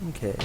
Okay.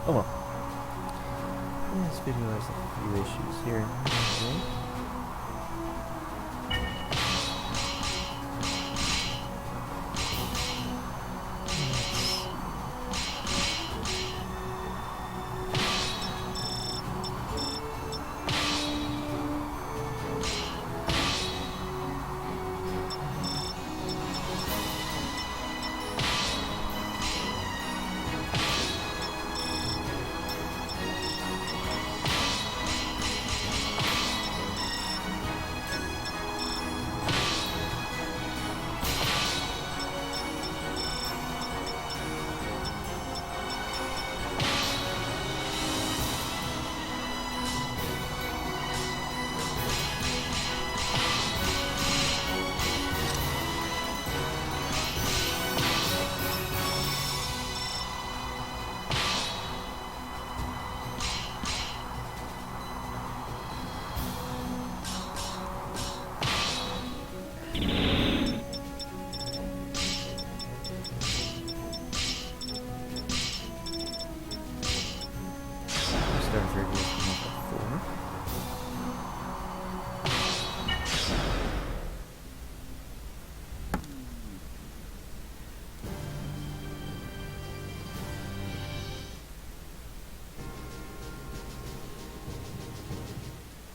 Oh well. This video has a few issues here.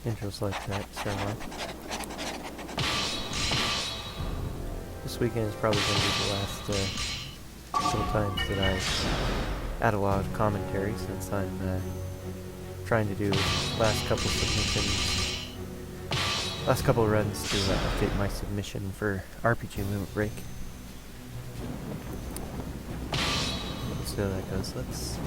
Intros like that, so this weekend is probably going to be the last couple times that I add a lot of commentary, since I'm trying to do last couple runs to update my submission for RPG Movement Break. Let's see how that goes. Let's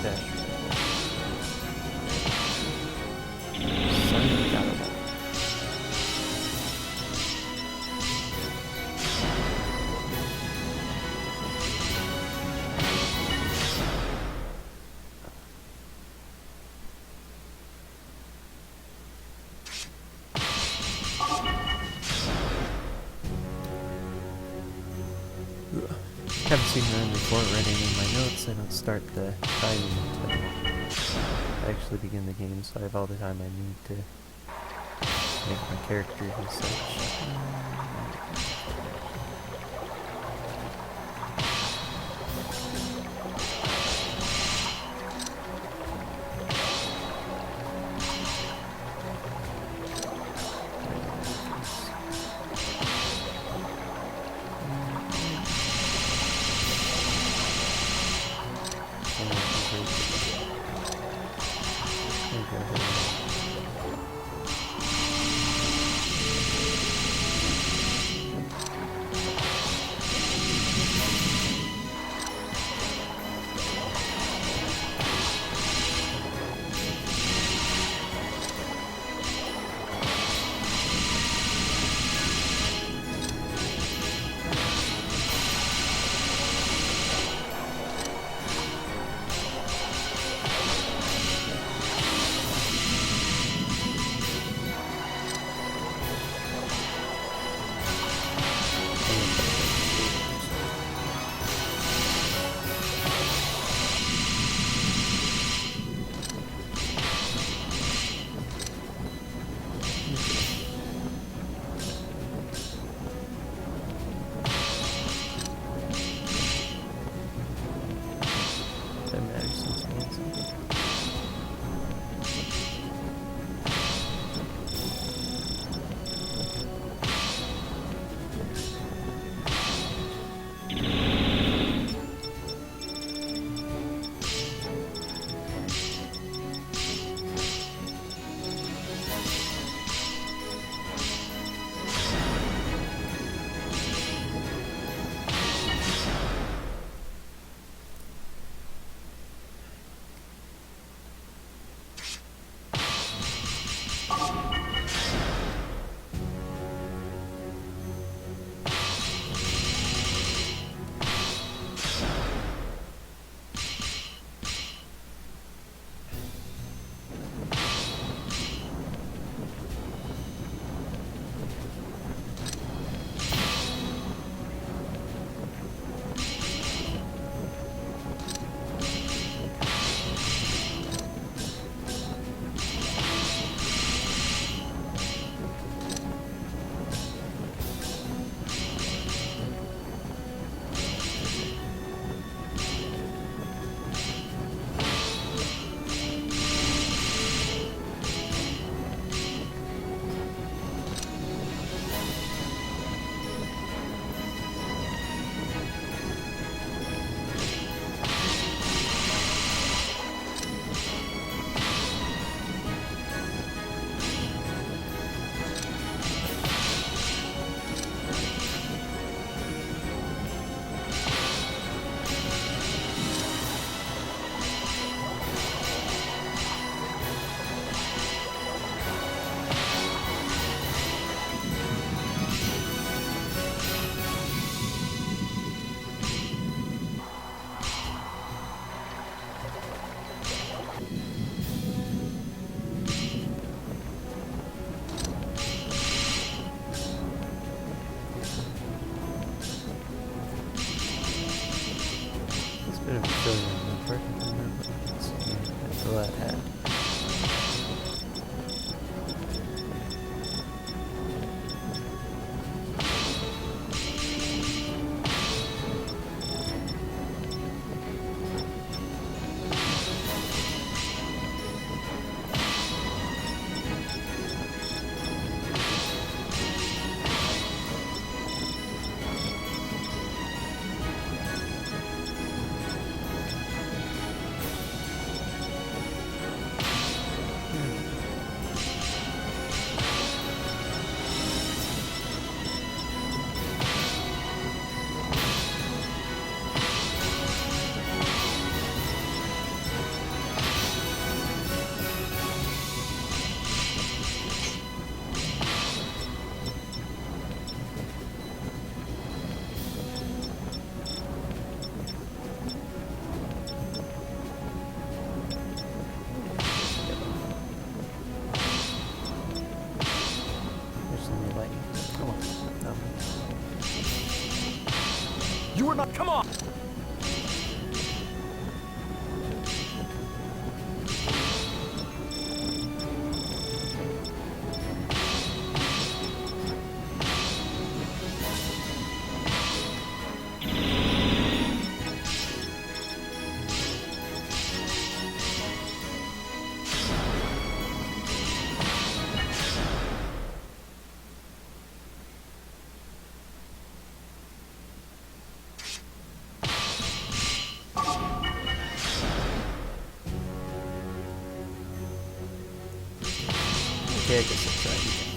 dash. Soulcalibur. Haven't seen run before writing in my notes. I don't start the timing until I actually begin the game, so I have all the time I need to make my characters and such. Okay, I guess I'll try it again.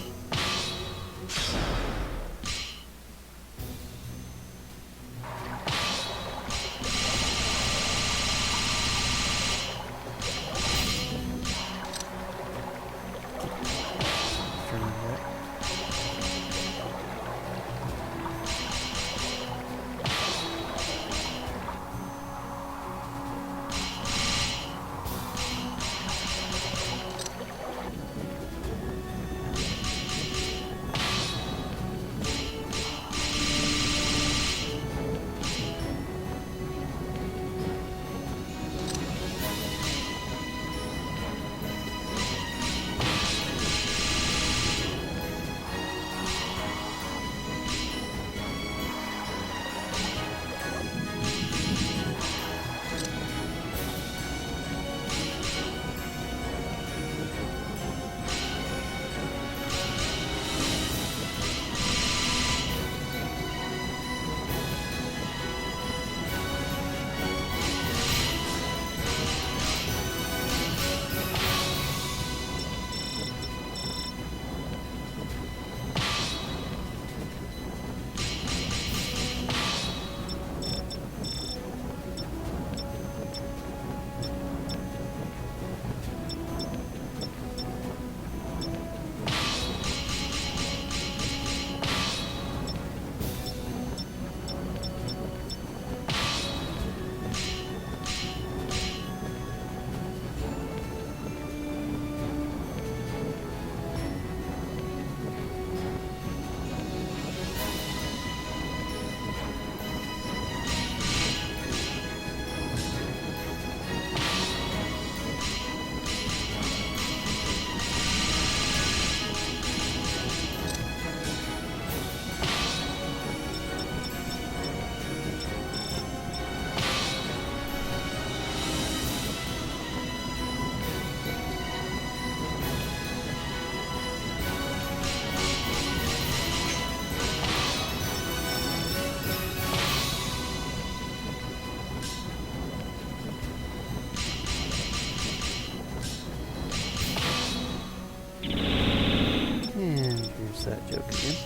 That joke again.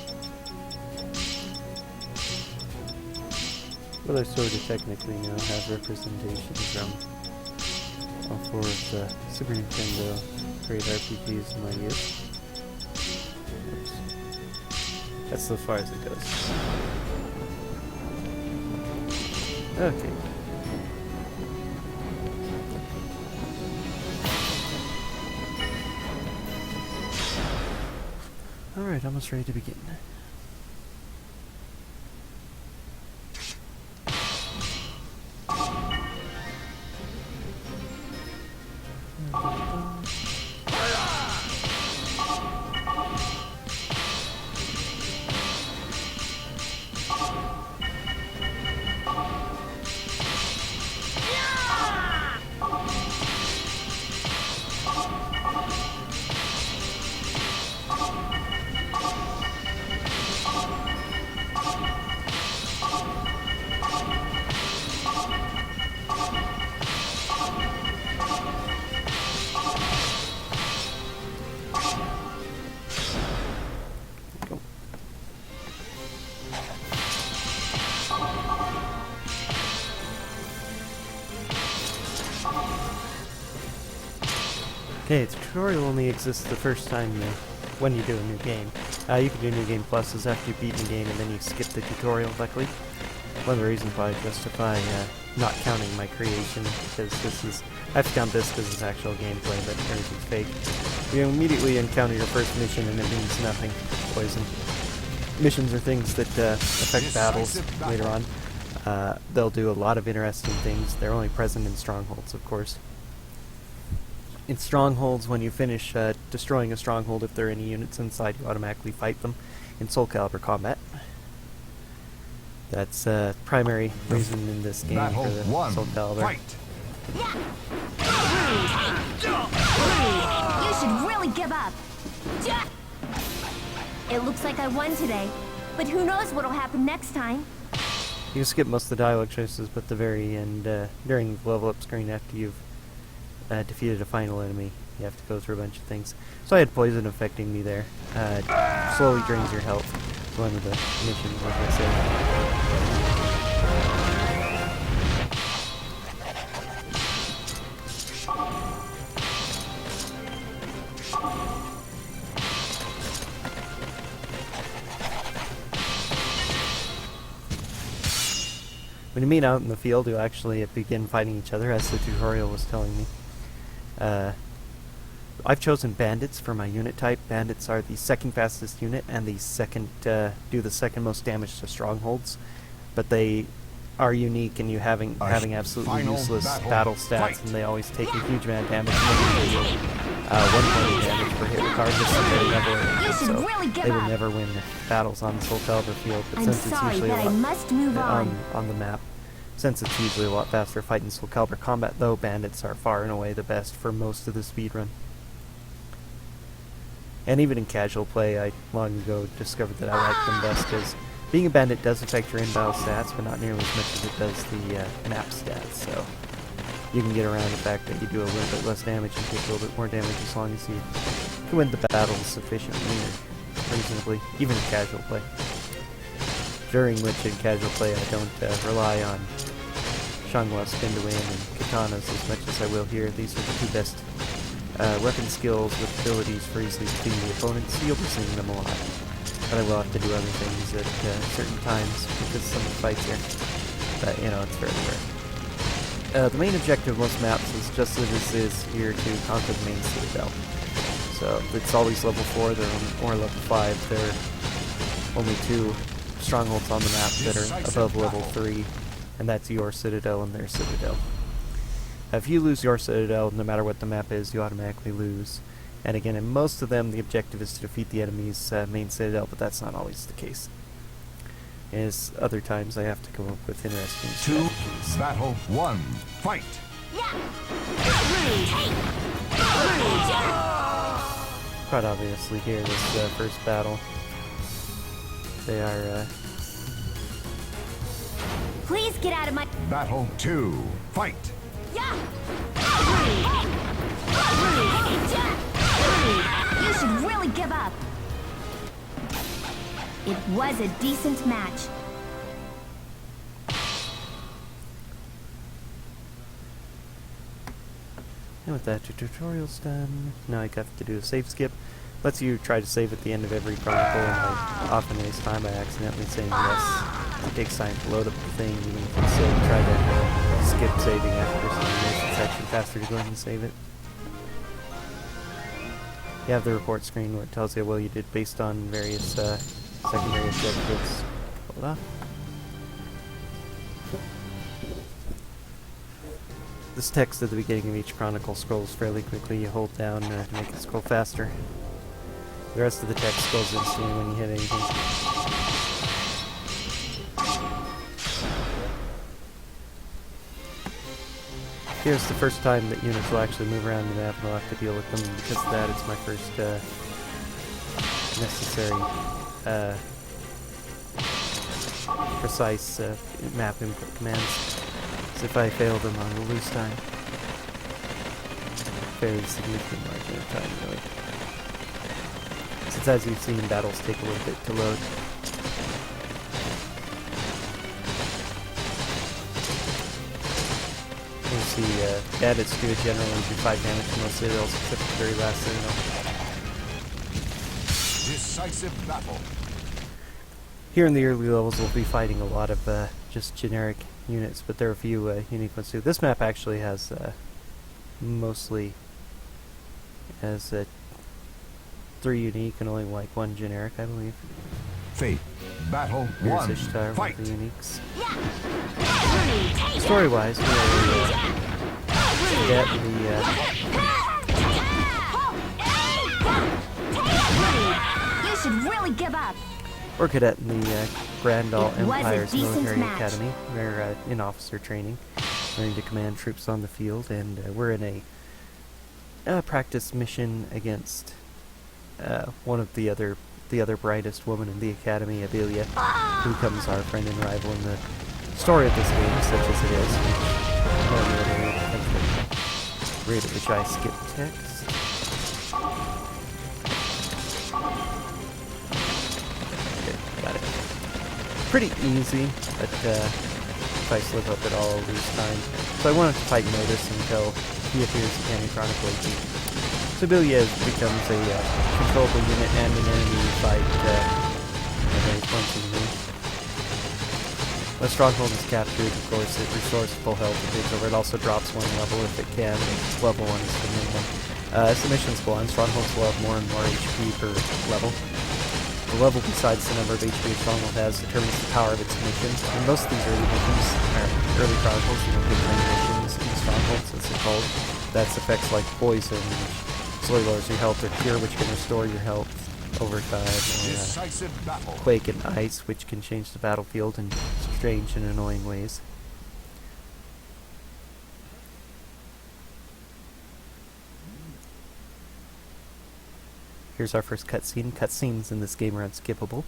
Well, I sort of technically now have representation from all 4 of the Super Nintendo great RPGs in my youth. Oops. That's as far as it goes. Okay. Alright, almost ready to begin. Okay, the tutorial only exists the first time when you do a new game. You can do New Game Pluses after you beat the game and then you skip the tutorial, luckily. One of the reasons why I justify not counting my creation, because I have to count this because it's actual gameplay, but everything's fake. You immediately encounter your first mission and it means nothing. Poison. Missions are things that affect battles later on. They'll do a lot of interesting things. They're only present in strongholds, of course. In strongholds, when you finish destroying a stronghold, if there are any units inside, you automatically fight them in Soulcalibur combat. That's primary reason in this game for the Soulcalibur. You should really give up. It looks like I won today, but who knows what'll happen next time. You can skip most of the dialogue choices, but the very end, during the level up screen after you've defeated a final enemy, You have to go through a bunch of things. So I had poison affecting me there. Slowly drains your health. It's one of the missions, like I said. When you meet out in the field, you actually begin fighting each other, as the tutorial was telling me. I've chosen bandits for my unit type. Bandits are the second fastest unit and the second do the second most damage to strongholds, but they are unique in you having absolutely useless battle stats, and they always take a huge amount of damage. And 1 point of damage per hit, regardless of their level. So they will never win battles on the Soulcalibur field. But since it's usually a lot on the map, since it's usually a lot faster fighting Soulcalibur combat, though, bandits are far and away the best for most of the speedrun. And even in casual play, I long ago discovered that I like them best, because being a bandit does affect your in-battle stats, but not nearly as much as it does the map stats, so you can get around the fact that you do a little bit less damage and take a little bit more damage as long as you can win the battles sufficiently or reasonably, even in casual play. During which, in casual play, I don't rely on Shangwa, Spin to Win, and Katanas as much as I will here. These are the two best weapon skills with abilities for easily defeating the opponents, so you'll be seeing them a lot. But I will have to do other things at certain times because some of the fights here. But, you know, it's fairly rare. The main objective of most maps is just as this is here to conquer the main citadel. So it's always level 4 or level 5. There are only 2 strongholds on the map that are above level 3, and that's your citadel and their citadel. If you lose your citadel, no matter what the map is, you automatically lose. And again, in most of them, the objective is to defeat the enemy's main citadel, but that's not always the case. As other times, I have to come up with interesting strategies. Battle 1, fight! Quite obviously here, this first battle, they are... Please get out of my... Battle 2, fight! You should really give up. It was a decent match. And with that, your tutorial's done. Now I have to do a save skip. Lets you try to save at the end of every Chronicle, and I often waste time by accidentally saying yes. It takes time to load up the thing, you can still try to skip saving after some minutes. It's actually faster to go ahead and save it. You have the report screen where it tells you what you did based on various secondary objectives. Hold on. This text at the beginning of each Chronicle scrolls fairly quickly. You hold down to make it scroll faster. The rest of the text scrolls instantly when you hit anything. Here's the first time that units will actually move around the map, and I'll have to deal with them. Because of that, it's my first necessary, precise map input commands. So if I fail them, I will lose time. Fairly significant margin of time, really. Since, as you've seen, battles take a little bit to load. You'll see bandits do generally do 5 damage to most citadels except the very last citadel. Decisive battle. Here in the early levels we'll be fighting a lot of just generic units, but there are a few unique ones too. This map actually has mostly has 3 unique and only like 1 generic, I believe. Fate. Battle Here's 1, Ishtar, fight! one of the uniques. Story-wise, we are cadet in the You should really give up. or cadet in the Grandal It was a Empire's decent military match. academy. We're in officer training, learning to command troops on the field, and we're in a practice mission against one of the other brightest woman in the academy, Abelia, who becomes our friend and rival in the story of this game, such as it is. Read at which I skip text. pretty easy, but if I slip up at all, I'll lose time. So I wanted to fight Notice until he appears again in Chronicle 18. So Belia becomes a controllable unit and an enemy you fight very functionally. When Stronghold is captured, of course, it restores full health if it's over. It also drops one level if it can. Level 1 is the minimum. As the missions go on, Strongholds will have more and more HP per level. The level besides the number of HP a Stronghold has determines the power of its mission. In most of these early missions, or early Chronicles, you don't get many missions in Strongholds, as they're called. That's effects like Poison, which slowly lowers your health, or Cure, which can restore your health over time, or Quake and Ice, which can change the battlefield in strange and annoying ways. Here's our first cutscene. Cutscenes in this game are unskippable.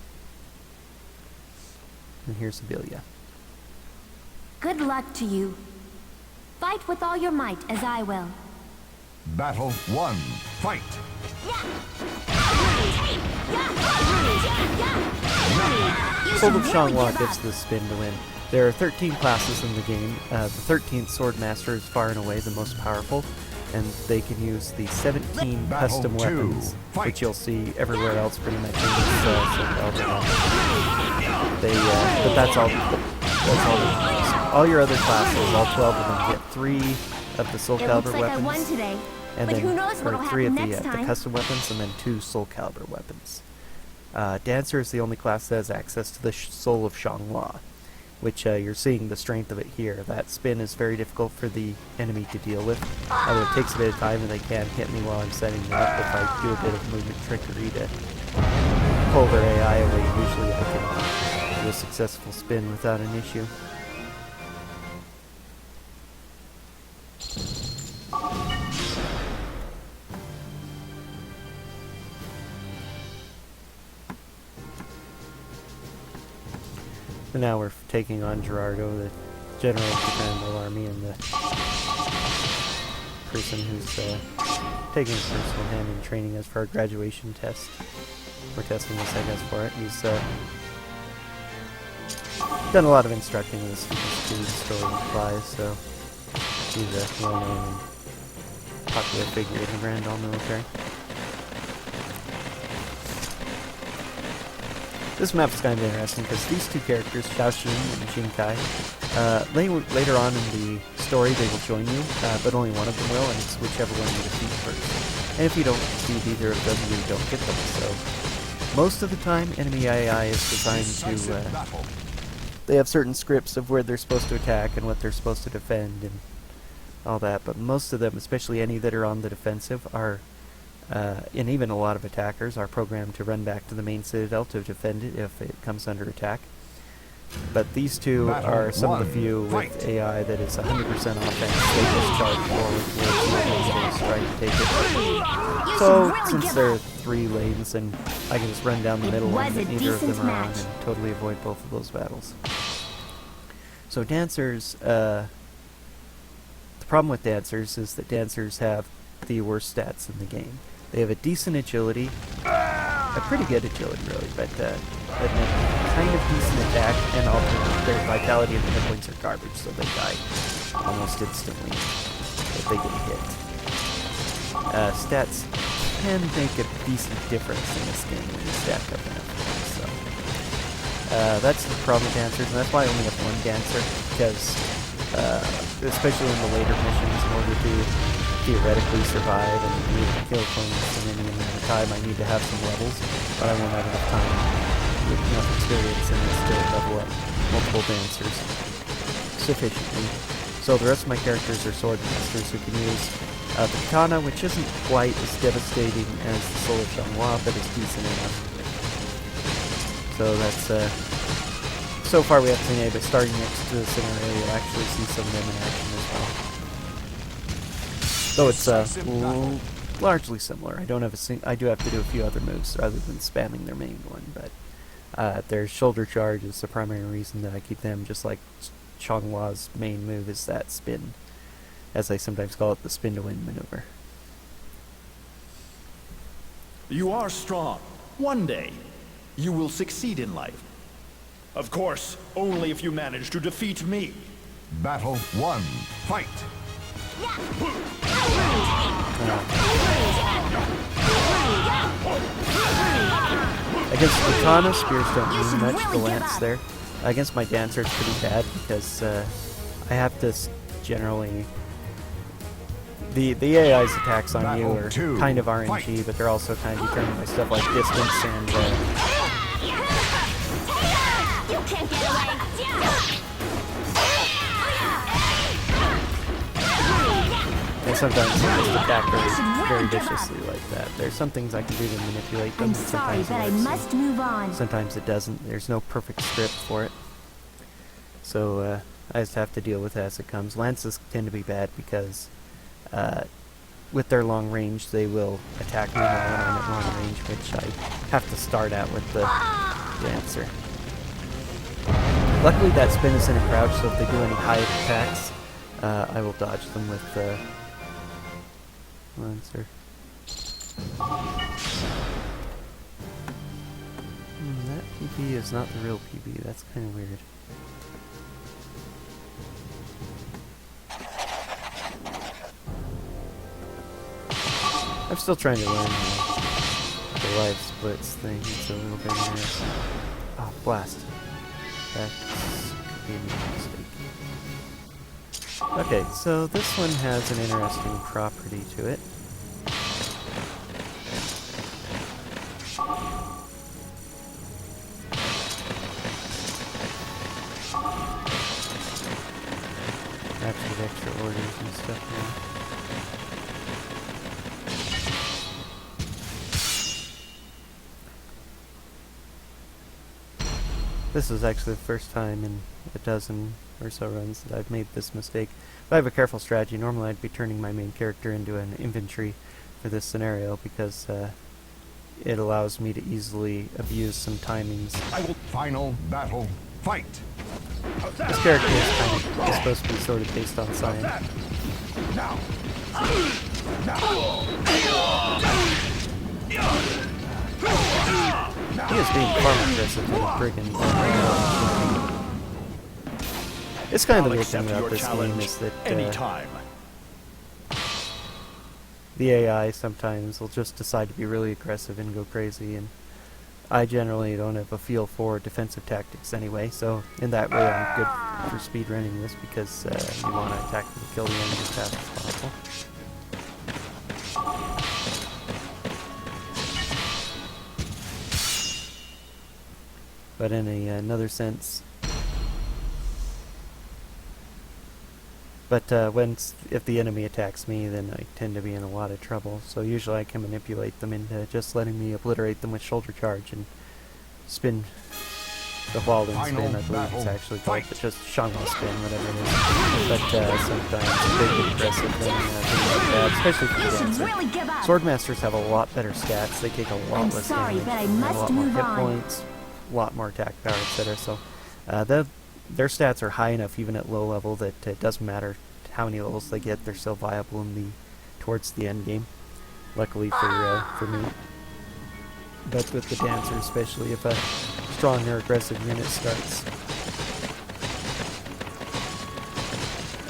And here's Belia. Good luck to you. Fight with all your might, as I will. Battle 1. Fight. Soul of Shangla gives the spin to win. There are 13 classes in the game. The 13th Sword Master is far and away the most powerful, and they can use the 17 custom weapons, which you'll see everywhere else pretty much in this Soulcalibur. But that's all. All your other classes, all 12 of them, get 3 of the Soulcalibur weapons, and then or 3 of the custom weapons, and then 2 Soulcalibur weapons. Dancer is the only class that has access to the Soul of Shangla, which you're seeing the strength of it here. That spin is very difficult for the enemy to deal with, although it takes a bit of time and they can hit me while I'm setting it up. If I do a bit of movement trickery to pull their AI away, usually I can do a successful spin without an issue. And now we're taking on Gerardo, the general of the Grand Mole Army, and the person who's taking a personal hand in training us for our graduation test. We're testing this, I guess, for it. He's done a lot of instructing in the students to the story applies, so he's a well-known and popular figure in the Grand Mole military. This map is kind of interesting because these two characters, Xiaoxin and Jinkai, later on in the story they will join you, but only one of them will, and it's whichever one you defeat first. And if you don't defeat either of them, you don't get them. So most of the time, enemy AI is designed to... they have certain scripts of where they're supposed to attack and what they're supposed to defend and all that, but most of them, especially any that are on the defensive, are... and even a lot of attackers are programmed to run back to the main citadel to defend it if it comes under attack. But these two are some of the few with AI that is 100% offense. They just charge forward towards try to take it. So since there are 3 lanes, and I can just run down the middle one that neither of them are on and totally avoid both of those battles. So Dancers, the problem with Dancers is that Dancers have the worst stats in the game. They have a decent agility, a pretty good agility really, but a kind of decent attack, and also their vitality and hit points are garbage, so they die almost instantly if they get hit. Stats can make a decent difference in this game when you stack up enough points, so that's the problem with Dancers, and that's why I only have 1 Dancer, because especially in the later missions, in order to theoretically survive and be able to kill opponents in any amount of time, I need to have some levels, but I won't have enough time with enough experience in this to level up multiple Dancers sufficiently. So the rest of my characters are Sword Masters who can use the Katana, which isn't quite as devastating as the Soul of Shangla, but is decent enough. So that's, so far we haven't seen any, but starting next to the scenario you'll actually see some of them in action as well. Though it's largely similar. I don't have I do have to do a few other moves rather than spamming their main one, but their shoulder charge is the primary reason that I keep them, just like Changhwa's main move is that spin, as I sometimes call it, the spin to win maneuver. You are strong. One day, you will succeed in life. Of course, only if you manage to defeat me. Battle 1. Fight. Against the katana, spears don't mean much. The lance there. Against my dancer, it's pretty bad because I have to generally. The AI's attacks on you are kind of RNG, but they're also kind of determined by stuff like distance and. You can't get away. And sometimes they just attack very viciously like that. There's some things I can do to manipulate them. I'm sorry, but I must move on. Sometimes it doesn't. There's no perfect script for it. So I just have to deal with it as it comes. Lances tend to be bad because with their long range, they will attack me when I'm at long range, which I have to start at with the dancer. Luckily, that spin is in a crouch, so if they do any high attacks, I will dodge them with the Lancer. That PB is not the real PB. That's kind of weird. I'm still trying to learn the life splits thing. It's a little bit interesting. Oh, blast. That could be a mistake. Okay, so this one has an interesting property to it. Perhaps with extra orders and stuff now. This is actually the first time in a dozen or so runs that I've made this mistake. If I have a careful strategy, normally I'd be turning my main character into an infantry for this scenario because it allows me to easily abuse some timings. Final battle. Fight. This character is supposed to be sort of based on science. Now. He is being far more aggressive than a friggin' It's kind of the weird thing about this game is that the AI sometimes will just decide to be really aggressive and go crazy, and I generally don't have a feel for defensive tactics anyway, so in that way I'm good for speedrunning this because you want to attack and kill the enemy as fast as possible. But in another sense, if the enemy attacks me, then I tend to be in a lot of trouble. So usually I can manipulate them into just letting me obliterate them with shoulder charge and spin the Walden spin. I believe it's actually called, but just Shangla spin, whatever it is. But sometimes they get aggressive and things like that, especially for the dancer. Swordmasters have a lot better stats. They take a lot less damage, but I and a must lot more move hit on. points, a lot more attack power, etc. So their stats are high enough, even at low level, that it doesn't matter how many levels they get; they're still viable in towards the end game. Luckily for me. But with the dancer, especially if a strong or aggressive unit starts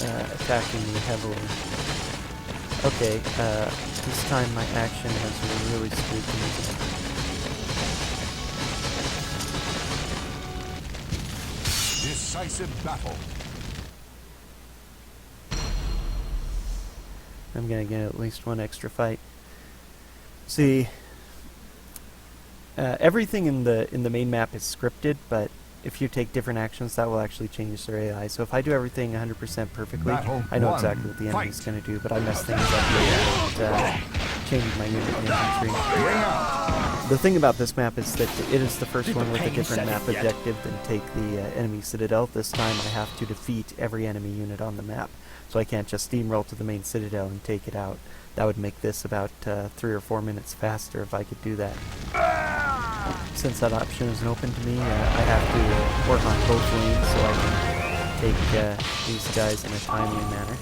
attacking me heavily. Okay, this time my action has really screwed me. Decisive battle. I'm gonna get at least one extra fight. See, everything in the main map is scripted, but if you take different actions, that will actually change their AI. So if I do everything 100% perfectly, I know exactly what the enemy's going to do, but I mess things up with changing my unit in infantry. The thing about this map is that it is the first one with a different map objective than take the enemy citadel. This time I have to defeat every enemy unit on the map, so I can't just steamroll to the main citadel and take it out. That would make this about 3 or 4 minutes faster if I could do that. Since that option isn't open to me, I have to work on both lanes so I can take these guys in a timely manner.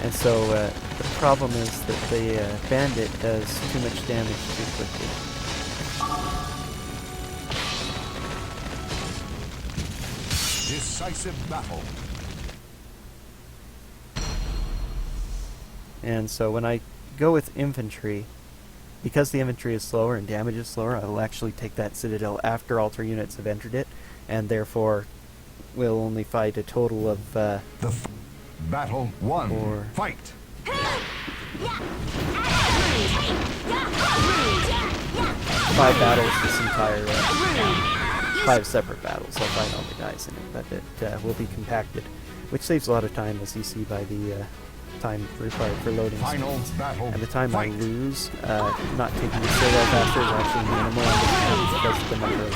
And so the problem is that the bandit does too much damage too quickly. Decisive battle. And so when I go with infantry, because the infantry is slower and damage is slower, I will actually take that citadel after altar units have entered it, and therefore will only fight a total of Battle 1. Or- Fight. 5 battles this entire 5 separate battles. I'll fight all the guys in it, but it will be compacted, which saves a lot of time, as you see by the time required for loading Final screens. battle. And the time Fight. I lose not taking the citadel faster is actually minimal on this map because of the number of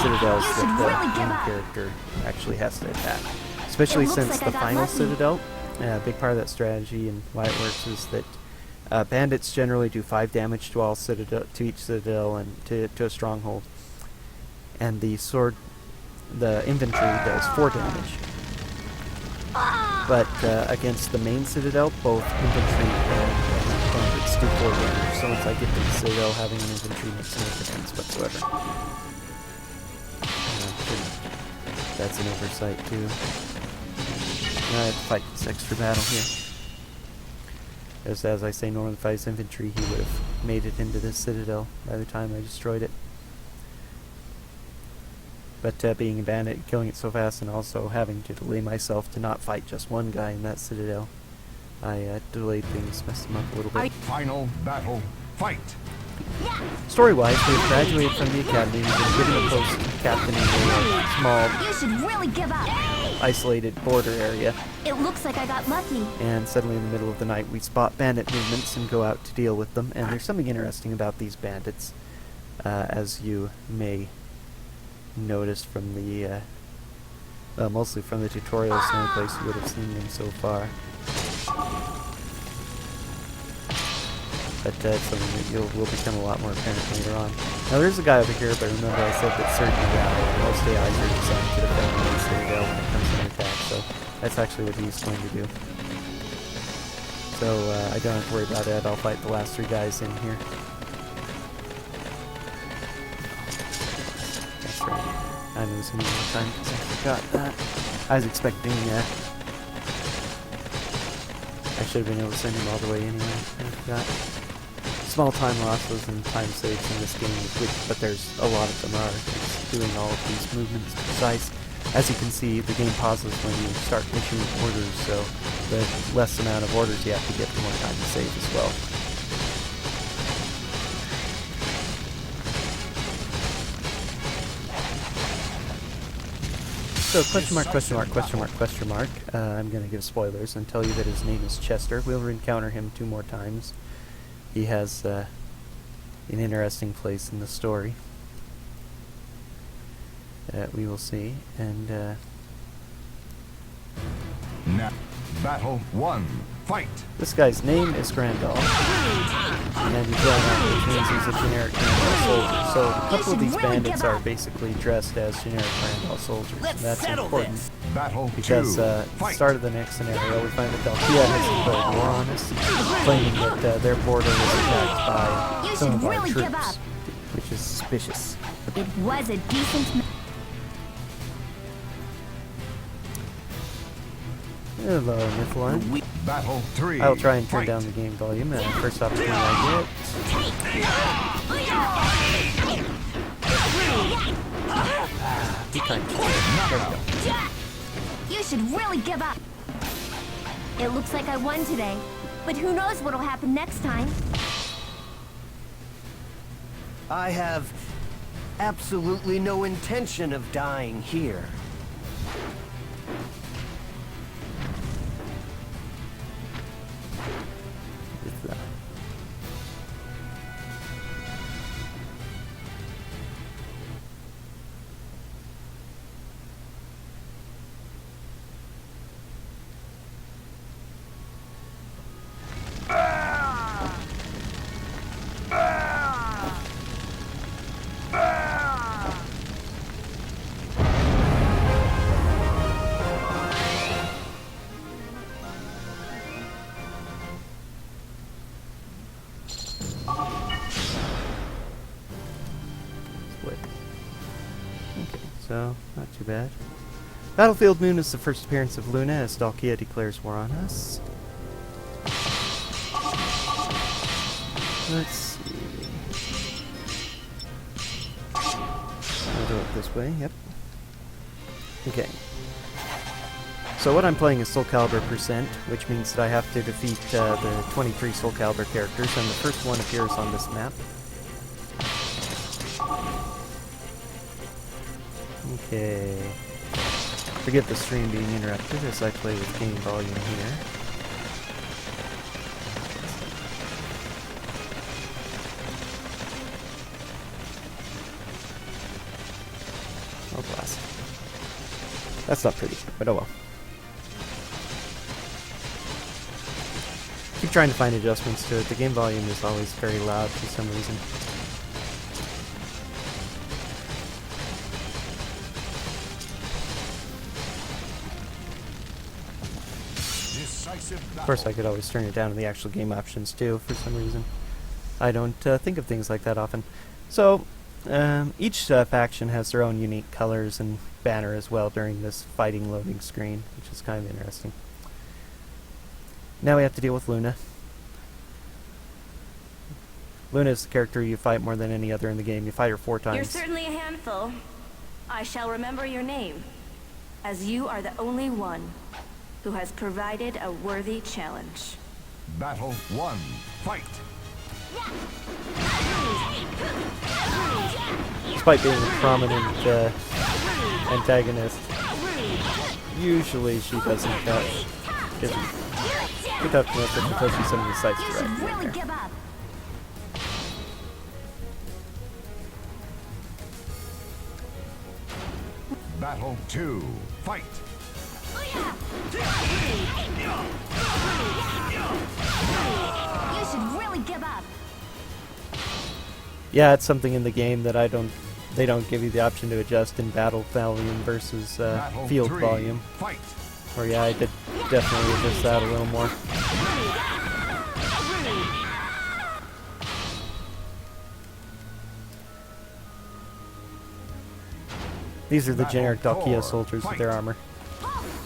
citadels that the main character actually has to attack. Especially It looks since like I the got final lucky. citadel, a big part of that strategy and why it works is that bandits generally do 5 damage to all to each citadel and to a stronghold, and the infantry does 4 damage. But against the main citadel, both infantry and bandits do 4 damage. So once I get to the citadel, having an infantry makes no difference whatsoever. That's an oversight too. Now I have to fight this extra battle here. As I say, normally if I was infantry, he would have made it into this citadel by the time I destroyed it. But being a bandit, killing it so fast, and also having to delay myself to not fight just one guy in that citadel, I delayed things, messed them up a little bit. Final battle. Fight. Story-wise, we've graduated from the academy, we've been given a post captain in a small, You should really give up. isolated border area, It looks like I got lucky. and suddenly in the middle of the night we spot bandit movements and go out to deal with them. And there's something interesting about these bandits, as you may notice from the mostly from the tutorials, the only place you would have seen them so far. But it's something that will become a lot more apparent later on. Now there's a guy over here, but remember I said that certain most AIs are designed to defend against citadel when it comes to an attack, so that's actually what he's going to do. So I don't have to worry about that. I'll fight the last 3 guys in here. That's right. I'm losing more time because I forgot that. I was expecting I should have been able to send him all the way anyway. I forgot. Small time losses and time saves in this game, but there's a lot of them are. It's doing all of these movements precise. As you can see, the game pauses when you start issuing orders, so the less amount of orders you have to get, the more time to save as well. So, question mark, I'm going to give spoilers and tell you that his name is Chester. We'll encounter him 2 more times. He has an interesting place in the story that we will see. And Now, battle 1. Fight. this guy's name is Grandal, and he's which means he's a generic Grandal soldier. So a couple of these bandits are basically dressed as generic Grandal soldiers, and that's important. Battle Because 2. at the Fight. start of the next scenario, we find that Delphia has declared war on us, claiming that their border was attacked by You some should of our really give troops, up. which is suspicious. It was a decent. Hello, Niflheim. Battle 3. I'll try and turn Fight. down the game volume, and first opportunity I get. Be kind to me. There we go. You should really give up. It looks like I won today, but who knows what'll happen next time. I have absolutely no intention of dying here. It's, split. Okay, so not too bad. Battlefield Moon is the first appearance of Luna as Dalkia declares war on us. Let's see. I'll do it this way, yep. Okay. So what I'm playing is Soulcalibur %, which means that I have to defeat the 23 Soulcalibur characters, and the first one appears on this map. Okay. Forgive the stream being interrupted as I play with game volume here. Oh, blast. That's not pretty, but oh well. Keep trying to find adjustments to it. The game volume is always very loud for some reason. Of course, I could always turn it down in the actual game options too, for some reason. I don't think of things like that often. So, each faction has their own unique colors and banner as well during this fighting loading screen, which is kind of interesting. Now we have to deal with Luna. Luna is the character you fight more than any other in the game. You fight her 4 times. You're certainly a handful. I shall remember your name, as you are the only one who has provided a worthy challenge. Battle 1. Fight. Despite being a prominent antagonist, usually she doesn't touch. Good tough enough to touch you some of the sights You right should really there. give up. Battle 2. Fight. You should really give up. Yeah, it's something in the game that they don't give you the option to adjust in battle volume versus Battle field 3. volume. Fight. Or yeah, I did definitely adjust that a little more. These are the generic Dalkia soldiers with their armor.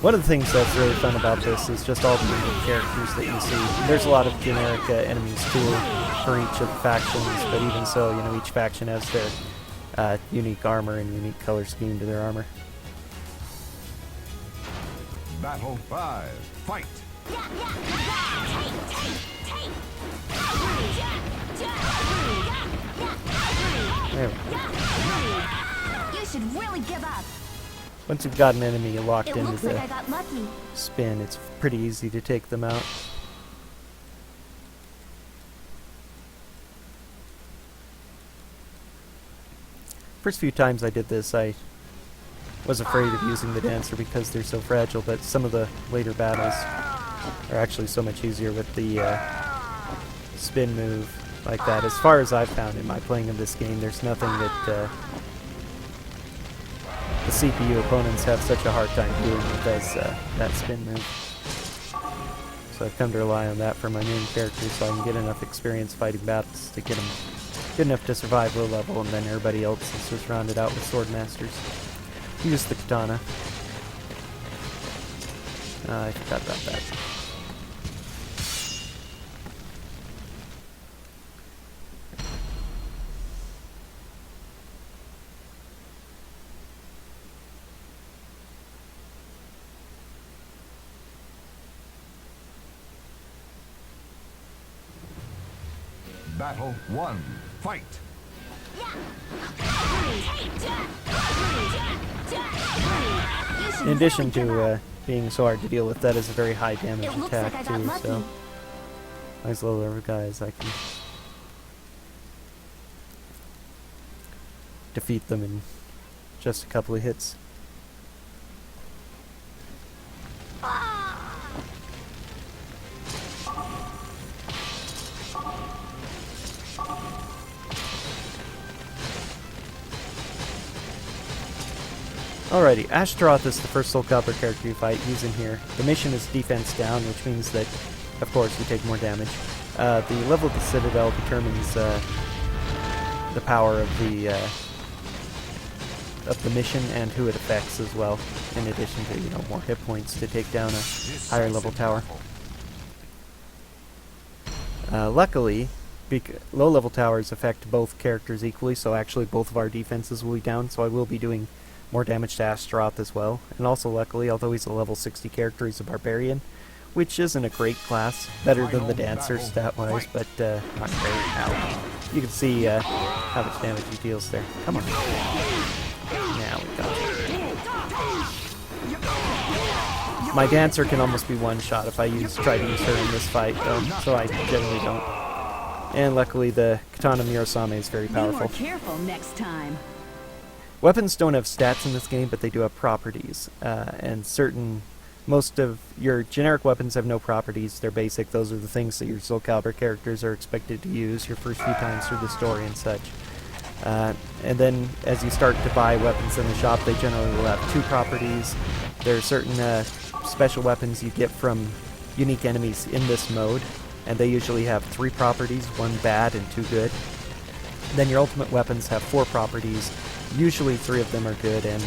One of the things that's really fun about this is just all the unique characters that you see. There's a lot of generic enemies too for each of the factions, but even so, you know, each faction has their unique armor and unique color scheme to their armor. Battle 5. Fight. There we go. You should really give up. Once you've got an enemy locked It into looks like I the got lucky. spin, it's pretty easy to take them out. First few times I did this, I was afraid of using the dancer because they're so fragile, but some of the later battles are actually so much easier with the spin move like that. As far as I've found in my playing of this game, there's nothing that the CPU opponents have such a hard time doing with as that spin move. So I've come to rely on that for my main characters so I can get enough experience fighting battles to get them good enough to survive low level, and then everybody else is just rounded out with sword masters. Use the katana. I forgot about that. Battle 1. Fight. In addition to being so hard to deal with, that is a very high damage It looks attack like I got too, lucky. so as low level guys I can defeat them in just a couple of hits. Alrighty, Ashtaroth is the first Soulcalibur character you fight. He's in here. The mission is defense down, which means that, of course, you take more damage. The level of the Citadel determines the power of the of the mission and who it affects as well, in addition to, you know, more hit points to take down a higher level tower. Luckily, low level towers affect both characters equally, so actually both of our defenses will be down, so I will be doing more damage to Astaroth as well. And also luckily, although he's a level 60 character, he's a barbarian, which isn't a great class, better than the dancer stat-wise, but not great. Ow. You can see how much damage he deals there. Come on. Now we got it. My dancer can almost be one-shot if I try to use her in this fight, though, so I generally don't. And luckily the Katana Mirasame is very powerful. Be more careful next time. Weapons don't have stats in this game, but they do have properties, and most of your generic weapons have no properties. They're basic. Those are the things that your Soulcalibur characters are expected to use your first few times through the story and such. And then as you start to buy weapons in the shop, they generally will have two properties. There are certain special weapons you get from unique enemies in this mode, and they usually have 3 properties, 1 bad and 2 good. Then your ultimate weapons have 4 properties. Usually 3 of them are good, and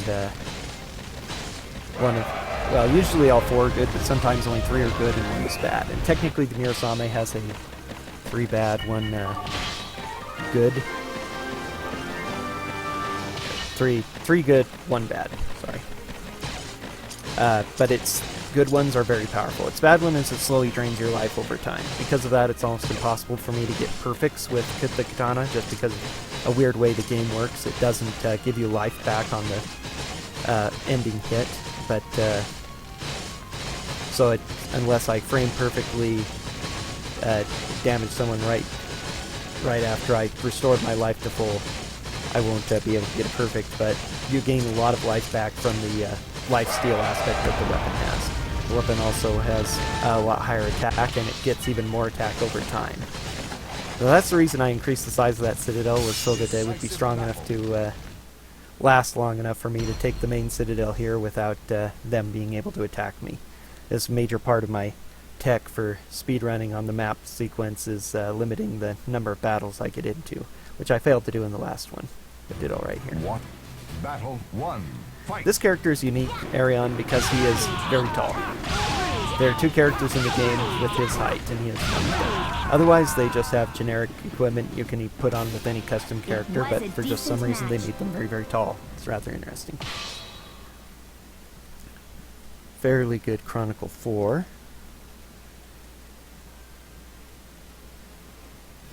usually all 4 are good, but sometimes only 3 are good and 1 is bad. And technically the Mirasame has a 3 bad, 1 good. 3 good, 1 bad, sorry. But its good ones are very powerful. Its bad one is it slowly drains your life over time. Because of that, it's almost impossible for me to get perfects with the Katana, just because of a weird way the game works. It doesn't give you life back on the ending hit, but so unless I frame perfectly damage someone right after I restored my life to full, I won't be able to get it perfect, but you gain a lot of life back from the lifesteal aspect that the weapon has. The weapon also has a lot higher attack, and it gets even more attack over time. So that's the reason I increased the size of that citadel, was so that it would be strong enough to last long enough for me to take the main citadel here without them being able to attack me. This major part of my tech for speedrunning on the map sequence is limiting the number of battles I get into, which I failed to do in the last one, but did alright here. Battle 1. Fight. This character is unique, Arion, because he is very tall. There are 2 characters in the game with his height, and he is otherwise, they just have generic equipment you can put on with any custom character, but for just some reason they made them very, very tall. It's rather interesting. Fairly good Chronicle 4.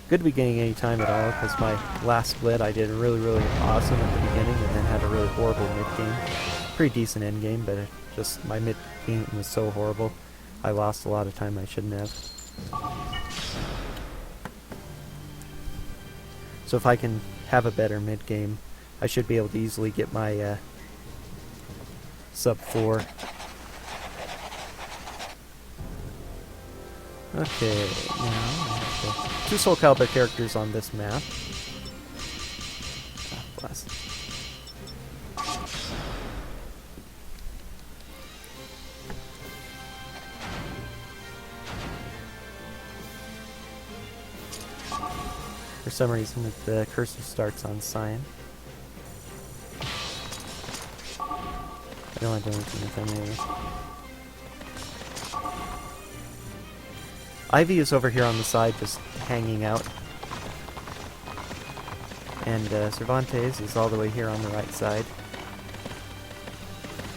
Good to be getting any time at all, because my last split I did really, really awesome at the beginning and then had a really horrible mid-game. Pretty decent end-game, but just my mid-game was so horrible. I lost a lot of time I shouldn't have. So if I can have a better mid-game, I should be able to easily get my sub 4. Okay, now I have 2 Soulcalibur characters on this map. Ah, blast. For some reason, the cursor starts on cyan. I don't want to do anything with them anyway. Ivy is over here on the side, just hanging out. And Cervantes is all the way here on the right side.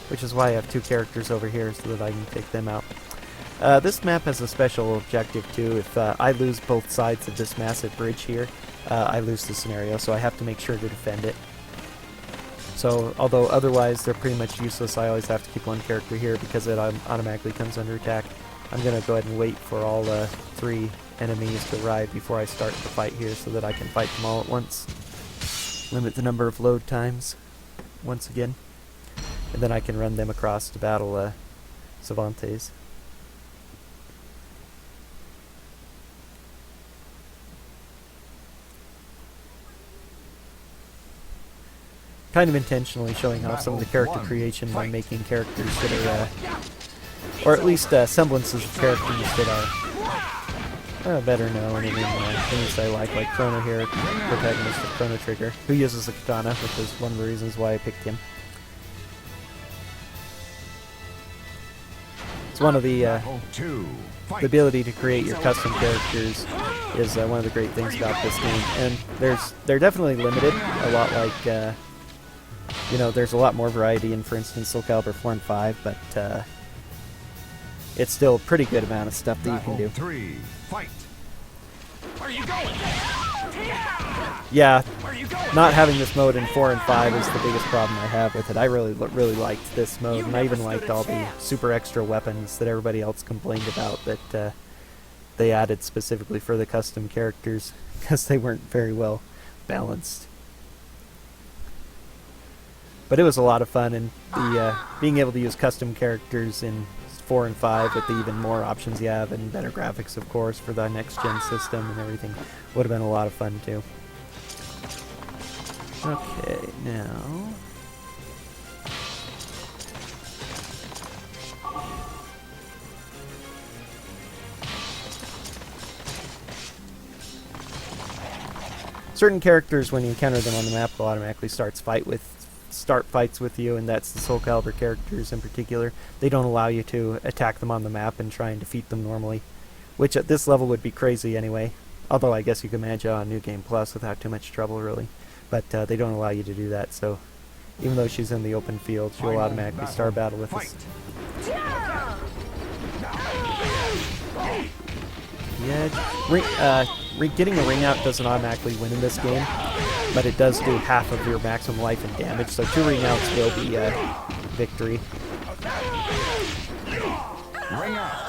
Which is why I have 2 characters over here, so that I can take them out. This map has a special objective too. If I lose both sides of this massive bridge here, I lose the scenario, so I have to make sure to defend it. So, although otherwise they're pretty much useless, I always have to keep 1 character here because it automatically comes under attack. I'm going to go ahead and wait for all 3 enemies to arrive before I start the fight here so that I can fight them all at once. Limit the number of load times once again. And then I can run them across to battle Cervantes. Kind of intentionally showing off some of the character creation by making characters that are or at least semblances of characters that are better known and in things I like Chrono here, protagonist of Chrono Trigger, who uses the katana, which is one of the reasons why I picked him. It's one of the ability to create your custom characters is one of the great things about this game, and they're definitely limited, a lot like you know, there's a lot more variety in, for instance, Soulcalibur 4 and 5, but it's still a pretty good amount of stuff that you can do. 3, fight. Where are you going? Yeah, Where are you going? not having this mode in 4 and 5 is the biggest problem I have with it. I really liked this mode, and I even liked all the super extra weapons that everybody else complained about that they added specifically for the custom characters, because they weren't very well balanced. But it was a lot of fun, and the being able to use custom characters in 4 and 5 with the even more options you have and better graphics, of course, for the next-gen system and everything would have been a lot of fun, too. Okay, now... certain characters, when you encounter them on the map, will automatically start fights with you, and that's the Soulcalibur characters in particular. They don't allow you to attack them on the map and try and defeat them normally, which at this level would be crazy anyway. Although I guess you can manage it on New Game Plus without too much trouble, really. But they don't allow you to do that, so even though she's in the open field, she'll automatically start battle with us. Yeah, getting a ring out doesn't automatically win in this game, but it does do half of your maximum life and damage, so 2 ring outs will be victory. Ring out.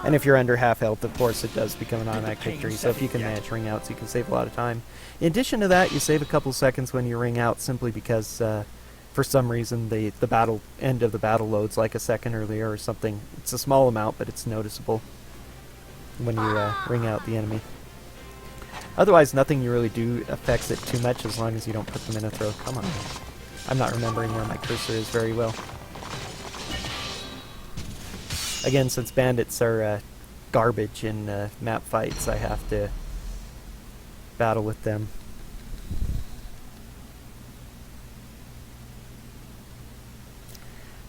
And if you're under half health, of course, it does become an automatic victory, so if you can manage ring outs, you can save a lot of time. In addition to that, you save a couple seconds when you ring out, simply because for some reason the end of the battle loads like a second earlier or something. It's a small amount, but it's noticeable when you ring out the enemy. Otherwise, nothing you really do affects it too much as long as you don't put them in a throw. Come on. I'm not remembering where my cursor is very well. Again, since bandits are garbage in map fights, I have to battle with them.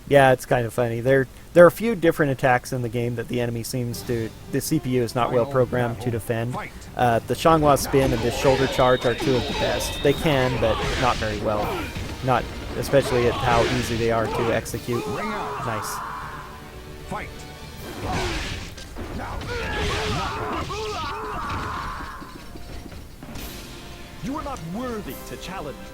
Yeah, it's kind of funny. There are a few different attacks in the game that the CPU is not well programmed to defend. The Xianghua spin and the shoulder charge are 2 of the best. They can, but not very well. Not especially at how easy they are to execute. Nice. Fight. You are not worthy to challenge me.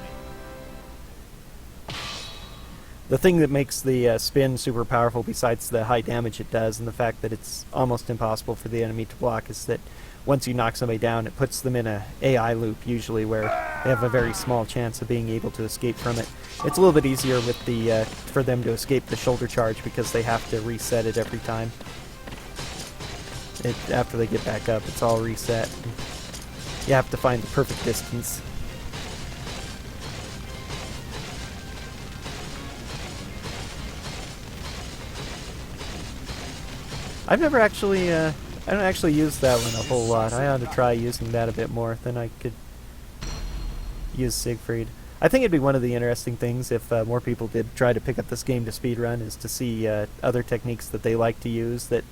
The thing that makes the spin super powerful, besides the high damage it does and the fact that it's almost impossible for the enemy to block, is that once you knock somebody down, it puts them in a AI loop, usually, where they have a very small chance of being able to escape from it. It's a little bit easier with the for them to escape the shoulder charge, because they have to reset it every time. After they get back up, it's all reset. You have to find the perfect distance. I've never actually, I don't actually use that one a whole lot. I ought to try using that a bit more, then I could use Siegfried. I think it'd be one of the interesting things if more people did try to pick up this game to speedrun, is to see other techniques that they like to use that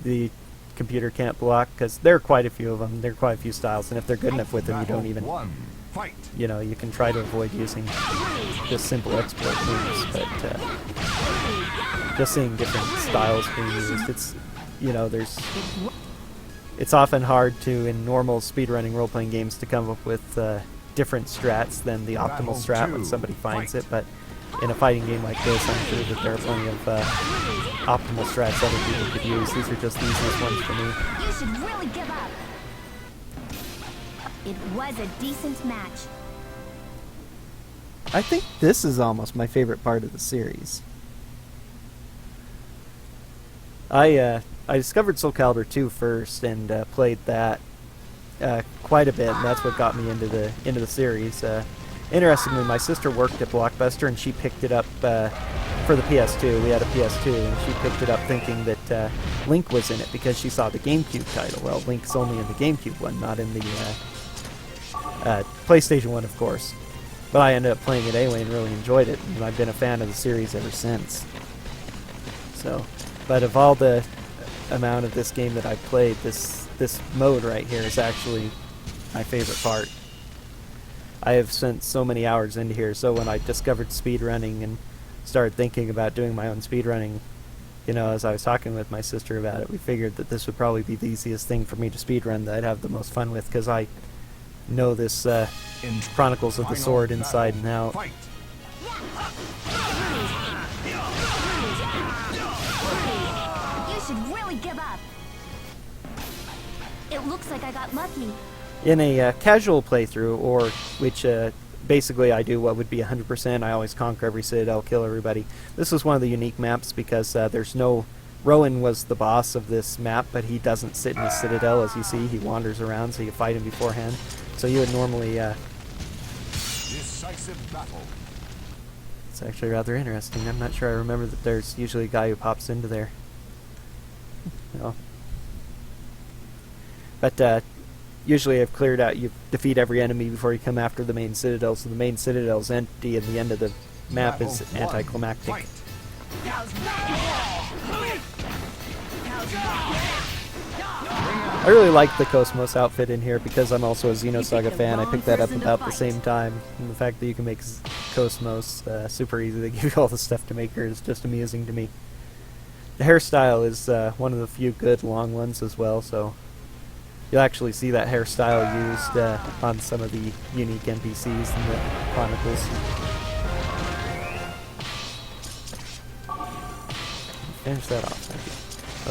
the computer can't block, because there are quite a few of them, there are quite a few styles, and if they're good enough with them, you don't even, you know, you can try to avoid using just simple exploit moves, but just seeing different styles being used, it's, you know, it's often hard to, in normal speedrunning role-playing games, to come up with different strats than the optimal strat when somebody finds it, but in a fighting game like this, I'm sure that there are plenty of optimal strats other people could use. These are just the easiest ones for me. You should really give up. It was a decent match. I think this is almost my favorite part of the series. I discovered Soulcalibur 2 first and played that quite a bit, and that's what got me into the series. Interestingly, my sister worked at Blockbuster, and she picked it up for the PS2. We had a PS2, and she picked it up thinking that Link was in it because she saw the GameCube title. Well, Link's only in the GameCube one, not in the PlayStation one, of course. But I ended up playing it anyway and really enjoyed it, and I've been a fan of the series ever since. So, but of all the amount of this game that I've played, this mode right here is actually my favorite part. I have spent so many hours into here, so when I discovered speedrunning and started thinking about doing my own speedrunning, you know, as I was talking with my sister about it, we figured that this would probably be the easiest thing for me to speedrun that I'd have the most fun with, because I know this Chronicles of the Sword inside and out. Fight. You should really give up. It looks like I got lucky. In a casual playthrough, or which basically I do what would be 100%, I always conquer every citadel, kill everybody. This was one of the unique maps because there's no... Rowan was the boss of this map, but he doesn't sit in the citadel, as you see. He wanders around, so you fight him beforehand. So you would normally... Decisive battle. It's actually rather interesting. I'm not sure I remember that there's usually a guy who pops into there. No. But usually I've cleared out, you defeat every enemy before you come after the main citadel, so the main citadel's empty and the end of the map is Battle one. anticlimactic. Fight. I really like the Cosmos outfit in here because I'm also a Xenosaga fan. I picked that up about the same time. And the fact that you can make Cosmos super easy, they give you all the stuff to make her, is just amusing to me. The hairstyle is one of the few good long ones as well, so you'll actually see that hairstyle used on some of the unique NPCs in the Chronicles. Finish that off, thank you.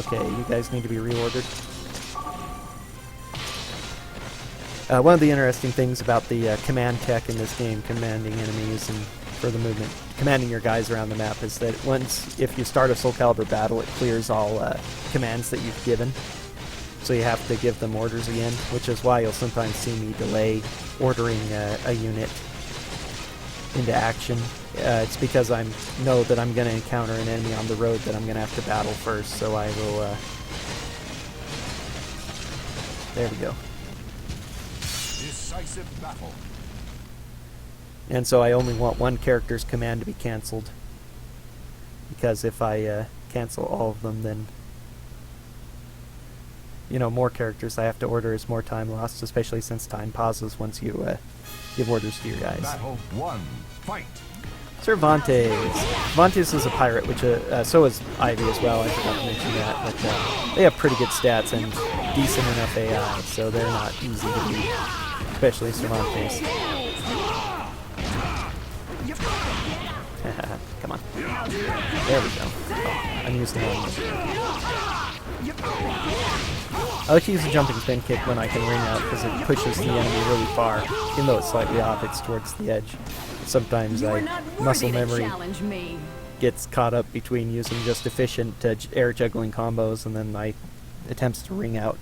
Okay, you guys need to be reordered. One of the interesting things about the command tech in this game, commanding enemies and for the movement, commanding your guys around the map, is that if you start a Soulcalibur battle, it clears all commands that you've given. So you have to give them orders again, which is why you'll sometimes see me delay ordering a unit into action. It's because I know that I'm going to encounter an enemy on the road that I'm going to have to battle first, so I will... There we go. Decisive battle. And so I only want one character's command to be cancelled, because if I cancel all of them, then, you know, more characters I have to order is more time lost, especially since time pauses once you give orders to your guys. Battle one. Fight. Cervantes. Cervantes is a pirate, which so is Ivy as well. I forgot to mention that, but they have pretty good stats and decent enough AI, so they're not easy to beat, especially Cervantes. Come on. There we go. Oh, I'm using one. I like to use a jumping spin kick when I can ring out because it pushes the enemy really far. Even though it's slightly off, it's towards the edge. Sometimes muscle memory gets caught up between using just efficient air juggling combos and then my attempts to ring out.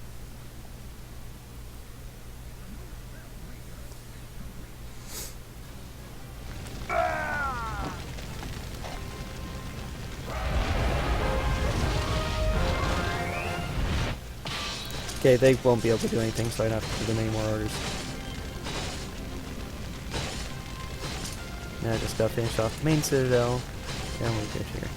Okay, they won't be able to do anything, so I don't have to give them any more orders. Now I just gotta finish off the main citadel, and we'll get here.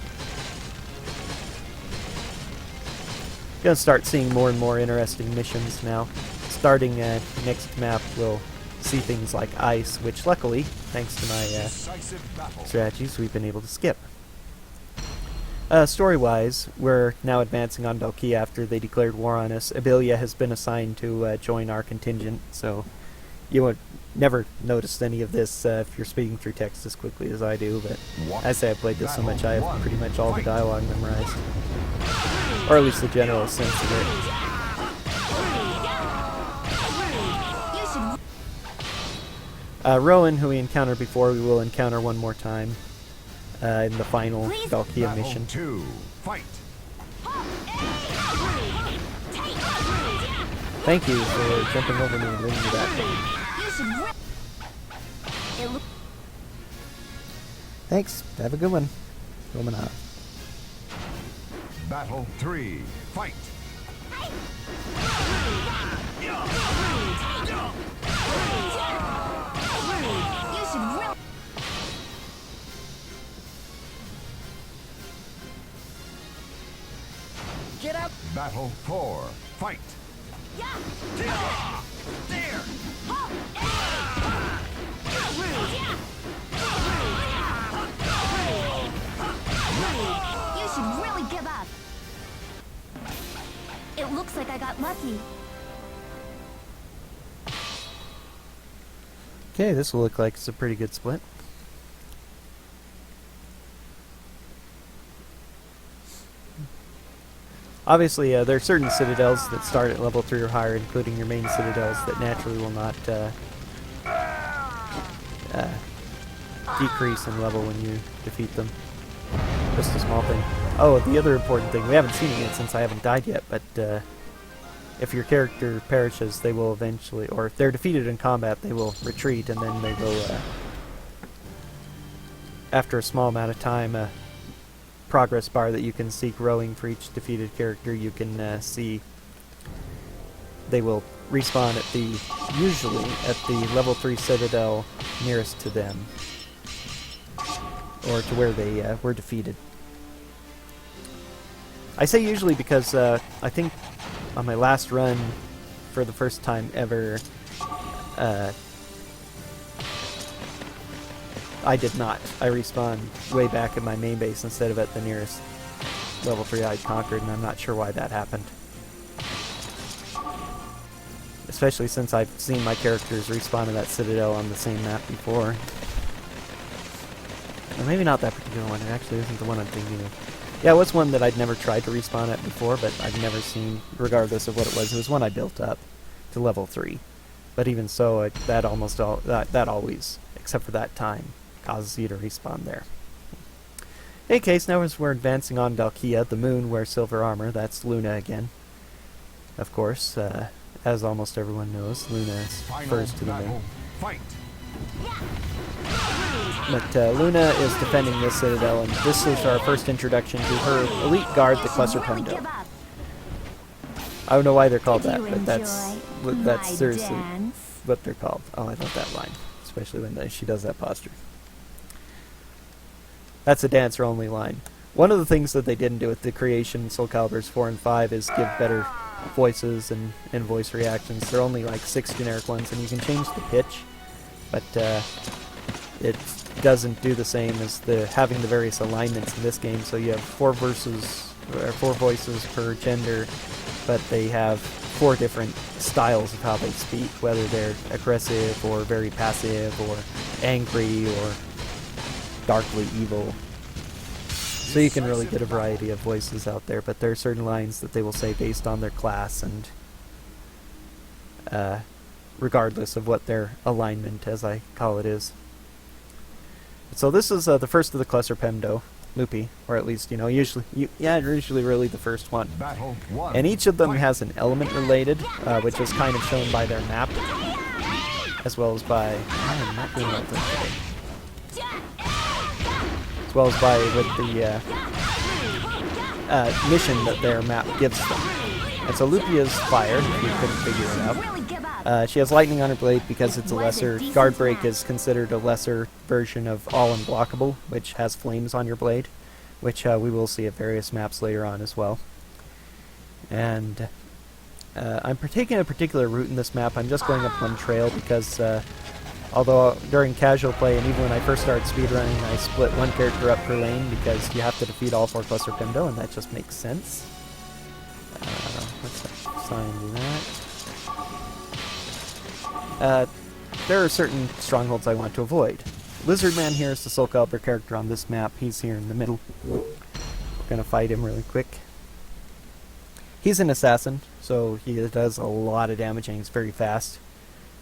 Gonna start seeing more and more interesting missions now. Starting next map, we'll see things like ice, which luckily, thanks to my strategies, we've been able to skip. Story-wise, we're now advancing on Dalkia after they declared war on us. Abelia has been assigned to join our contingent, so you won't never notice any of this if you're speaking through text as quickly as I do, but I say I've played this so much I have pretty much all the dialogue memorized. Or at least the general sense of it. Rowan, who we encountered before, we will encounter one more time in the final Dalkia mission. Battle 2. Fight. Thank you for jumping over me and bringing me back. Thanks. Have a good one. Romana. Battle 3. Fight. You should really... Get up! Battle 4. Fight. You should really give up. It looks like I got lucky. Okay, this will look like it's a pretty good split. Obviously, there are certain citadels that start at level 3 or higher, including your main citadels that naturally will not decrease in level when you defeat them. Just a small thing. Oh, the other important thing, we haven't seen it yet since I haven't died yet, but if your character perishes, they will eventually, or if they're defeated in combat, they will retreat, and then they will, after a small amount of time, progress bar that you can see growing for each defeated character, you can see they will respawn at the, usually at the level 3 citadel nearest to them, or to where they were defeated. I say usually because I think on my last run, for the first time ever, I did not. I respawned way back at my main base instead of at the nearest level 3 I'd conquered, and I'm not sure why that happened. Especially since I've seen my characters respawn to that citadel on the same map before. Or maybe not that particular one, it actually isn't the one I'm thinking of. Yeah, it was one that I'd never tried to respawn at before, but I've never seen, regardless of what it was one I built up to level 3. But even so, that always, except for that time, causes you to respawn there. In any case, now as we're advancing on Dalkia, the moon wears silver armor. That's Luna again. Of course, as almost everyone knows, Luna refers to the moon. Fight. But Luna is defending this citadel, and this is our first introduction to her elite guard, the Cluster Pendo. I don't know why they're called that, but that's seriously what they're called. Oh, I love that line, especially when she does that posture. That's a dancer-only line. One of the things that they didn't do with the creation in Soulcaliburs 4 and 5 is give better voices and voice reactions. There are only like 6 generic ones, and you can change the pitch, but it doesn't do the same as having the various alignments in this game. So you have 4 voices per gender, but they have 4 different styles of how they speak, whether they're aggressive or very passive or angry or darkly evil. So you can really get a variety of voices out there, but there are certain lines that they will say based on their class and regardless of what their alignment, as I call it, is. So this is the first of the Cluster Pendo, Loopy, or at least, usually really the first one. Battle 1. And each of them has an element related, which is kind of shown by their map, as well as by... I'm not doing that today. As well as by with the mission that their map gives them. And so Loopy is fire, if you couldn't figure it out. She has lightning on her blade because it's a lesser... Guard Break is considered a lesser version of All Unblockable, which has flames on your blade, which we will see at various maps later on as well. And I'm taking a particular route in this map. I'm just going up one trail because although during casual play and even when I first started speedrunning, I split one character up per lane because you have to defeat all 4 Cluster Pendo, and that just makes sense. Let's assign that. There are certain strongholds I want to avoid. Lizardman here is the Soulcalibur character on this map. He's here in the middle. We're gonna fight him really quick. He's an assassin, so he does a lot of damage and he's very fast.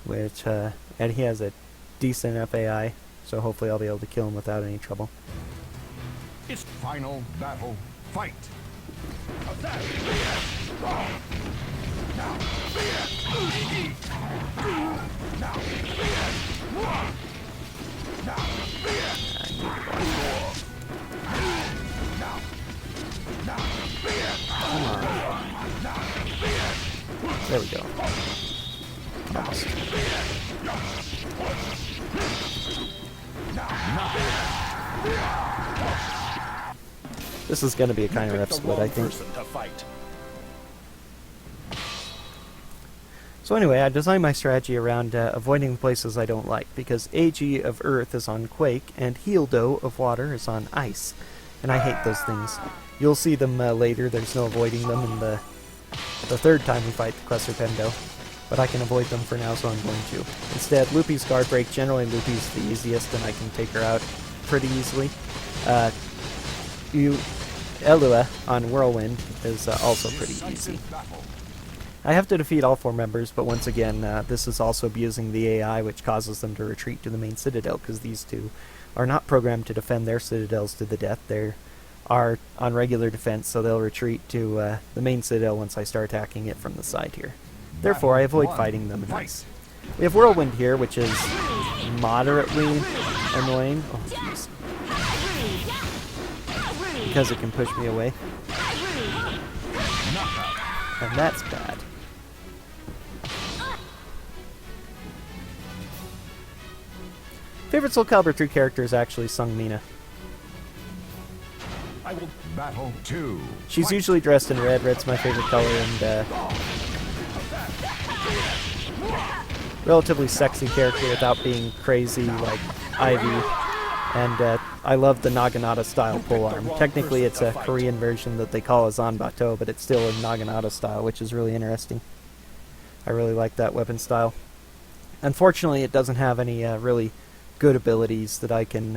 Which, and he has a decent FAI, so hopefully I'll be able to kill him without any trouble. It's final battle. Fight. There we go. Almost. This is going to be a kind of rough split, I think. To fight. So anyway, I designed my strategy around avoiding places I don't like, because AG of Earth is on Quake, and Healdo of Water is on Ice. And I hate those things. You'll see them later, there's no avoiding them in the third time we fight the Clusterpendo. But I can avoid them for now, so I'm going to. Instead, Loopy's Guard Break. Generally, Loopy's the easiest, and I can take her out pretty easily. Elua on Whirlwind is also pretty easy. I have to defeat all 4 members, but once again, this is also abusing the AI, which causes them to retreat to the main citadel, because these 2 are not programmed to defend their citadels to the death. They are on regular defense, so they'll retreat to the main citadel once I start attacking it from the side here. Therefore, I avoid fighting them in ice. We have Whirlwind here, which is moderately annoying. Oh, jeez. Because it can push me away. And that's bad. Favorite Soulcalibur 3 character is actually Sung Mina. I will battle 2. She's Fight. usually dressed in red. Red's my favorite color, and relatively sexy character without being crazy like Ivy. And I love the Naginata style polearm. Technically it's a Korean version that they call a Zanbato, but it's still a Naginata style, which is really interesting. I really like that weapon style. Unfortunately, it doesn't have any really good abilities that I can...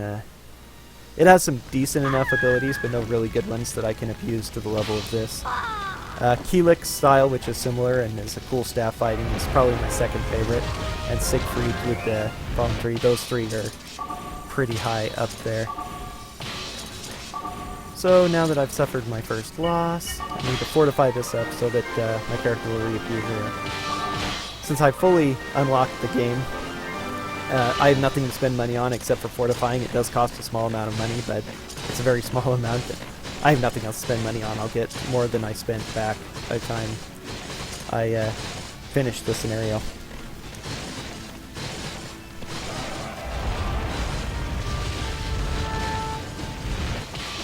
it has some decent enough abilities, but no really good ones that I can abuse to the level of this. Keelik's style, which is similar and is a cool staff fighting, is probably my second favorite. And Siegfried with the Fallen 3. Those 3 are pretty high up there. So now that I've suffered my first loss, I need to fortify this up so that my character will reappear here. Since I fully unlocked the game, I have nothing to spend money on except for fortifying. It does cost a small amount of money, but it's a very small amount. I have nothing else to spend money on. I'll get more than I spent back by the time I finish the scenario.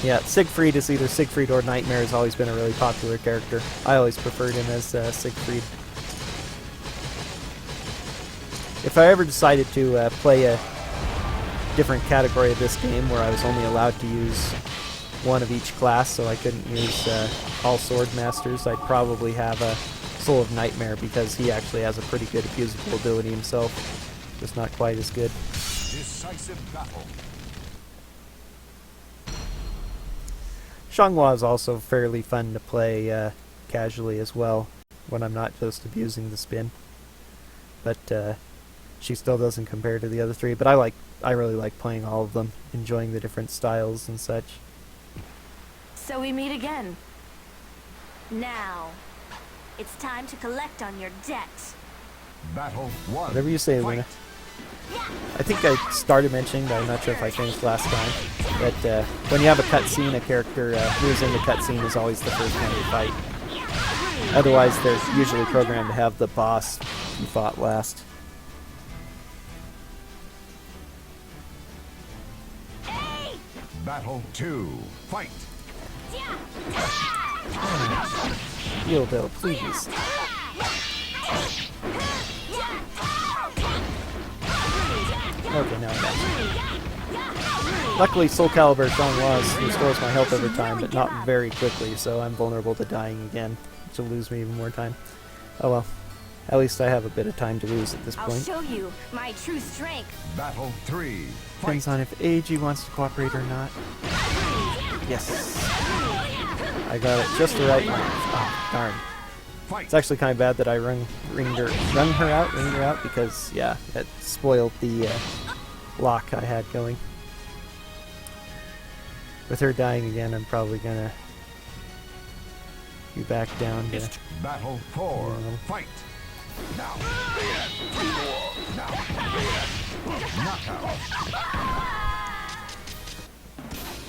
Yeah, Siegfried is either Siegfried or Nightmare. Has always been a really popular character. I always preferred him as Siegfried. If I ever decided to play a different category of this game where I was only allowed to use one of each class, so I couldn't use all Sword Masters, I'd probably have a Soul of Nightmare, because he actually has a pretty good abusable ability himself. Just not quite as good. Decisive battle. Xianghua is also fairly fun to play casually as well, when I'm not just abusing the spin. But she still doesn't compare to the other 3, but I really like playing all of them, enjoying the different styles and such. So we meet again. Now, it's time to collect on your debt. Battle 1. Whatever you say, Luna. I think I started mentioning, but I'm not sure if I finished last time, that when you have a cutscene, a character moves into cutscene is always the first one you fight. Otherwise, they're usually programmed to have the boss you fought last. Battle 2. Fight. Healdo, please. Okay, now I got it. Luckily, Soulcalibur Xianghua restores my health over time, but not very quickly, so I'm vulnerable to dying again, which will lose me even more time. Oh well. At least I have a bit of time to lose at this I'll point. show you my true strength. Battle 3. Depends on if AG wants to cooperate or not. Yes. I got it just the right length. Oh, darn. It's actually kind of bad that I rung her out, because, yeah, it spoiled the lock I had going. With her dying again, I'm probably gonna be back down to... Battle 4. Fight. Now. Knockout.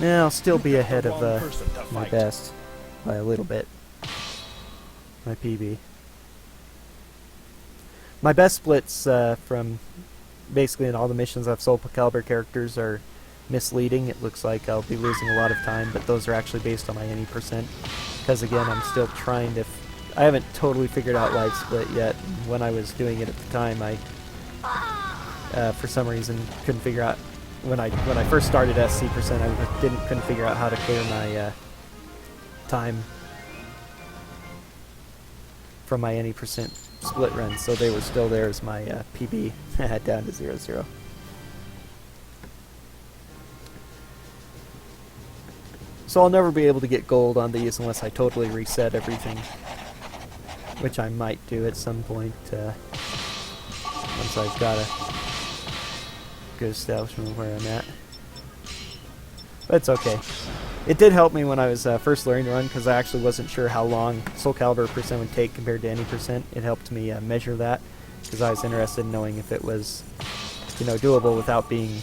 Yeah, I'll still be ahead of my best by a little bit. My PB. My best splits from basically in all the missions of Soulcalibur characters are misleading. It looks like I'll be losing a lot of time, but those are actually based on my any percent. Because again, I'm still trying to... I haven't totally figured out live split yet. When I was doing it at the time, I for some reason couldn't figure out... When I first started SC percent, I couldn't figure out how to clear my time from my any percent split run, so they were still there as my PB down to 0-0. So I'll never be able to get gold on these unless I totally reset everything, which I might do at some point once I've got a good establishment of where I'm at. But it's okay. It did help me when I was first learning to run, because I actually wasn't sure how long Soulcalibur percent would take compared to any percent. It helped me measure that, because I was interested in knowing if it was, you know, doable without being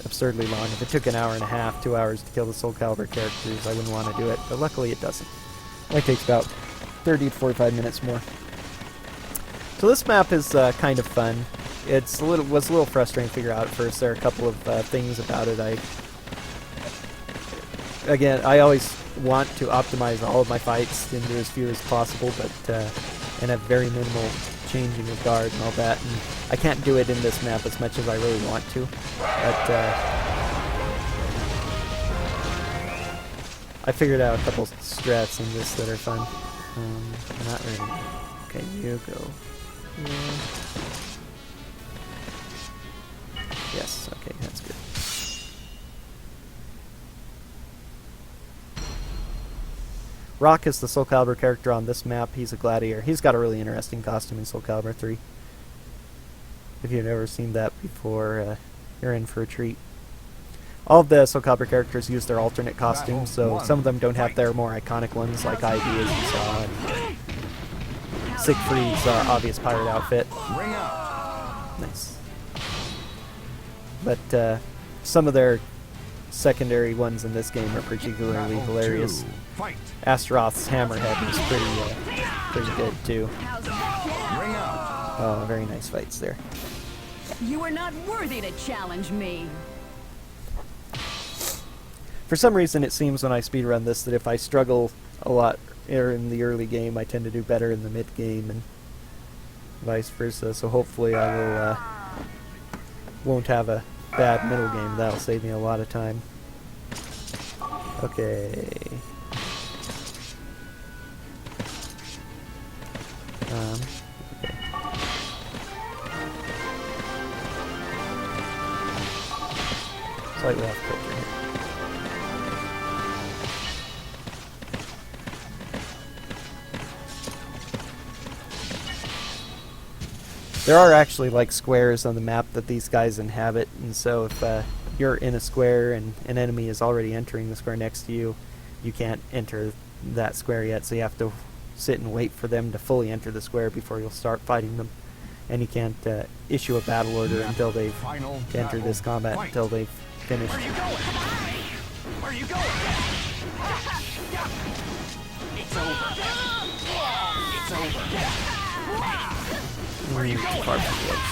absurdly long. If it took an hour and a half, 2 hours to kill the Soulcalibur characters, I wouldn't want to do it. But luckily it doesn't. It only takes about 30 to 45 minutes more. So this map is kind of fun. Was a little frustrating to figure out at first. There are a couple of things about it. I always want to optimize all of my fights into as few as possible, but and have very minimal changing of guard and all that. And I can't do it in this map as much as I really want to. But I figured out a couple strats in this that are fun. Not really. Okay, you go. Yeah. Yes. Okay, that's good. Rock is the Soulcalibur character on this map. He's a gladiator. He's got a really interesting costume in Soulcalibur 3. If you've never seen that before, you're in for a treat. All of the Soulcalibur characters use their alternate costumes, so some of them don't have their more iconic ones, like ID as you saw, and Siegfried's obvious pirate outfit. Ring out. Nice. But some of their secondary ones in this game are particularly hilarious. Fight. Astaroth's hammerhead is pretty good too. Ring out. Oh, very nice fights there. You are not worthy to challenge me. For some reason, it seems when I speedrun this that if I struggle a lot in the early game, I tend to do better in the mid game, and vice versa. So hopefully, I won't have a bad middle game. That'll save me a lot of time. Okay. Okay. Slightly off kilter here. There are actually like squares on the map that these guys inhabit, and so if you're in a square and an enemy is already entering the square next to you, you can't enter that square yet, so you have to sit and wait for them to fully enter the square before you'll start fighting them. And you can't issue a battle order until they've entered this combat, until they've finished. Where are you going? Where are you going? It's over. It's over. Where are you going? Far from the edge.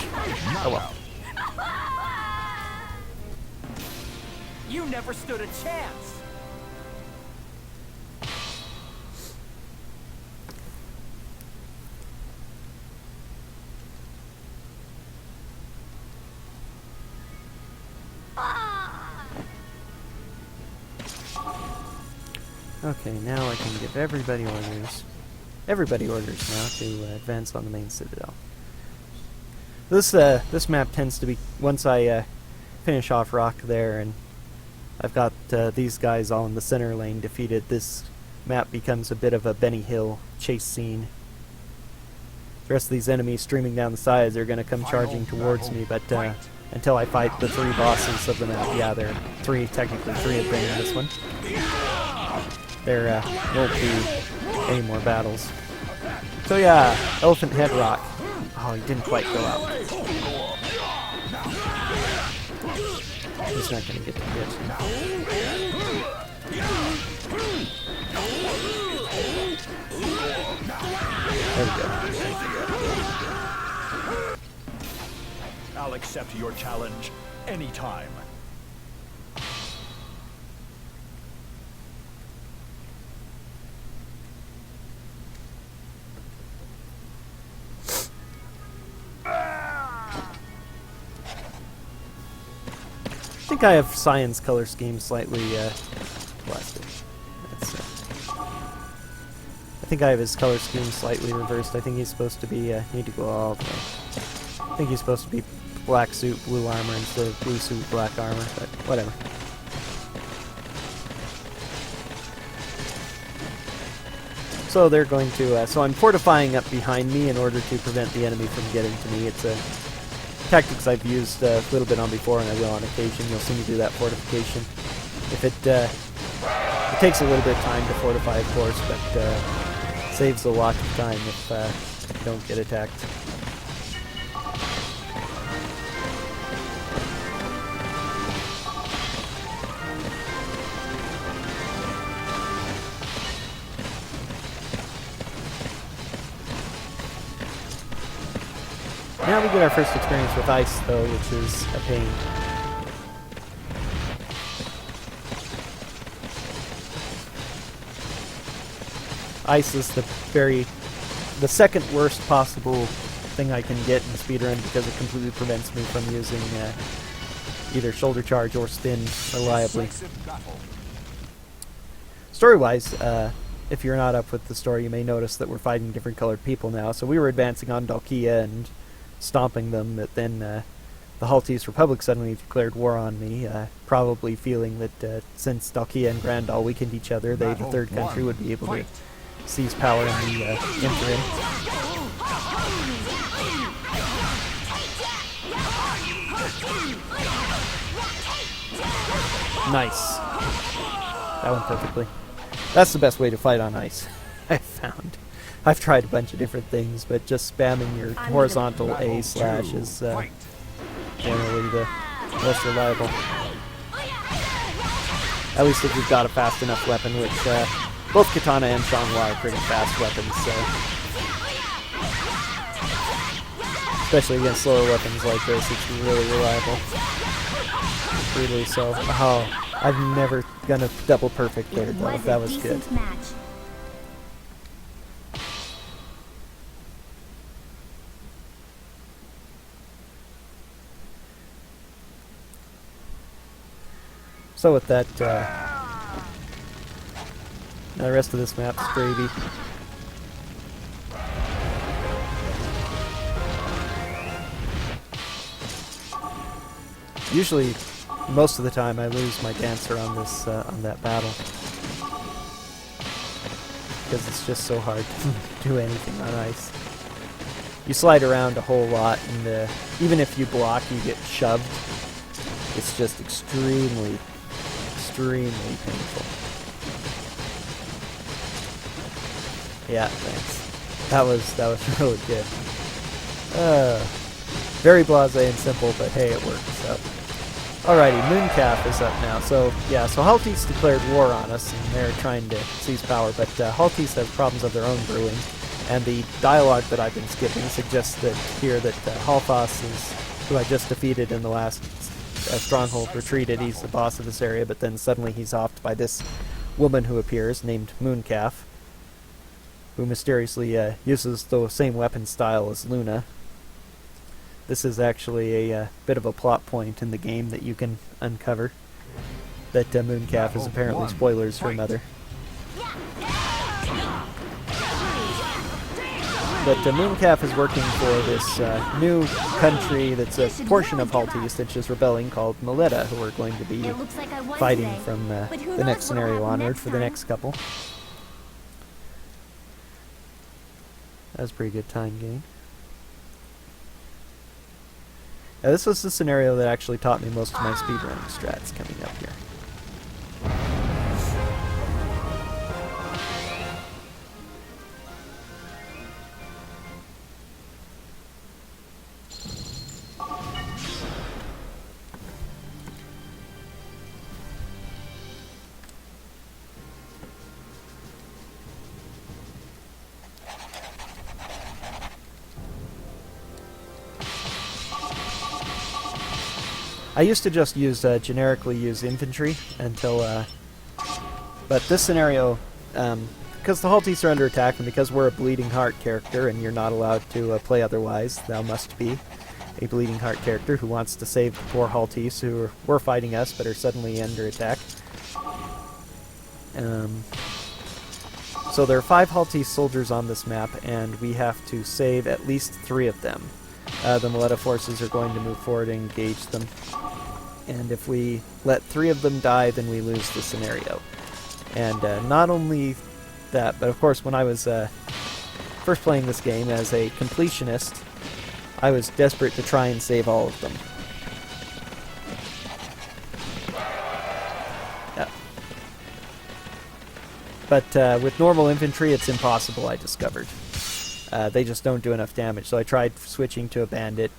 Oh well. You never stood a chance. Okay, now I can give everybody orders. Everybody orders now to advance on the main citadel. This map tends to be, once I finish off Rock there and I've got these guys all in the center lane defeated, this map becomes a bit of a Benny Hill chase scene. The rest of these enemies streaming down the sides are going to come charging towards me, but until I fight the 3 bosses of the map, yeah, there are technically three of them in this one. There won't be any more battles. So yeah, Elephant Head Rock. Oh, he didn't quite go out. He's not going to get to hit. There we go. accept your challenge anytime. I think I have Cyan's color scheme slightly blasted. That's, I think I have his color scheme slightly reversed. I think he's supposed to be, need to go all the way. I think he's supposed to be black suit, blue armor instead of blue suit, black armor, but whatever. So they're going to, so I'm fortifying up behind me in order to prevent the enemy from getting to me. It's a tactics I've used a little bit on before, and I will on occasion. You'll see me do that fortification. If it takes a little bit of time to fortify, of course, but saves a lot of time if you don't get attacked. Now we get our first experience with ice, though, which is a pain. Ice is the second worst possible thing I can get in speedrun because it completely prevents me from using either shoulder charge or spin reliably. Story-wise, if you're not up with the story, you may notice that we're fighting different colored people now. So we were advancing on Dalkia and stomping them, but then the Haltese Republic suddenly declared war on me, probably feeling that since Dalkia and Grandal weakened each other, they, the third country, would be able to seize power in the interim. Nice. That went perfectly. That's the best way to fight on ice, I've found. I've tried a bunch of different things, but just spamming your horizontal A slash is generally the most reliable. At least if you've got a fast enough weapon, which both Katana and Shanghua are pretty fast weapons, so. Especially against slower weapons like this, it's really reliable. Really so. Oh, I'm never gonna double perfect there, though. That was good. So with that, the rest of this map's gravy. Usually, most of the time, I lose my dancer on this on that battle because it's just so hard to do anything on ice. You slide around a whole lot, and even if you block, you get shoved. It's just extremely painful. Yeah, thanks. That was really good. Very blasé and simple, but hey, it worked. So, alrighty, Mooncalf is up now. So yeah, so Haltese declared war on us, and they're trying to seize power. But Haltese have problems of their own brewing, and the dialogue that I've been skipping suggests that here that Halfas is who I just defeated in the last stronghold retreated. He's the boss of this area, but then suddenly he's offed by this woman who appears, named Mooncalf, who mysteriously uses the same weapon style as Luna. This is actually a bit of a plot point in the game that you can uncover, that Mooncalf is apparently, spoilers, her mother. But Mooncalf is working for this new country that's a portion of Haltese that's just rebelling, called Maleta, who are going to be fighting from the next scenario onward for the next couple. That was a pretty good time gain. Now, this was the scenario that actually taught me most of my speedrunning strats coming up here. I used to just use generically use infantry until, but this scenario, because the Halties are under attack, and because we're a Bleeding Heart character, and you're not allowed to play otherwise, thou must be a Bleeding Heart character who wants to save the poor Halties who were fighting us but are suddenly under attack. So there are 5 Halties soldiers on this map, and we have to save at least 3 of them. The Mileta forces are going to move forward and engage them. And if we let 3 of them die, then we lose the scenario. And not only that, but of course when I was first playing this game as a completionist, I was desperate to try and save all of them. But with normal infantry, it's impossible, I discovered. They just don't do enough damage, so I tried switching to a bandit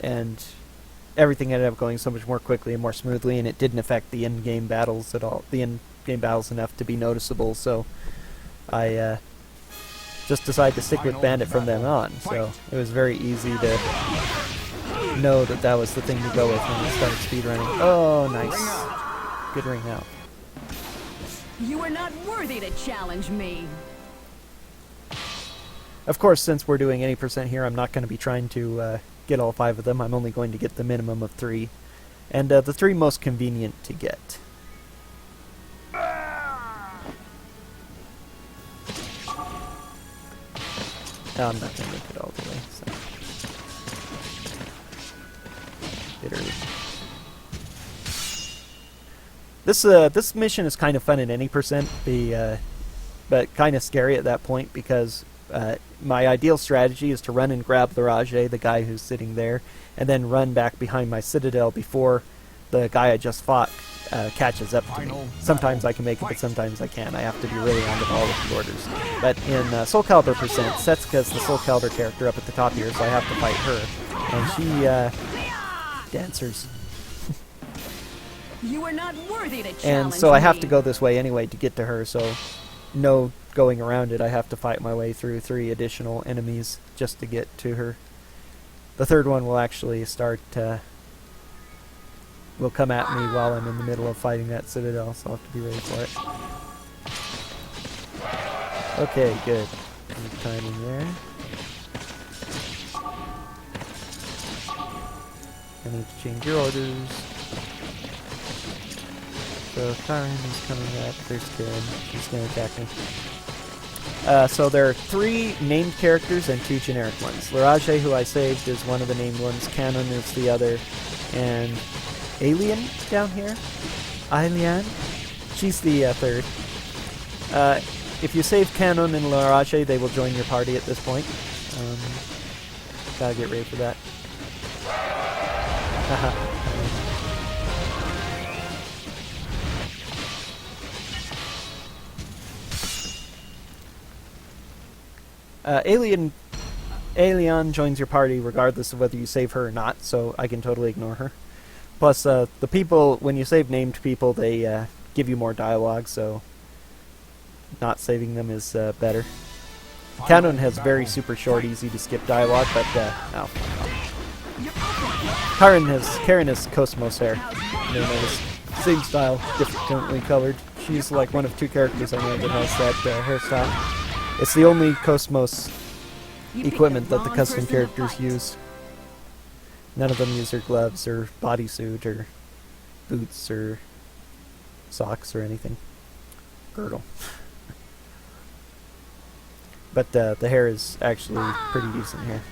and everything ended up going so much more quickly and more smoothly, and it didn't affect the in-game battles at all. The in-game battles enough to be noticeable, so I just decided to stick with bandit from then on. So it was very easy to know that that was the thing to go with when we started speedrunning. Oh, nice. Good ring out. You are not worthy to challenge me. Of course, since we're doing any percent here, I'm not going to be trying to get all 5 of them. I'm only going to get the minimum of 3. And the 3 most convenient to get. No, I'm not going to make it all the way, so. Bit early. This mission is kind of fun at any percent, but kind of scary at that point, because my ideal strategy is to run and grab Larage, the guy who's sitting there, and then run back behind my citadel before the guy I just fought catches up to me. Sometimes I can make it, but sometimes I can't. I have to be really on the ball with the orders. But in Soulcalibur percent, Setsuka's the Soulcalibur character up at the top here, so I have to fight her. And she dancers. You are not worthy to challenge And so I have me. to go this way anyway to get to her, so no going around it. I have to fight my way through 3 additional enemies just to get to her. The third one will actually start, will come at me while I'm in the middle of fighting that citadel, so I'll have to be ready for it. Okay, good. Good timing there. I need to change your orders. So Karen is coming up. There's Karen. She's going to attack me. So there are 3 named characters and 2 generic ones. Larage, who I saved, is one of the named ones. Canon is the other. And Alien down here? Alien? She's the third. If you save Canon and Larage, they will join your party at this point. Gotta get ready for that. Haha. Alien joins your party regardless of whether you save her or not, so I can totally ignore her. Plus, the people, when you save named people, they give you more dialogue, so not saving them is better. Canon has very super short, easy to skip dialogue, but no. Karen has Cosmos hair. You may notice. Same style, differently colored. She's like one of 2 characters I know that has that hairstyle. It's the only Cosmos equipment that the custom characters use. None of them use their gloves or bodysuit or boots or socks or anything. Girdle. But the hair is actually pretty decent hair.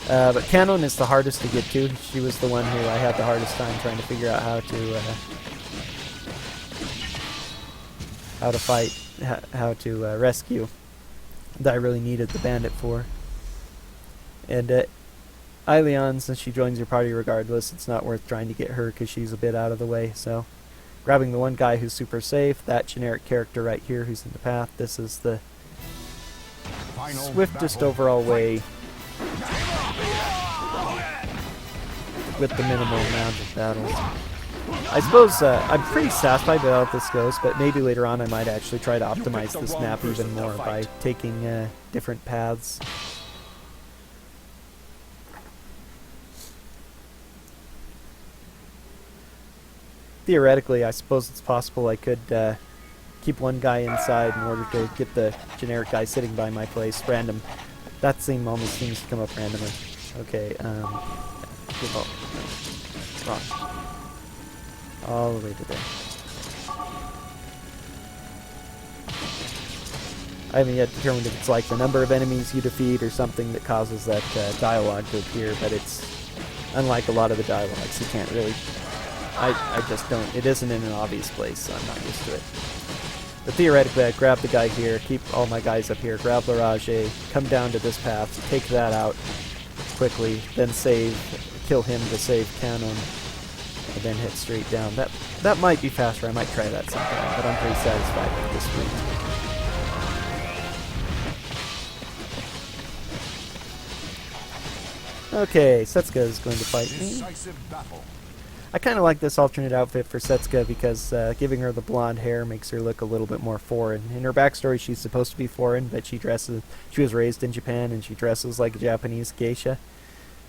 But Canon is the hardest to get to. She was the one who I had the hardest time trying to figure out how to fight, how to rescue, that I really needed the bandit for. And Aileon, since she joins your party regardless, it's not worth trying to get her because she's a bit out of the way, so grabbing the one guy who's super safe, that generic character right here who's in the path, this is the swiftest overall way with the minimal amount of battles. I suppose I'm pretty satisfied with how this goes, but maybe later on I might actually try to optimize this map even more by taking different paths. theoretically, I suppose it's possible I could keep one guy inside in order to get the generic guy sitting by my place random. That thing almost seems to come up randomly. Okay, give up. Wrong. All the way to there. I haven't yet determined if it's like the number of enemies you defeat or something that causes that dialogue to appear, but it's unlike a lot of the dialogues. You can't really... I just don't... It isn't in an obvious place, so I'm not used to it. But theoretically, I grab the guy here, keep all my guys up here, grab Larage, come down to this path, take that out quickly, then save, kill him to save Canon, and then hit straight down. That might be faster. I might try that sometime, but I'm pretty satisfied with this route. Okay, Setsuka is going to fight me. Decisive battle. I kind of like this alternate outfit for Setsuka because giving her the blonde hair makes her look a little bit more foreign. In her backstory, she's supposed to be foreign, but she was raised in Japan and she dresses like a Japanese geisha.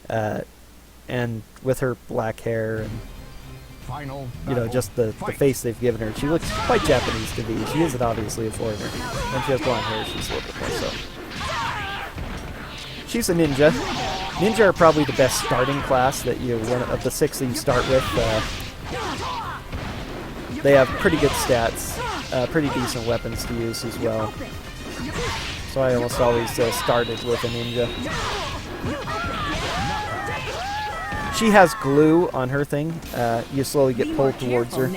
And with her black hair and Final just the face they've given her, she looks quite Japanese to me. She isn't obviously a foreigner. When she has blonde hair, she's a little bit more so. She's a ninja. Ninja are probably the best starting class that one of the 6 that you start with. They have pretty good stats, pretty decent weapons to use as well. So I almost always started with a ninja. She has glue on her thing. You slowly get pulled towards her,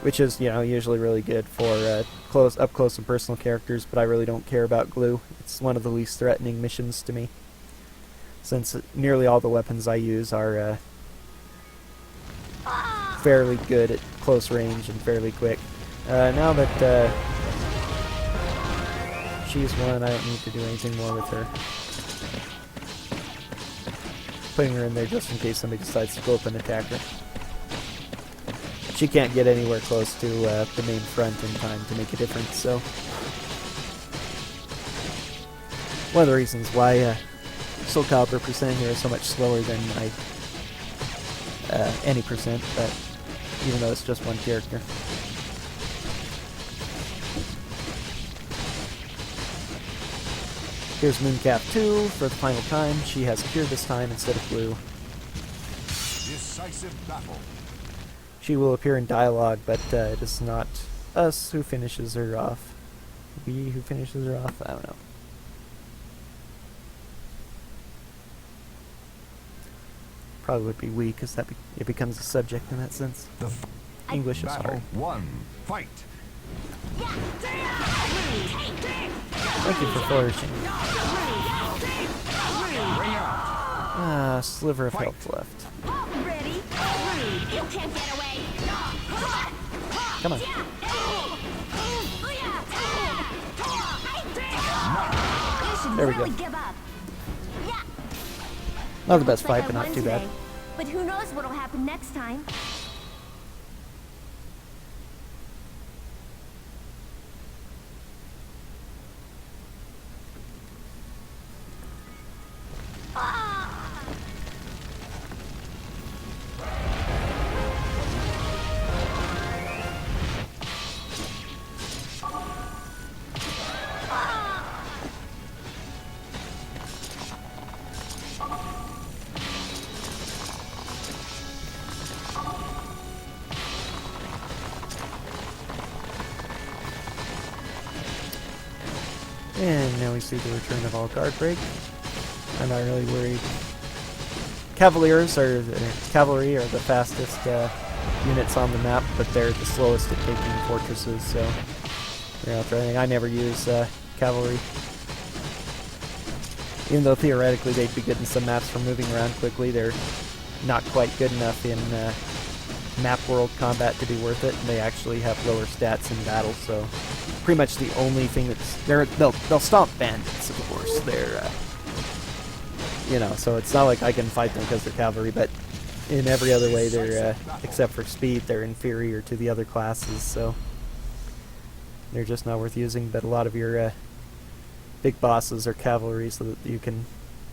which is usually really good for up close and personal characters. But I really don't care about glue. It's one of the least threatening missions to me, since nearly all the weapons I use are fairly good at close range and fairly quick. Now that she's one, I don't need to do anything more with her. Putting her in there just in case somebody decides to go up and attack her. She can't get anywhere close to the main front in time to make a difference, so... One of the reasons why Soulcalibur percent here is so much slower than any percent, but even though it's just one character. Here's Mooncap 2 for the final time. She has Cure this time instead of Blue. Decisive battle. She will appear in dialogue, but it is not us who finishes her off. We who finishes her off? I don't know. Probably would be we, because it becomes a subject in that sense. English is hard. 1. Fight. Thank you for flourishing. Bring out. Ah, sliver of health left. Ready? You can't get away. Come on. There we go. Give up. Not the best fight, but not too bad. But who knows what'll happen next time? And now we see the return of all guard break. I'm not really worried. Cavalry are the fastest units on the map, but they're the slowest at taking fortresses, so they're not threatening. I never use cavalry. Even though theoretically they'd be good in some maps for moving around quickly, they're not quite good enough in map world combat to be worth it, and they actually have lower stats in battle, so pretty much the only thing that's they'll stomp bandits, of course. They're so it's not like I can fight them because they're cavalry, but in every other way they're except for speed, they're inferior to the other classes, so they're just not worth using. But a lot of your big bosses are cavalry, so that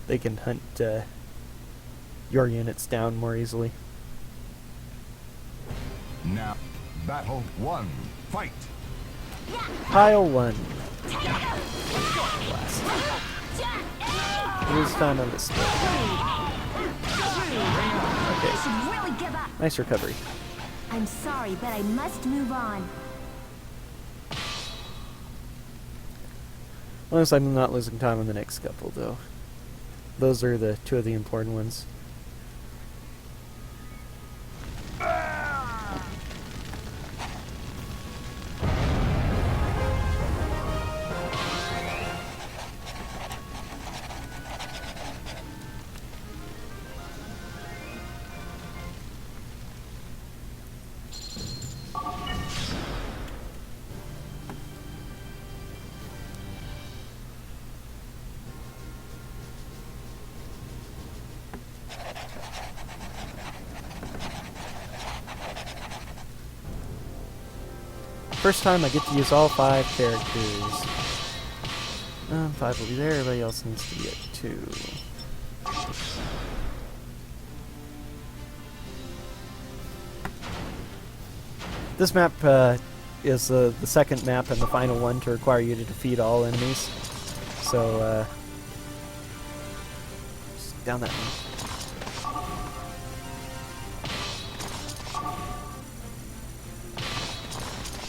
they can hunt your units down more easily. Now, battle 1. Fight. Pile 1. Blast. Lose time on the split. Okay. Really give up. Nice recovery. I'm sorry, but I must move on. As long as I'm not losing time on the next couple, though. Those are the two of the important ones. First time I get to use all 5 characters. 5 will be there, everybody else needs to be at 2. This map is the second map and the final one to require you to defeat all enemies. So, just down that one.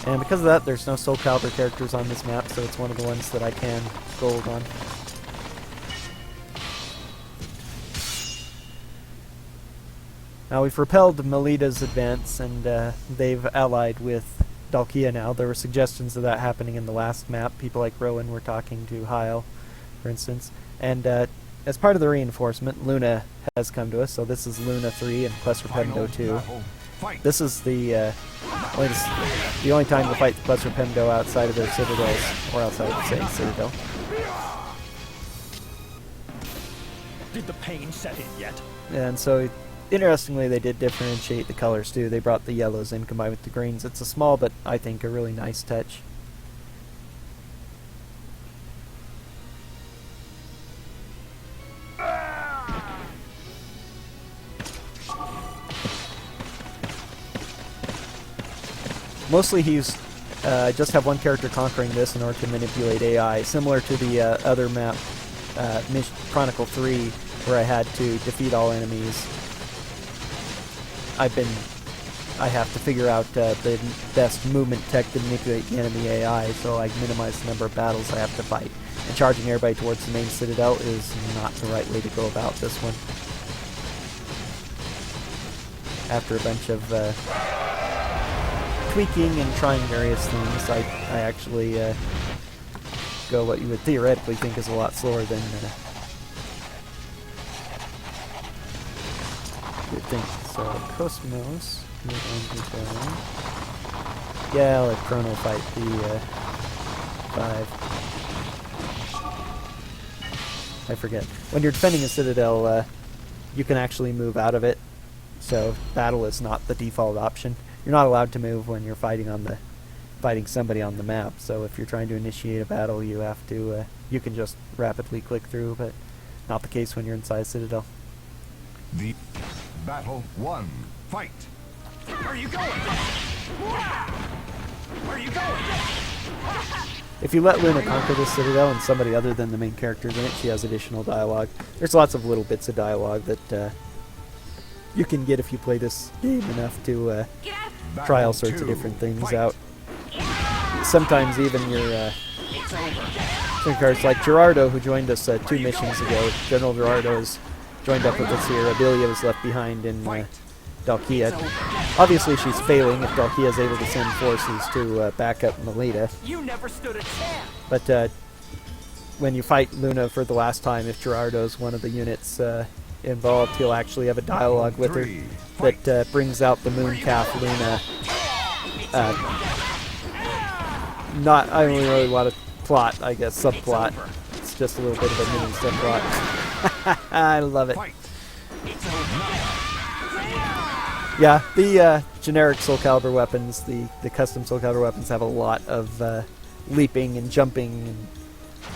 And because of that, there's no Soulcalibur characters on this map, so it's one of the ones that I can gold on. Now we've repelled Melida's advance, and they've allied with Dalkia now. There were suggestions of that happening in the last map. People like Rowan were talking to Heil, for instance. And as part of the reinforcement, Luna has come to us, so this is Luna 3 and Pemdo 2. This is the only time to fight Pemdo outside of their citadels, or outside of, say, Citadel. Did the pain set in yet? And so, interestingly, they did differentiate the colors too. They brought the yellows in combined with the greens. It's a small, but I think a really nice touch. Mostly he's just have one character conquering this in order to manipulate AI, similar to the other map, Chronicle 3, where I had to defeat all enemies. I have to figure out the best movement tech to manipulate the enemy AI, so I minimize the number of battles I have to fight. And charging everybody towards the main citadel is not the right way to go about this one. After a bunch of tweaking and trying various things, I actually go what you would theoretically think is a lot slower than you'd think. So, Cosmos, yeah, I'll let Chrono fight the 5. I forget. When you're defending a citadel, you can actually move out of it, so battle is not the default option. You're not allowed to move when you're fighting somebody on the map. So if you're trying to initiate a battle, you have to. You can just rapidly click through, but not the case when you're inside a citadel. The battle 1. Fight. Where are you going? Where are you going? If you let Luna conquer the citadel and somebody other than the main characters in it, she has additional dialogue. There's lots of little bits of dialogue that you can get if you play this game enough to try all sorts of different things out. Sometimes even your cards like Gerardo, who joined us 2 missions ago. General Gerardo has joined up with us here. Abelia was left behind in Dalkia. Obviously she's failing if Dalkia is able to send forces to back up Melita. You never stood a chance. But when you fight Luna for the last time, if Gerardo's one of the units involved, he'll actually have a dialogue with her that brings out the moon calf Luna. I don't really want to plot, I guess, subplot. It's just a little bit of a mini subplot. I love it. Yeah, the generic Soulcalibur weapons, the custom Soulcalibur weapons have a lot of leaping and jumping and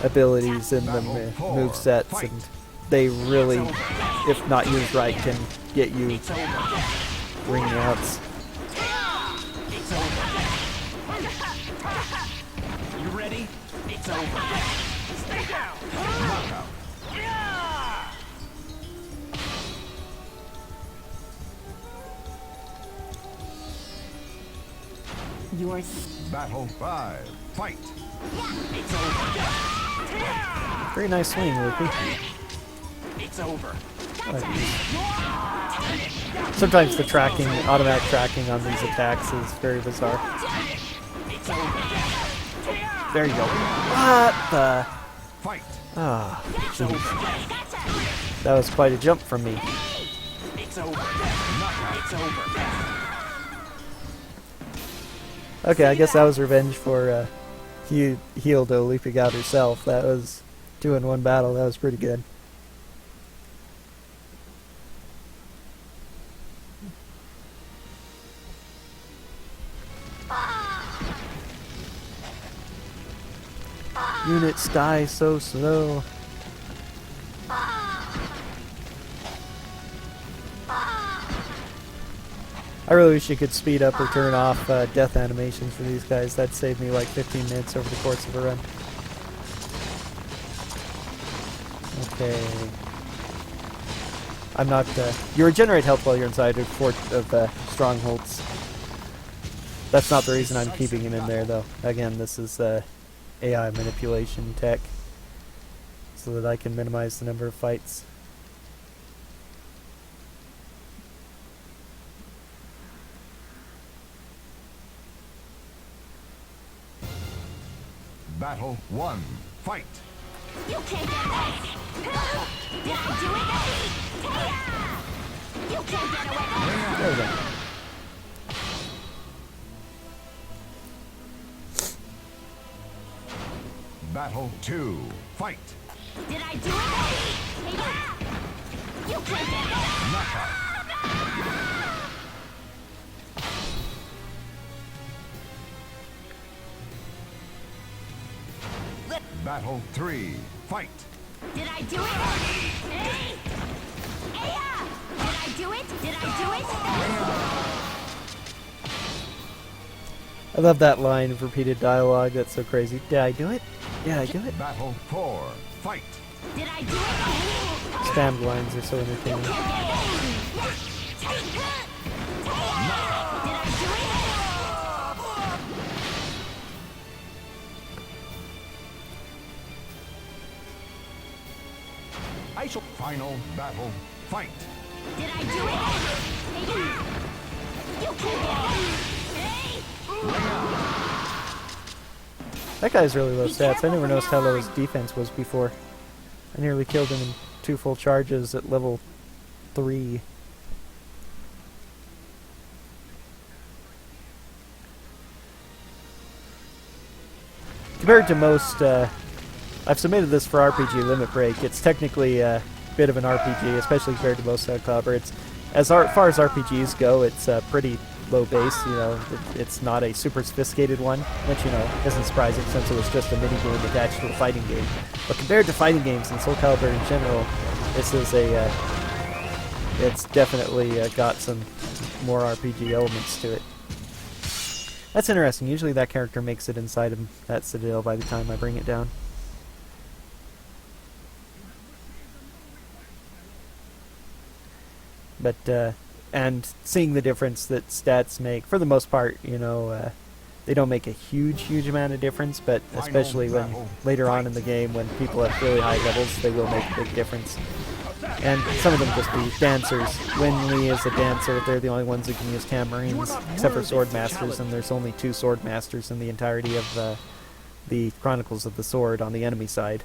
abilities in the move sets, and they really, if not used right, can get you ring outs. You ready? It's over. Stay down. Knockout. Yours. Battle 5. Fight. It's over. Very nice swing, Loopy. It's over. Sometimes the tracking, automatic tracking on these attacks is very bizarre. It's over. There you go. What the? Fight. Ah, It's over. that was quite a jump from me. It's over. It's over. Okay, I guess that was revenge for Hilda leaping out herself. That was 2 in 1 battle. That was pretty good. Units die so slow. I really wish you could speed up or turn off death animations for these guys. That'd save me like 15 minutes over the course of a run. Okay. I'm not... you regenerate health while you're inside of strongholds. That's not the reason I'm keeping him in there, though. Again, this is AI manipulation tech, so that I can minimize the number of fights. Battle 1. Fight. You can't get away. Did I do it? You can't get away. There we go. Battle 2. Fight. Did I do it? You can't get away. Knockout. Battle 3. Fight. Did I do it? Hey! Aya! Did I do it? Did I do it? I love that line of repeated dialogue. That's so crazy. Did I do it? Yeah, I do it. Battle 4. Fight. Did I do it? Spammed lines are so entertaining. Did I do it? I shall. Final battle. Fight. Did I do it? You can't get away. That guy's really low stats. I never noticed how low his defense was before. I nearly killed him in 2 full charges at level 3. Compared to most, I've submitted this for RPG Limit Break. It's technically a bit of an RPG, especially compared to most Soulcalibur. It's as far as RPGs go, it's pretty low base. You know, it's not a super sophisticated one, which isn't surprising since it was just a mini game attached to a fighting game. But compared to fighting games and Soulcalibur in general, this is it's definitely got some more RPG elements to it. That's interesting. Usually that character makes it inside of that citadel by the time I bring it down. But, and seeing the difference that stats make, for the most part, they don't make a huge amount of difference, but especially when later on in the game, when people have really high levels, they will make a big difference. And some of them just be dancers. Winley is a dancer, they're the only ones who can use tamarines, except for sword masters, and there's only 2 sword masters in the entirety of the Chronicles of the Sword on the enemy side.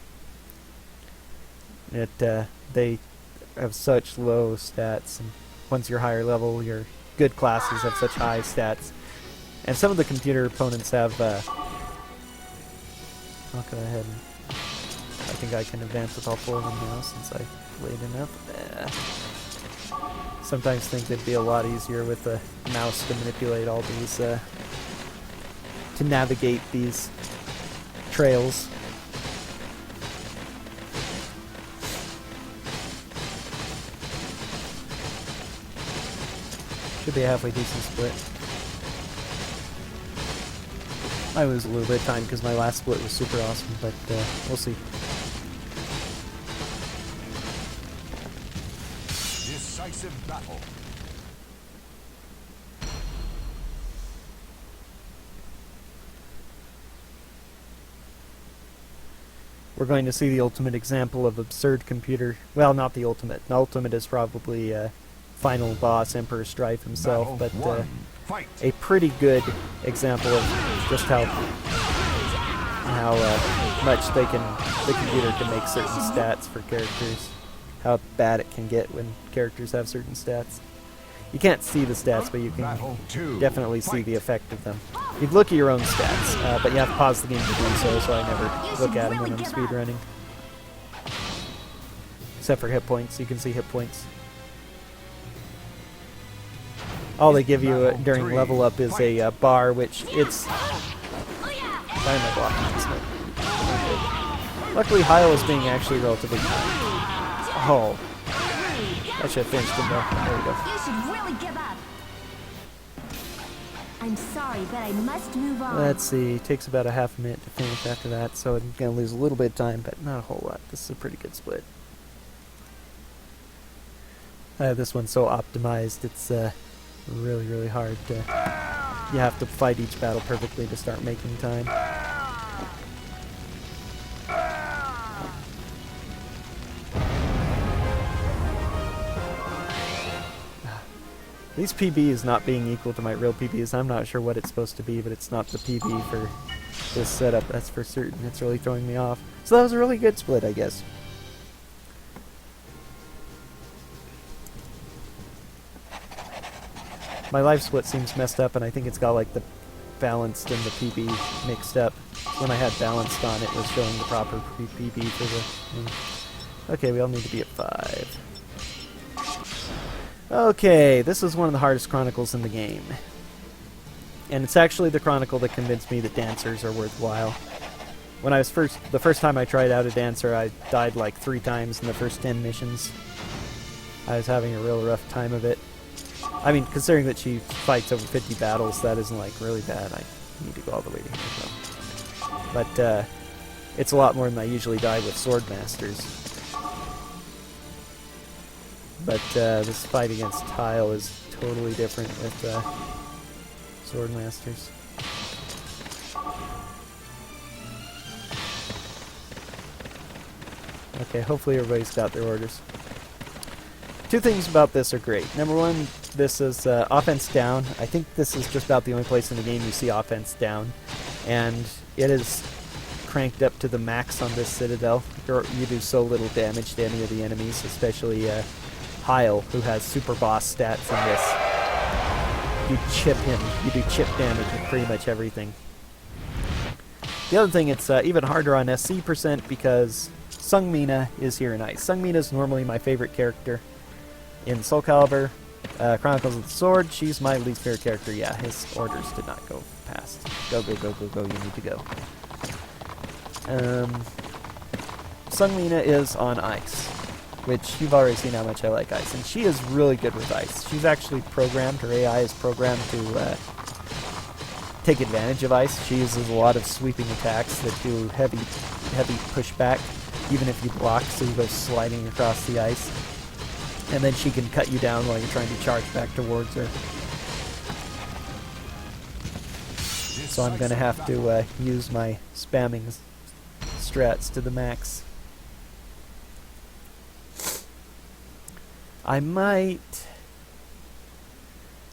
They have such low stats, and once you're higher level, your good classes have such high stats. And some of the computer opponents have, I'll go ahead and, I think I can advance with all 4 of them now since I played enough. Sometimes think it'd be a lot easier with a mouse to manipulate all these, to navigate these trails. Should be a halfway decent split. I lose a little bit of time because my last split was super awesome, but we'll see. Decisive battle. We're going to see the ultimate example of absurd computer. Well, not the ultimate. The ultimate is probably final boss Emperor Strife himself, Battle but one. Fight. a pretty good example of just how much the computer can make certain stats for characters. How bad it can get when characters have certain stats. You can't see the stats, but you can Battle two. definitely see Fight. the effect of them. You can look at your own stats, but you have to pause the game to do so, so I never look at them when I'm speedrunning. Except for hit points, you can see hit points. All they give you during level up is a bar, which it's... Why am I blocking this? No. Luckily, Heil is being actually relatively kind. Oh. I should have finished him though. There we go. You should really give up. I'm sorry, but I must move on. Let's see, it takes about a half a minute to finish after that, so I'm going to lose a little bit of time, but not a whole lot. This is a pretty good split. This one's so optimized, it's really, really hard to... You have to fight each battle perfectly to start making time. These PBs not being equal to my real PBs, I'm not sure what it's supposed to be, but it's not the PB for this setup, that's for certain. It's really throwing me off. So that was a really good split, I guess. My live split seems messed up, and I think it's got like the balanced and the PB mixed up. When I had balanced on, it was showing the proper PB for the... Okay, we all need to be at 5. Okay, this is one of the hardest Chronicles in the game. And it's actually the Chronicle that convinced me that dancers are worthwhile. When I was the first time I tried out a dancer, I died like 3 times in the first 10 missions. I was having a real rough time of it. I mean, considering that she fights over 50 battles, that isn't like really bad. I need to go all the way to here though. But it's a lot more than I usually die with sword masters. But this fight against Tile is totally different with Swordmasters. Okay, hopefully everybody's got their orders. 2 things about this are great. Number 1, this is offense down. I think this is just about the only place in the game you see offense down. And it is cranked up to the max on this Citadel. You do so little damage to any of the enemies, especially Heil, who has super boss stats in this. You chip him. You do chip damage with pretty much everything. The other thing, it's even harder on SC % because Sungmina is here in Ice. Sungmina is normally my favorite character in Soulcalibur. Chronicles of the Sword, she's my least favorite character. Yeah, his orders did not go past. Go, go, go, go, go, you need to go. Sungmina is on Ice, which you've already seen how much I like Ice, and she is really good with Ice. She's actually programmed, her AI is programmed to take advantage of Ice. She uses a lot of sweeping attacks that do heavy pushback, even if you block, so you go sliding across the ice. And then she can cut you down while you're trying to charge back towards her. So I'm going to have to use my spamming strats to the max. I might...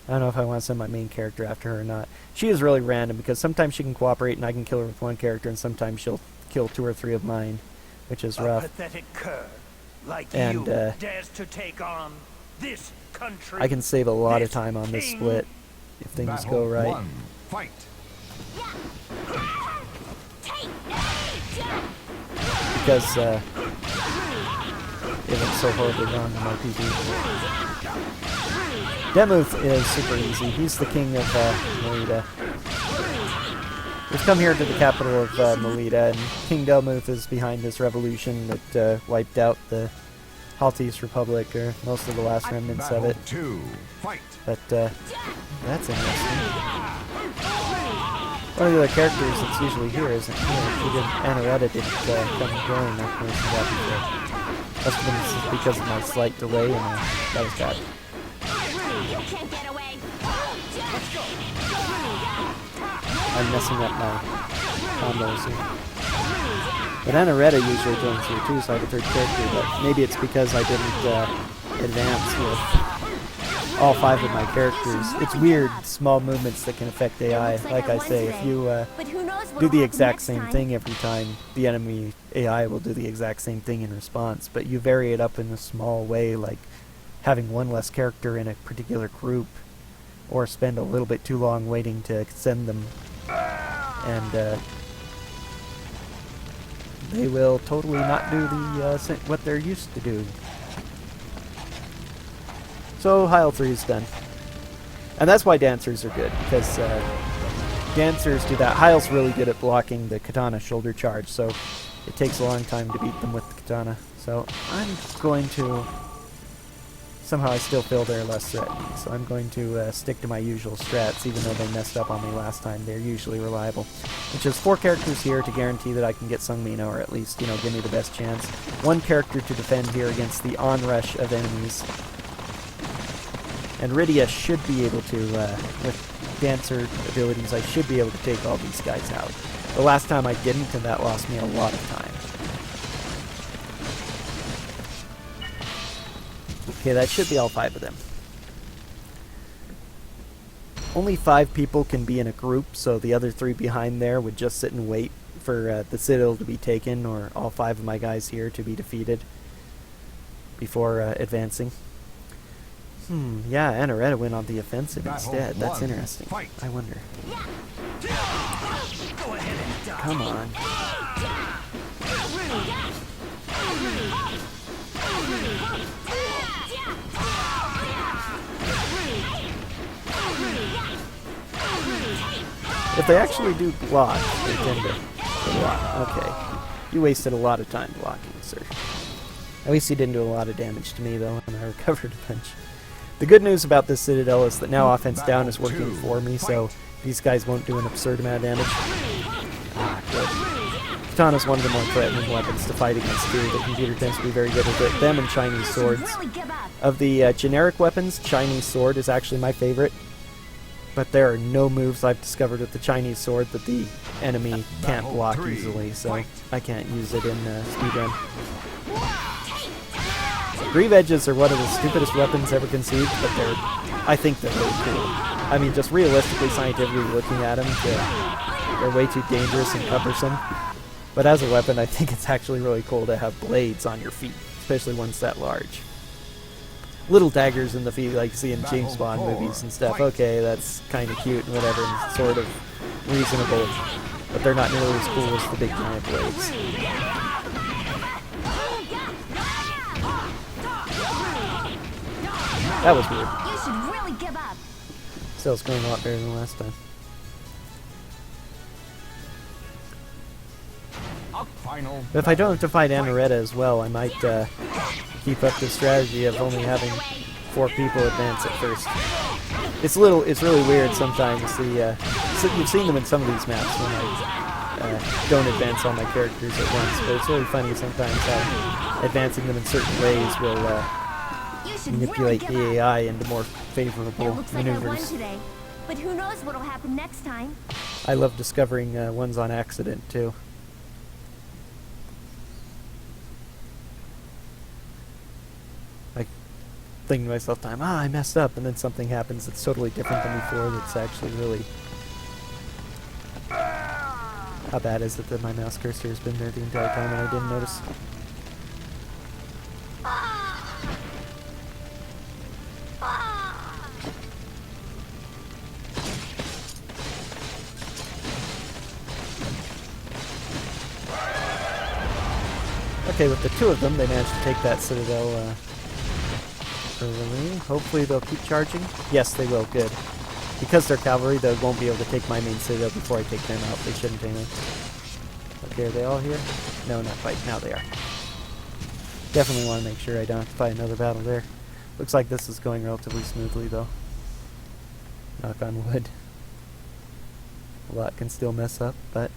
I don't know if I want to send my main character after her or not. She is really random because sometimes she can cooperate and I can kill her with one character, and sometimes she'll kill 2 or 3 of mine, which is rough. A pathetic cur like And you dares to take on this country. I can save a lot of time on this split if things Battle go right. 1. Fight. Because it went so horribly wrong in my PB. Demuth is super easy. He's the king of Melita. We've come here to the capital of Melita, and King Delmuth is behind this revolution that wiped out the Haltese Republic, or most of the last remnants of it. 2. Fight. But that's interesting. One of the other characters that's usually here isn't here. She didn't, Anoretta didn't come and join after we got before. Must have been because of my slight delay, and that was bad. You can't get away. I'm messing up my combos here. But Anoretta usually joins here too, so I have a third character, but maybe it's because I didn't advance with all 5 of my characters. It's weird, small movements that can affect AI. Like I say, if you do the exact same thing every time, the enemy AI will do the exact same thing in response, but you vary it up in a small way, like having one less character in a particular group, or spend a little bit too long waiting to send them, and they will totally not do the what they're used to do. So Heil 3 is done. And that's why dancers are good, because dancers do that. Heil's really good at blocking the katana shoulder charge, so it takes a long time to beat them with the katana. So I'm going to... Somehow I still feel they're less threatening, so I'm going to stick to my usual strats, even though they messed up on me last time. They're usually reliable. Which is 4 characters here to guarantee that I can get Sungmino, or at least, you know, give me the best chance. 1 character to defend here against the onrush of enemies. And Rydia should be able to, with Dancer abilities, I should be able to take all these guys out. The last time I didn't, and that lost me a lot of time. Okay, that should be all 5 of them. Only 5 people can be in a group, so the other 3 behind there would just sit and wait for the Citadel to be taken, or all 5 of my guys here to be defeated before advancing. Yeah, Anoretta went on the offensive instead. That's interesting. I wonder. Come on. If they actually do block, they tend to block. Okay. You wasted a lot of time blocking, sir. At least he didn't do a lot of damage to me, though, and I recovered a bunch. The good news about this Citadel is that now offense down is working for me, so these guys won't do an absurd amount of damage. Ah, good. Katana's one of the more threatening weapons to fight against, too. The computer tends to be very good at it. Them and Chinese swords. Of the generic weapons, Chinese sword is actually my favorite. But there are no moves I've discovered with the Chinese sword that the enemy can't block easily, so I can't use it in Speedrun. Grieve edges are one of the stupidest weapons ever conceived, but I think they're really cool. I mean, just realistically, scientifically looking at them, they're way too dangerous and cumbersome. But as a weapon, I think it's actually really cool to have blades on your feet, especially ones that large. Little daggers in the feet like you see in James Bond movies and stuff. Okay, that's kind of cute and whatever, and sort of reasonable, but they're not nearly as cool as the big giant blades. That was weird. You should really give up. Still, it's going a lot better than last time. But if I don't have to fight Anoretta as well, I might keep up the strategy of only having 4 people advance at first. It's really weird sometimes. You've seen them in some of these maps when I don't advance all my characters at once, but it's really funny sometimes how advancing them in certain ways will manipulate the AI into more favorable maneuvers. Today, but who knows what'll happen next time? I love discovering ones on accident too. Like thinking to myself, I messed up, and then something happens that's totally different than before. That's actually really... How bad is it that my mouse cursor has been there the entire time and I didn't notice? Okay, with the 2 of them, they managed to take that Citadel early. Hopefully they'll keep charging. Yes, they will. Good. Because they're cavalry, they won't be able to take my main Citadel before I take them out. They shouldn't anyway. Okay, are they all here? No, not quite. Now they are. Definitely want to make sure I don't have to fight another battle there. Looks like this is going relatively smoothly, though. Knock on wood. A lot can still mess up, but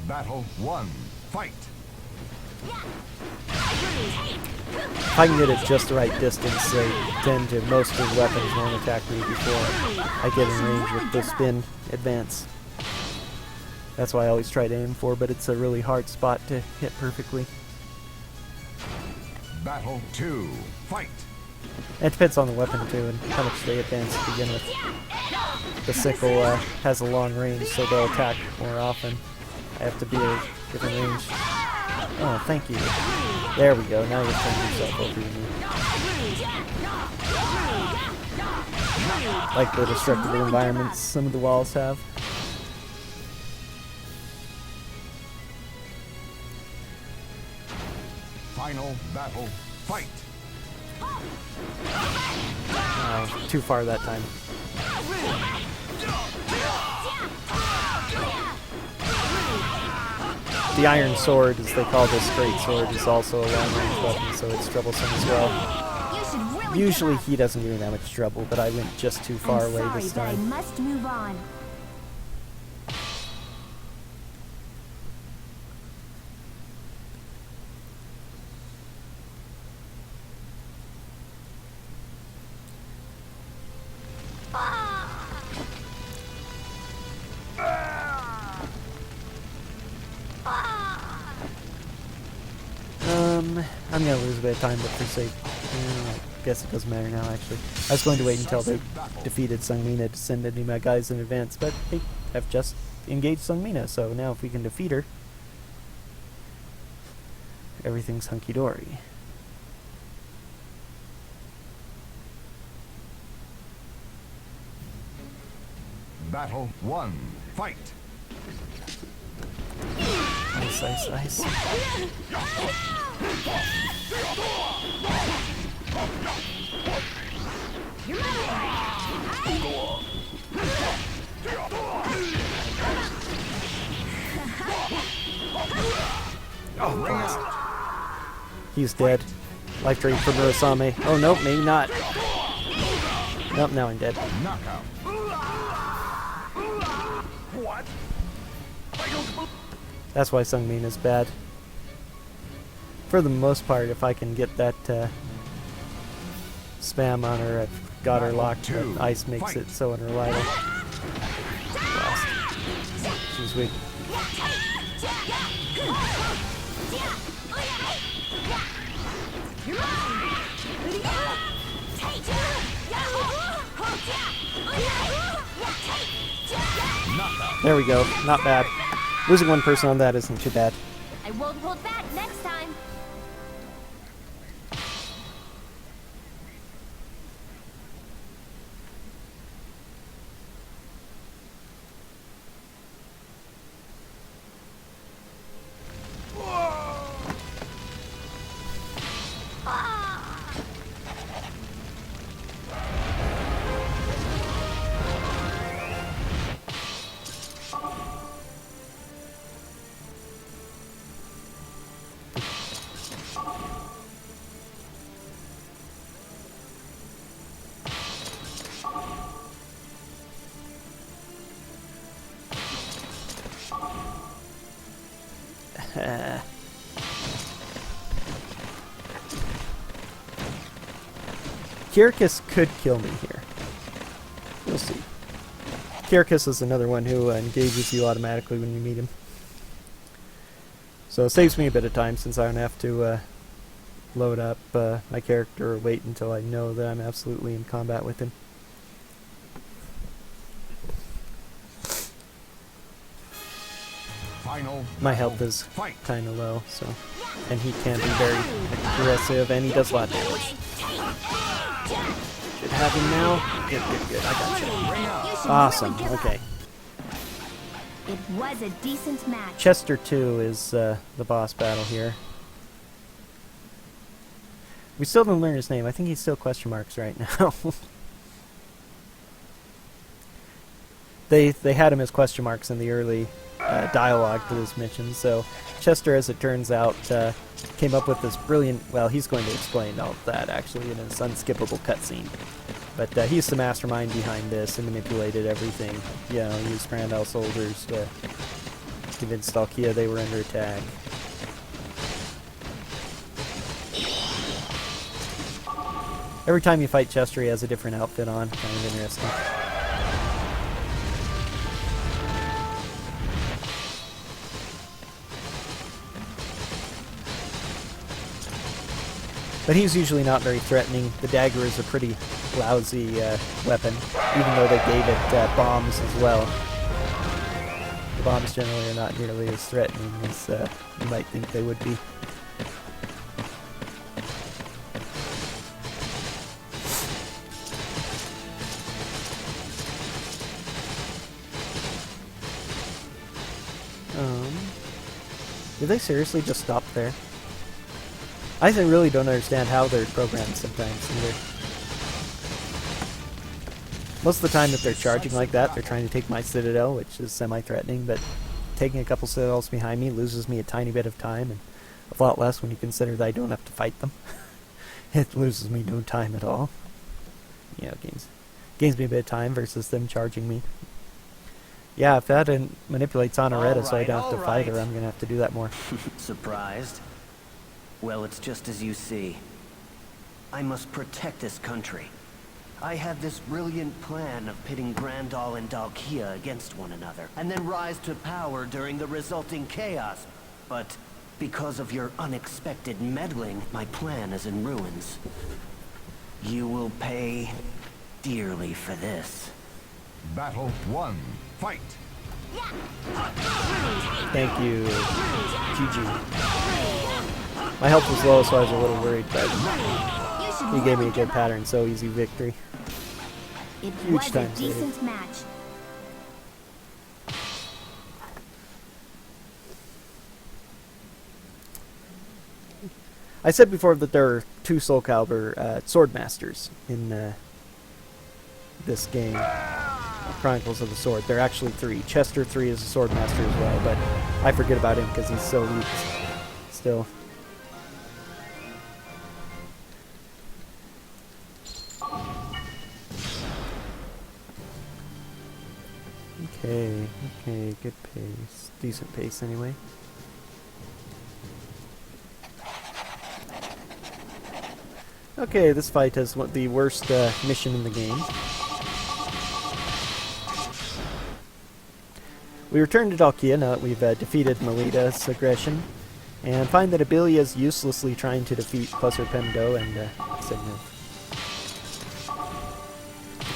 Battle 1. Fight. if I can get it just the right distance, they tend to, most of the weapons won't attack me before I get in range with the spin advance. That's why I always try to aim for, but it's a really hard spot to hit perfectly. Battle 2. Fight. It depends on the weapon too, and how much they advance to begin with. The sickle has a long range, so they'll attack more often. I have to be a different range. Oh, thank you. There we go, now you're turning yourself over to me. Like the destructible environments some of the walls have. Final battle. Fight. Too far that time. The iron sword, as they call this great sword, is also a long-range weapon, so it's troublesome as well. Usually he doesn't give me that much trouble, but I went just too far away this time. I must move on. I'm gonna lose a bit of time, but for sake, I guess it doesn't matter now, actually. I was going to wait until they defeated Sungmina to send any of my guys in advance, but they have just engaged Sungmina, so now if we can defeat her, everything's hunky-dory. Battle 1. Fight. Ice, ice, ice. Oh, blast. He's dead. Life drain from Murasame. Oh, nope, maybe not. Nope, now I'm dead. Knockout. What? That's why Sungmin is bad. For the most part, if I can get that spam on her, I've got her locked, but ice makes it so unreliable. Blast. She's weak. There we go. Not bad. Losing one person on that isn't too bad. I won't hold back next time. Kyrkis could kill me here. We'll see. Kyrkis is another one who engages you automatically when you meet him. So it saves me a bit of time since I don't have to load up my character or wait until I know that I'm absolutely in combat with him. Final My health is kind of low, so, and he can be very aggressive, and he does a lot of damage. Should have him now. Good, good, good. I got you. Awesome. Okay. It was a decent match. Chester 2 is the boss battle here. We still didn't learn his name. I think he's still question marks right now. They had him as question marks in the early dialogue to this mission. So Chester, as it turns out, came up with this brilliant... Well, he's going to explain all of that, actually, in his unskippable cutscene. But he's the mastermind behind this and manipulated everything. You know, he used Grandal soldiers to convince Stalkia they were under attack. Every time you fight Chester, he has a different outfit on. Kind of interesting. But he's usually not very threatening. The dagger is a pretty lousy weapon, even though they gave it bombs as well. The bombs generally are not nearly as threatening as you might think they would be. Did they seriously just stop there? I really don't understand how they're programmed sometimes either. Most of the time that they're charging like that, they're trying to take my citadel, which is semi-threatening, but taking a couple citadels behind me loses me a tiny bit of time, and a lot less when you consider that I don't have to fight them. It loses me no time at all. You know, gains me a bit of time versus them charging me. Yeah, if that manipulates Honoretta so I don't have to fight her, I'm going to have to do that more. Surprised? Well, it's just as you see. I must protect this country. I had this brilliant plan of pitting Grandal and Dalkia against one another, and then rise to power during the resulting chaos. But because of your unexpected meddling, my plan is in ruins. You will pay dearly for this. Battle 1. Fight! Thank you. GG. My health was low, so I was a little worried, but he gave me a good pattern, so easy victory. It Huge was a time save. decent match. I said before that there are two Soulcalibur sword masters in this game, Chronicles of the Sword. There are actually three. Chester 3 is a sword master as well, but I forget about him because he's so weak still. Okay, good pace. Decent pace anyway. Okay, this fight has the worst mission in the game. We return to Dalkia now that we've defeated Melita's aggression, and find that Abilia is uselessly trying to defeat Pemdo and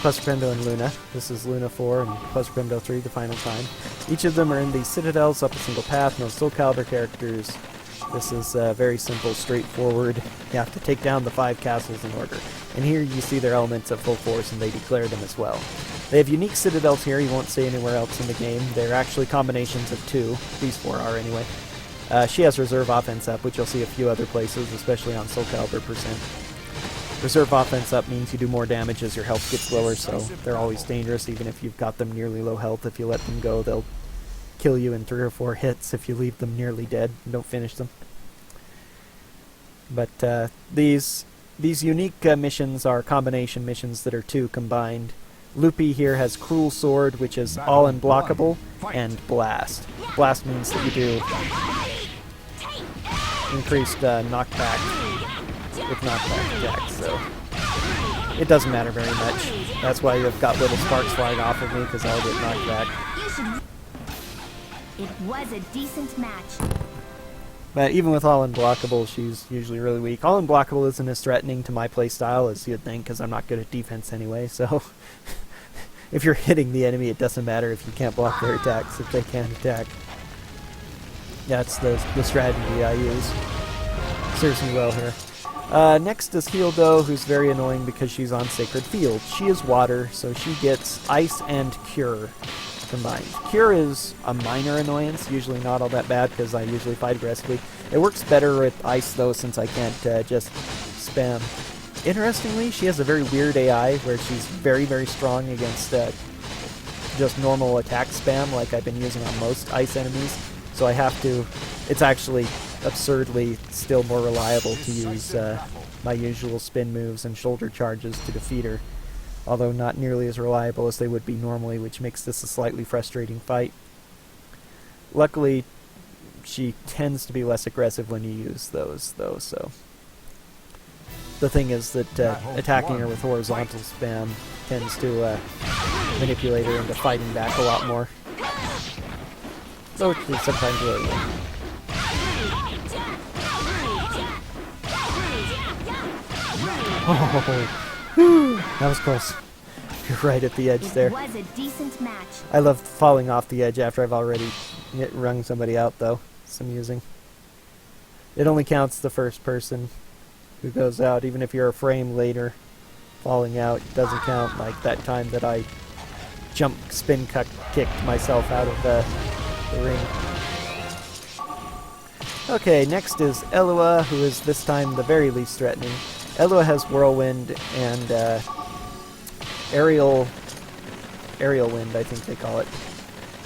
Pemdo and Luna. This is Luna 4 and Pemdo 3 the final time. Each of them are in the citadels up a single path, no Soulcalibur characters. This is very simple, straightforward. You have to take down the 5 castles in order. And here you see their elements at full force, and they declare them as well. They have unique citadels here you won't see anywhere else in the game. They're actually combinations of 2. These 4 are anyway. She has reserve offense up, which you'll see a few other places, especially on Soulcalibur %. Reserve offense up means you do more damage as your health gets lower, so they're always dangerous, even if you've got them nearly low health. If you let them go, they'll kill you in 3 or 4 hits if you leave them nearly dead and don't finish them. But these unique missions are combination missions that are 2 combined. Loopy here has Cruel Sword, which is all unblockable, and Blast. Blast means that you do increased knockback with knockback attacks, so it doesn't matter very much. That's why you've got little sparks flying off of me, because I'll get knocked back. It was a decent match. But even with all unblockable, she's usually really weak. All unblockable isn't as threatening to my playstyle as you'd think, because I'm not good at defense anyway, so if you're hitting the enemy, it doesn't matter if you can't block their attacks, if they can't attack. That's the strategy I use. Serves me well here. Next is Hildo, who's very annoying because she's on Sacred Field. She is water, so she gets Ice and Cure combined. Cure is a minor annoyance, usually not all that bad because I usually fight aggressively. It works better with Ice though, since I can't just spam. Interestingly, she has a very weird AI where she's very, very strong against just normal attack spam like I've been using on most ice enemies. So I have to... It's actually absurdly still more reliable to use my usual spin moves and shoulder charges to defeat her. Although not nearly as reliable as they would be normally, which makes this a slightly frustrating fight. Luckily, she tends to be less aggressive when you use those, though, so... The thing is that attacking her with horizontal spam tends to manipulate her into fighting back a lot more. Though it can sometimes really work. Oh, that was close. You're right at the edge there. It was a decent match. I love falling off the edge after I've already wrung somebody out, though. It's amusing. It only counts the first person who goes out, even if you're a frame later. Falling out doesn't count, like that time that I spin kicked myself out of the ring. Okay, next is Elua, who is this time the very least threatening. Elua has Whirlwind and Aerial Wind, I think they call it.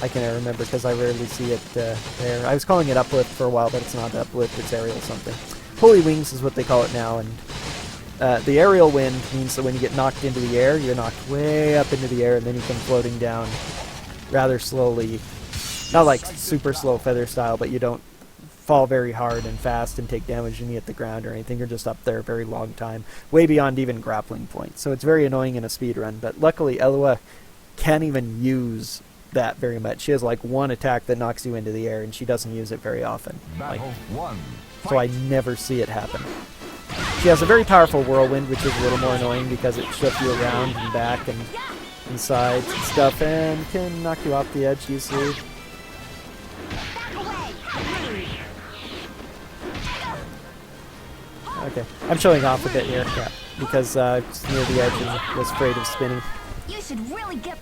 I can't remember because I rarely see it there. I was calling it Uplift for a while, but it's not Uplift, it's Aerial something. Holy Wings is what they call it now, and the Aerial Wind means that when you get knocked into the air, you're knocked way up into the air, and then you come floating down rather slowly. Not like super slow feather style, but you don't fall very hard and fast and take damage when you hit the ground or anything. You're just up there a very long time, way beyond even grappling point. So it's very annoying in a speedrun, but luckily Elua can't even use that very much. She has like one attack that knocks you into the air, and she doesn't use it very often. So I never see it happen. She has a very powerful Whirlwind, which is a little more annoying because it shifts you around and back and sides and stuff, and can knock you off the edge easily. Okay, I'm showing off a bit here, yeah, because it's near the edge and was afraid of spinning. You should really get.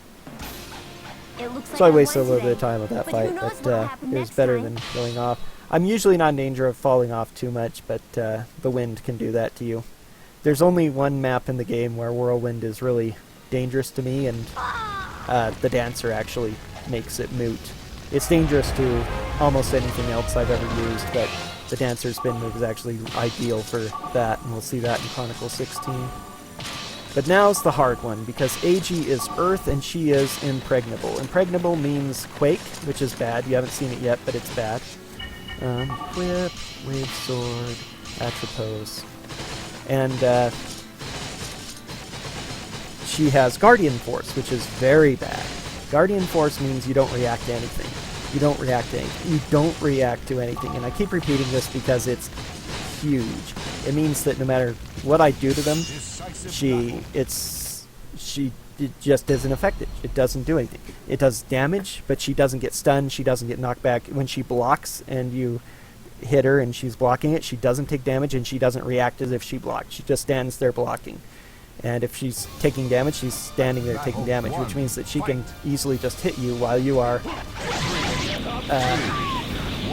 It looks like So I wasted a little bit of time with that fight, but it was better than going off. I'm usually not in danger of falling off too much, but the wind can do that to you. There's only one map in the game where Whirlwind is really dangerous to me, and the Dancer actually makes it moot. It's dangerous to almost anything else I've ever used, but the Dancer spin move is actually ideal for that, and we'll see that in Chronicle 16. But now's the hard one, because AG is Earth and she is Impregnable. Impregnable means Quake, which is bad. You haven't seen it yet, but it's bad. Whip, Wave Sword, Atropos. And she has Guardian Force, which is very bad. Guardian Force means you don't react to anything. You don't react to anything. You don't react to anything. And I keep repeating this because it's huge. It means that no matter what I do to them, it just isn't affected. It doesn't do anything. It does damage, but she doesn't get stunned. She doesn't get knocked back. When she blocks and you hit her and she's blocking it, she doesn't take damage and she doesn't react as if she blocked. She just stands there blocking. And if she's taking damage, she's standing there taking damage, which means that she can easily just hit you while you are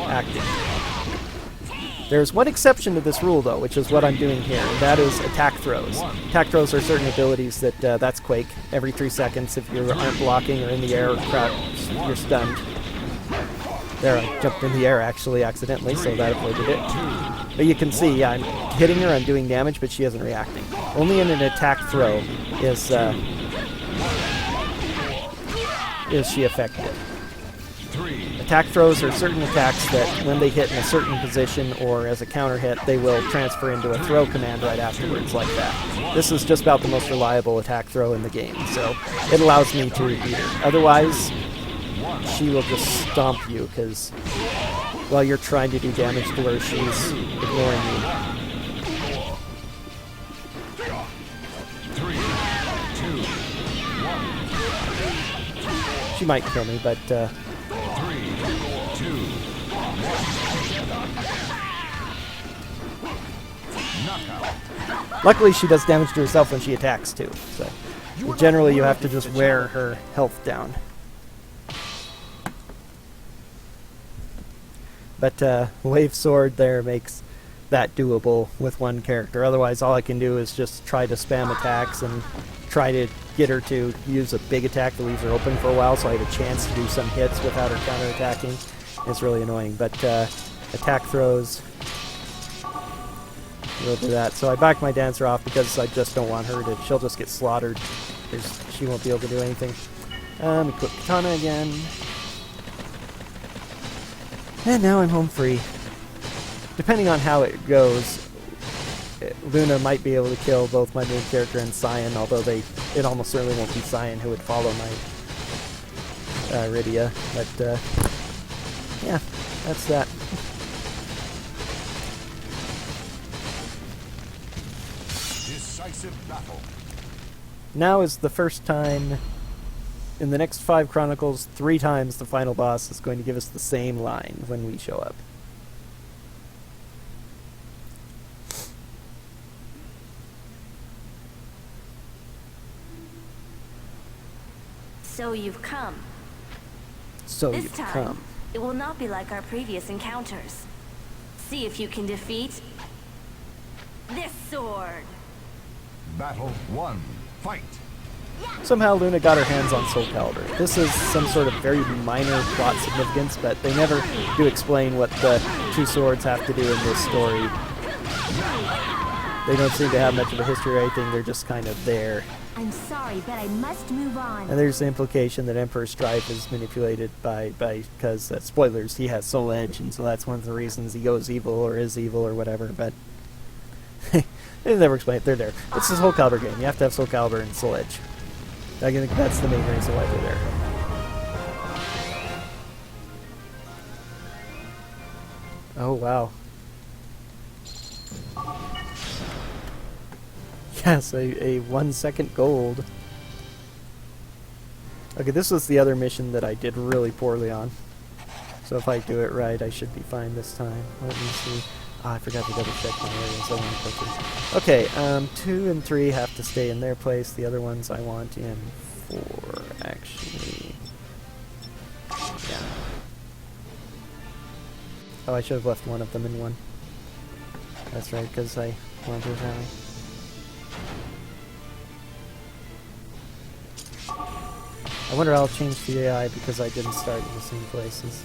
acting. There's one exception to this rule, though, which is what I'm doing here, and that is attack throws. Attack throws are certain abilities that, that's Quake. Every 3 seconds, if you aren't blocking or in the air, you're stunned. There, I jumped in the air, actually, accidentally, so that avoided it. But you can see, yeah, I'm hitting her, I'm doing damage, but she isn't reacting. Only in an attack throw is she effective. Attack throws are certain attacks that, when they hit in a certain position or as a counter hit, they will transfer into a throw command right afterwards, like that. This is just about the most reliable attack throw in the game, so it allows me to beat her. Otherwise, she will just stomp you, because while you're trying to do damage to her, she's ignoring you. She might kill me, but luckily she does damage to herself when she attacks too, so generally you have to just wear her health down. But Wave Sword there makes that doable with one character. Otherwise all I can do is just try to spam attacks and try to get her to use a big attack that leaves her open for a while, so I have a chance to do some hits without her counterattacking. It's really annoying, but attack throws, we'll do that. So I back my dancer off because I just don't want her to, she'll just get slaughtered. She won't be able to do anything. Equip Katana again. And now I'm home free. Depending on how it goes, Luna might be able to kill both my main character and Cyan, although it almost certainly won't be Cyan who would follow my Rydia. But yeah, that's that. Decisive battle. Now is the first time in the next 5 Chronicles, 3 times the final boss is going to give us the same line when we show up. So you've come. So This you've time, come. it will not be like our previous encounters. See if you can defeat this sword. Battle 1. Fight. Somehow Luna got her hands on Soulcalibur. This is some sort of very minor plot significance, but they never do explain what the 2 swords have to do in this story. They don't seem to have much of a history or anything, they're just kind of there. I'm sorry, but I must move on. And there's the implication that Emperor Strife is manipulated because, spoilers, he has Soul Edge, and so that's one of the reasons he goes evil or is evil or whatever, but they never explain it. They're there. It's this Soulcalibur game. You have to have Soulcalibur and Soul Edge. I think that's the main reason why they're there. Oh, wow. Yes, a 1 second gold. Okay, this was the other mission that I did really poorly on. So if I do it right, I should be fine this time. Let me see. Ah, I forgot to double check my areas I want to go to. Okay, 2 and 3 have to stay in their place. The other ones I want in 4, actually. Yeah. Oh, I should have left one of them in 1. That's right, because I wanted to rally. I wonder how I'll change the AI because I didn't start in the same places.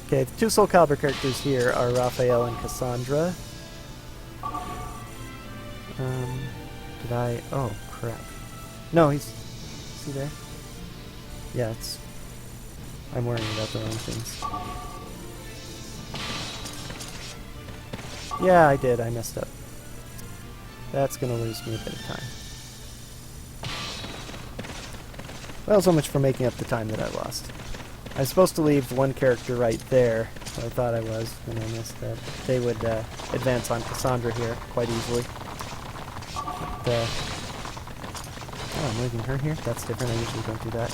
Okay, the 2 Soulcalibur characters here are Raphael and Cassandra. Did I... Oh, crap. No, is he there? Yeah, it's... I'm worrying about the wrong things. Yeah, I did. I messed up. That's gonna lose me a bit of time. Well, so much for making up the time that I lost. I was supposed to leave 1 character right there, so I thought I was, and I missed that. They would advance on Cassandra here quite easily. But, oh, I'm leaving her here? That's different. I usually don't do that.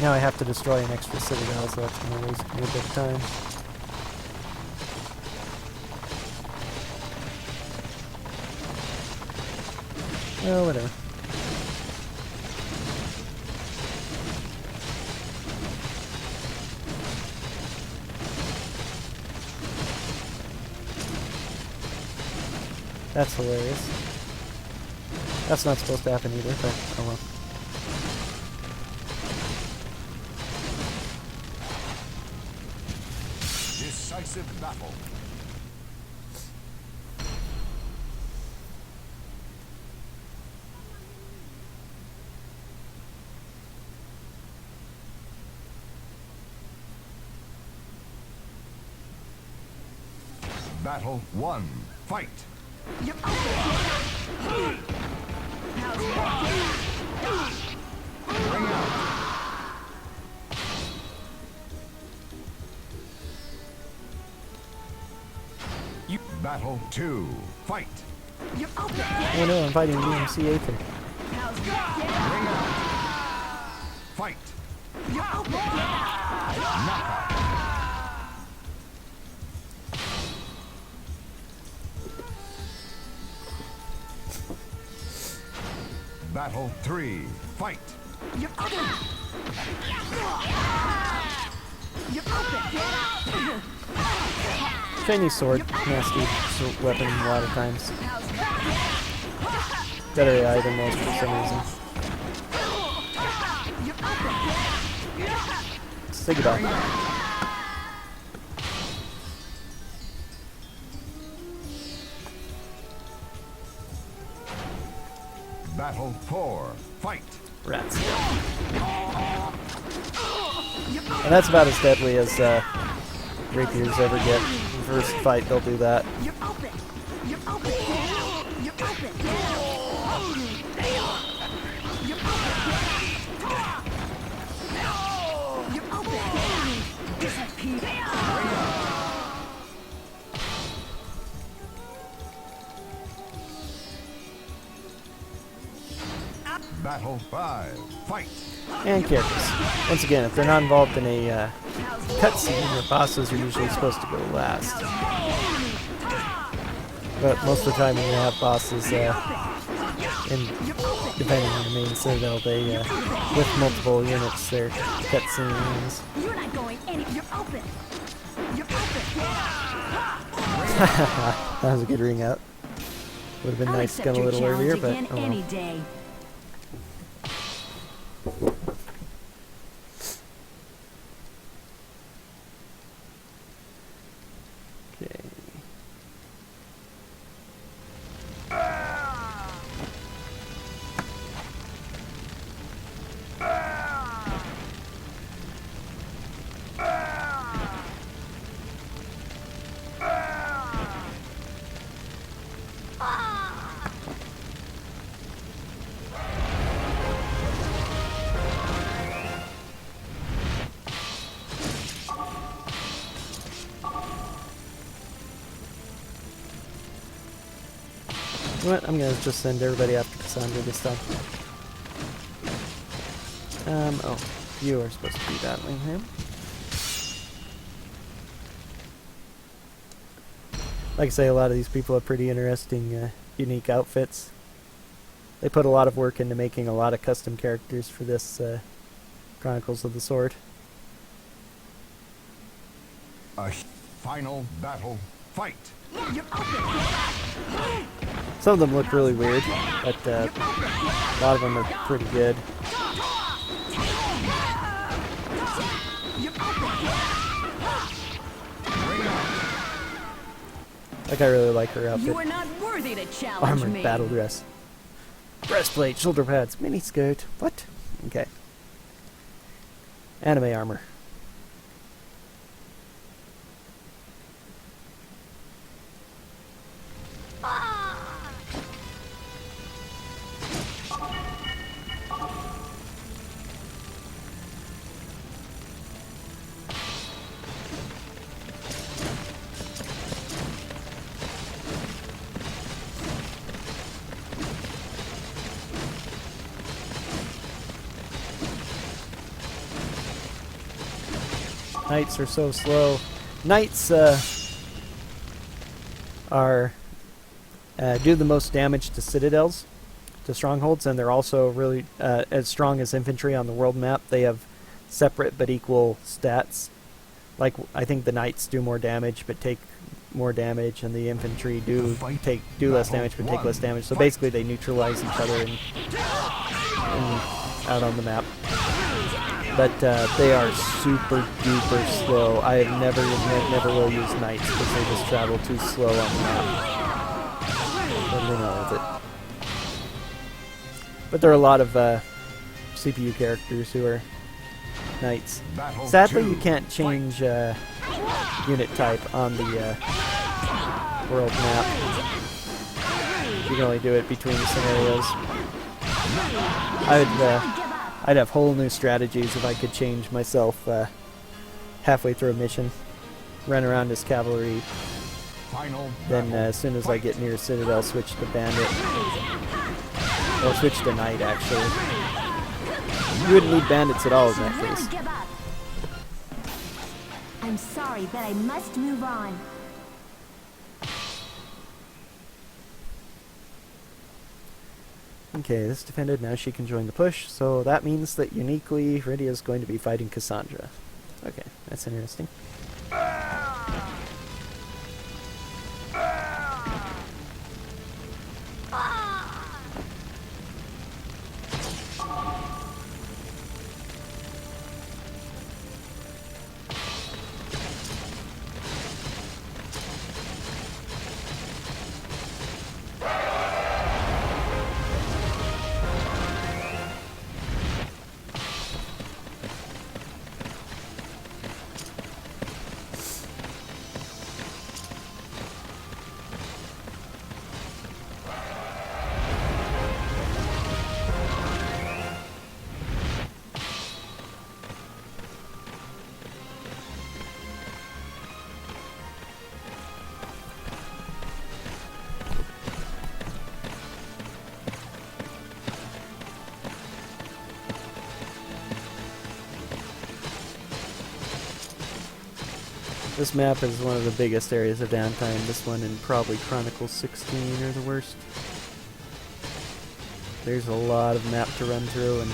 Now I have to destroy an extra citadel, so that's going to waste me a bit of time. Oh, whatever. That's hilarious. That's not supposed to happen either, but oh well. Decisive battle. Battle 1. Fight. Bring out. Battle 2. Fight. Oh no, I'm fighting DMC Aether. Bring out. Fight. Knockout. Battle 3. Fight. Chinese sword, nasty weapon a lot of times. Better AI than most for some reason. Say goodbye. Battle 4. Fight. Rats. And that's about as deadly as rapiers ever get. First fight, they'll do that. Battle 5. Fight. And characters. Once again, if they're not involved in a cutscene, the bosses are usually supposed to go last. But most of the time when you have bosses, depending on the main citadel, they, with multiple units, they're cutscenes. You're not going any. You're open. You're open. That was a good ring out. Would have been nice to come a little earlier, but oh well. Any day. Okay. You know what? I'm gonna just send everybody after Cassandra this time. Oh, you are supposed to be battling him. Like I say, a lot of these people have pretty interesting, unique outfits. They put a lot of work into making a lot of custom characters for this, Chronicles of the Sword. A final battle. Fight. Some of them look really weird, but a lot of them are pretty good. Like, I really like her outfit. You are not worthy to challenge Armored me. battle dress. Breastplate, shoulder pads, mini skirt. What? Okay. Anime armor. Knights are so slow. Knights do the most damage to citadels, to strongholds, and they're also really as strong as infantry on the world map. They have separate but equal stats. Like, I think the knights do more damage but take more damage, and the infantry do less damage but take less damage. So basically, they neutralize each other and out on the map. But they are super duper slow. I have never will use knights because they just travel too slow on the map. Totally know with it. But there are a lot of CPU characters who are knights. Sadly, you can't change unit type on the world map. You can only do it between scenarios. I'd have whole new strategies if I could change myself halfway through a mission. Run around as cavalry. Then as soon as I get near Citadel, switch to bandit. Or switch to knight, actually. You wouldn't need bandits at all in that case. I'm sorry, but I must move on. Okay, this defended, now she can join the push, so that means that uniquely Rydia is going to be fighting Cassandra. Okay, that's interesting. This map is one of the biggest areas of downtime. This one and probably Chronicles 16 are the worst. There's a lot of map to run through and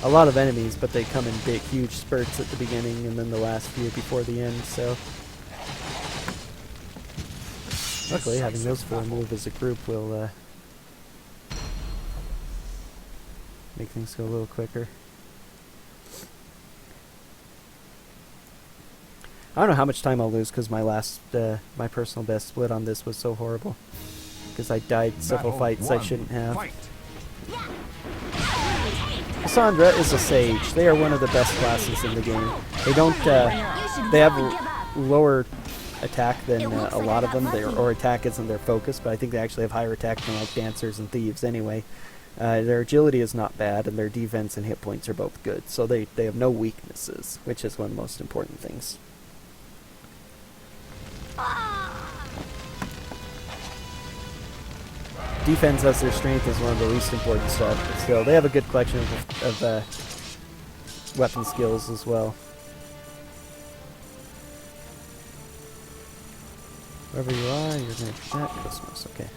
a lot of enemies, but they come in big, huge spurts at the beginning and then the last few before the end, so... Luckily, having those four move as a group will make things go a little quicker. I don't know how much time I'll lose because my last, my personal best split on this was so horrible. Because I died several fights I shouldn't have. Cassandra is a sage. They are one of the best classes in the game. They don't, they have lower attack than a lot of them, or attack isn't their focus, but I think they actually have higher attack than like dancers and thieves anyway. Their agility is not bad, and their defense and hit points are both good, so they have no weaknesses, which is one of the most important things. Defense as their strength is one of the least important stuff, but still, they have a good collection of weapon skills as well. Wherever you are, you're going to protect Christmas. Okay.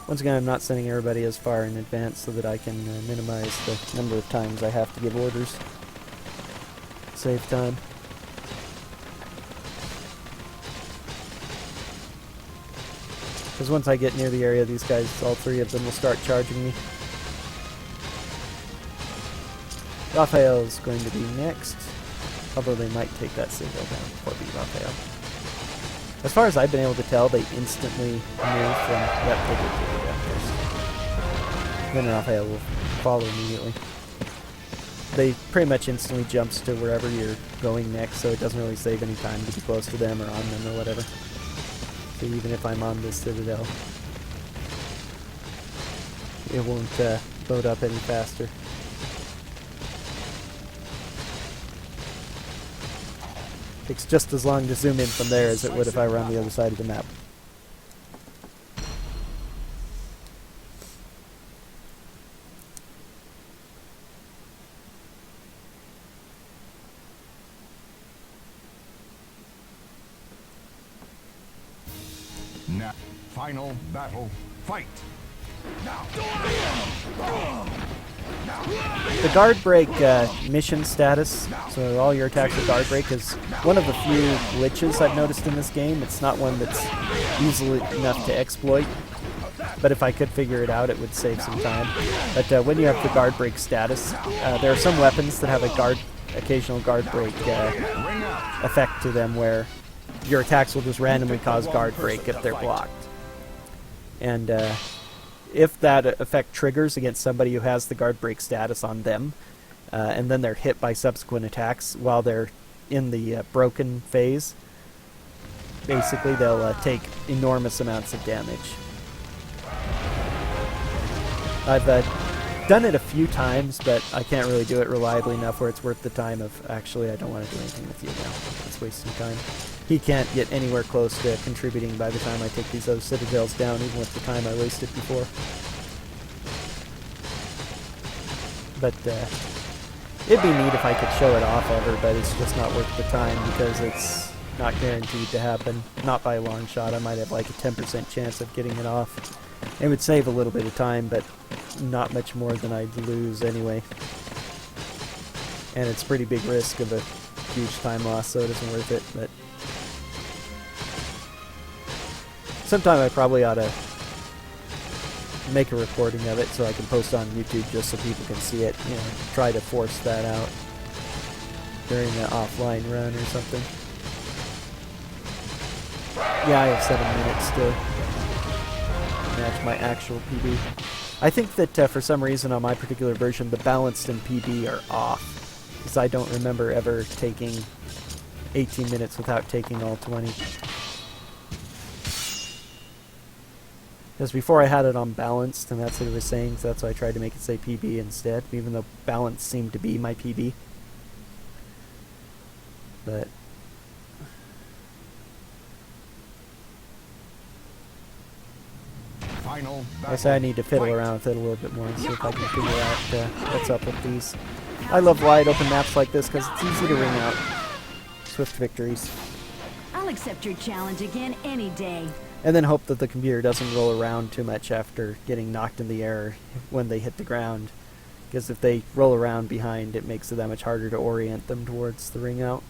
Once again, I'm not sending everybody as far in advance so that I can minimize the number of times I have to give orders. Save time. Because once I get near the area, these guys, all three of them, will start charging me. Raphael is going to be next, although they might take that citadel down before beat Raphael. As far as I've been able to tell, they instantly move from... Yep, they did take it down first. Then Raphael will follow immediately. They pretty much instantly jumps to wherever you're going next, so it doesn't really save any time to be close to them or on them or whatever. So even if I'm on this citadel, it won't load up any faster. Takes just as long to zoom in from there as it would if I were on the other side of the map. Now, final battle, fight! Now. The guard break mission status, so all your attacks with guard break, is one of the few glitches I've noticed in this game. It's not one that's easily enough to exploit, but if I could figure it out, it would save some time. But when you have the guard break status, there are some weapons that have a occasional guard break effect to them where your attacks will just randomly cause guard break if they're blocked. And if that effect triggers against somebody who has the guard break status on them, and then they're hit by subsequent attacks while they're in the broken phase, basically they'll take enormous amounts of damage. I've done it a few times, but I can't really do it reliably enough where it's worth the time of, actually, I don't want to do anything with you now. It's wasting time. He can't get anywhere close to contributing by the time I take these other citadels down, even with the time I wasted before. But it'd be neat if I could show it off ever, but it's just not worth the time because it's not guaranteed to happen. Not by a long shot. I might have like a 10% chance of getting it off. It would save a little bit of time, but not much more than I'd lose anyway. And it's pretty big risk of a huge time loss, so it isn't worth it. But sometime I probably ought to make a recording of it so I can post on YouTube just so people can see it. You know, try to force that out during an offline run or something. Yeah, I have 7 minutes to match my actual PB. I think that for some reason on my particular version the balanced and PB are off, because I don't remember ever taking 18 minutes without taking all 20. Because before I had it on balanced, and that's what it was saying, so that's why I tried to make it say PB instead, even though balance seemed to be my PB. But Final I guess I battle. need to fiddle Fight. around with it a little bit more and see if I can figure out what's up with these. I love wide open maps like this because it's easy to ring out. Swift victories. I'll accept your challenge again any day. And then hope that the computer doesn't roll around too much after getting knocked in the air when they hit the ground. Because if they roll around behind, it makes it that much harder to orient them towards the ring out.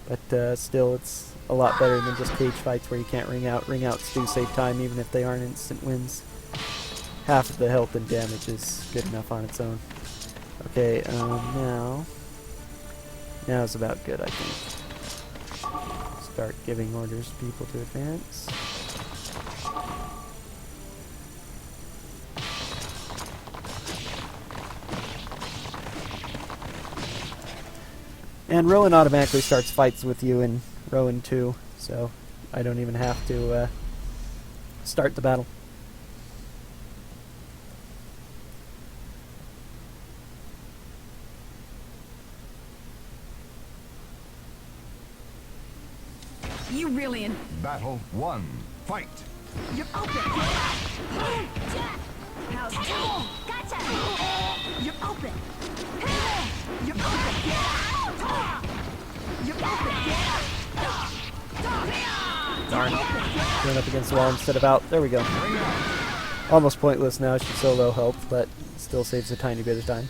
But still, it's a lot better than just cage fights where you can't ring out. Ring outs do save time even if they aren't instant wins. Half of the health and damage is good enough on its own. Okay, now is about good, I think. Start giving orders to people to advance. And Rowan automatically starts fights with you in Rowan 2, so I don't even have to start the battle. You really Battle 1. Fight. You're open. How's Gotcha! You're open. You're open. You're open. Darn. Going up against the wall instead of out. There we go. Almost pointless now. She's so low health, but still saves a tiny bit of time.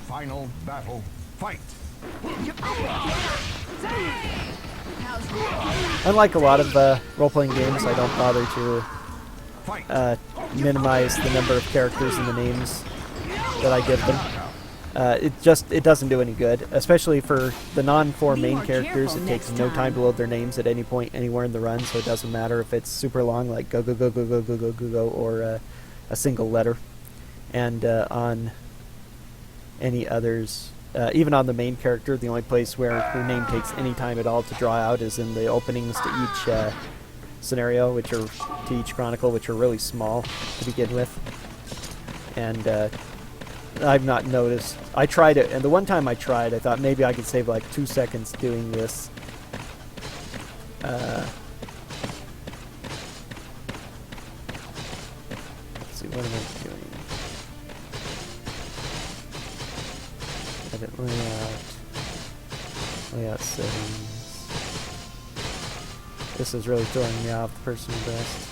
Final battle. Fight. Unlike a lot of role-playing games, I don't bother to Fight. minimize the number of characters and the names that I give them. It doesn't do any good, especially for the non-4 main characters. It takes no time to load their names at any point anywhere in the run, so it doesn't matter if it's super long, like go go go go go go go go go, or a single letter. And on any others, even on the main character, the only place where her name takes any time at all to draw out is in the openings to each scenario, which are to each chronicle, which are really small to begin with. And I've not noticed. I tried it, and the one time I tried, I thought maybe I could save like 2 seconds doing this. Let's see, what am I doing? Edit layout settings. This is really throwing me off the personal best.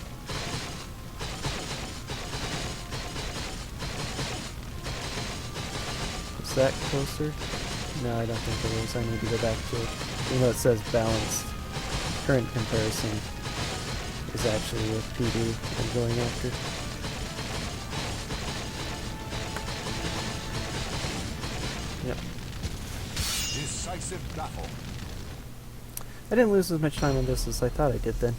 Is that closer? No, I don't think it is. I need to go back to it. Even though it says balanced, current comparison is actually what PD I'm going after. Yep. Decisive battle. I didn't lose as much time on this as I thought I did then.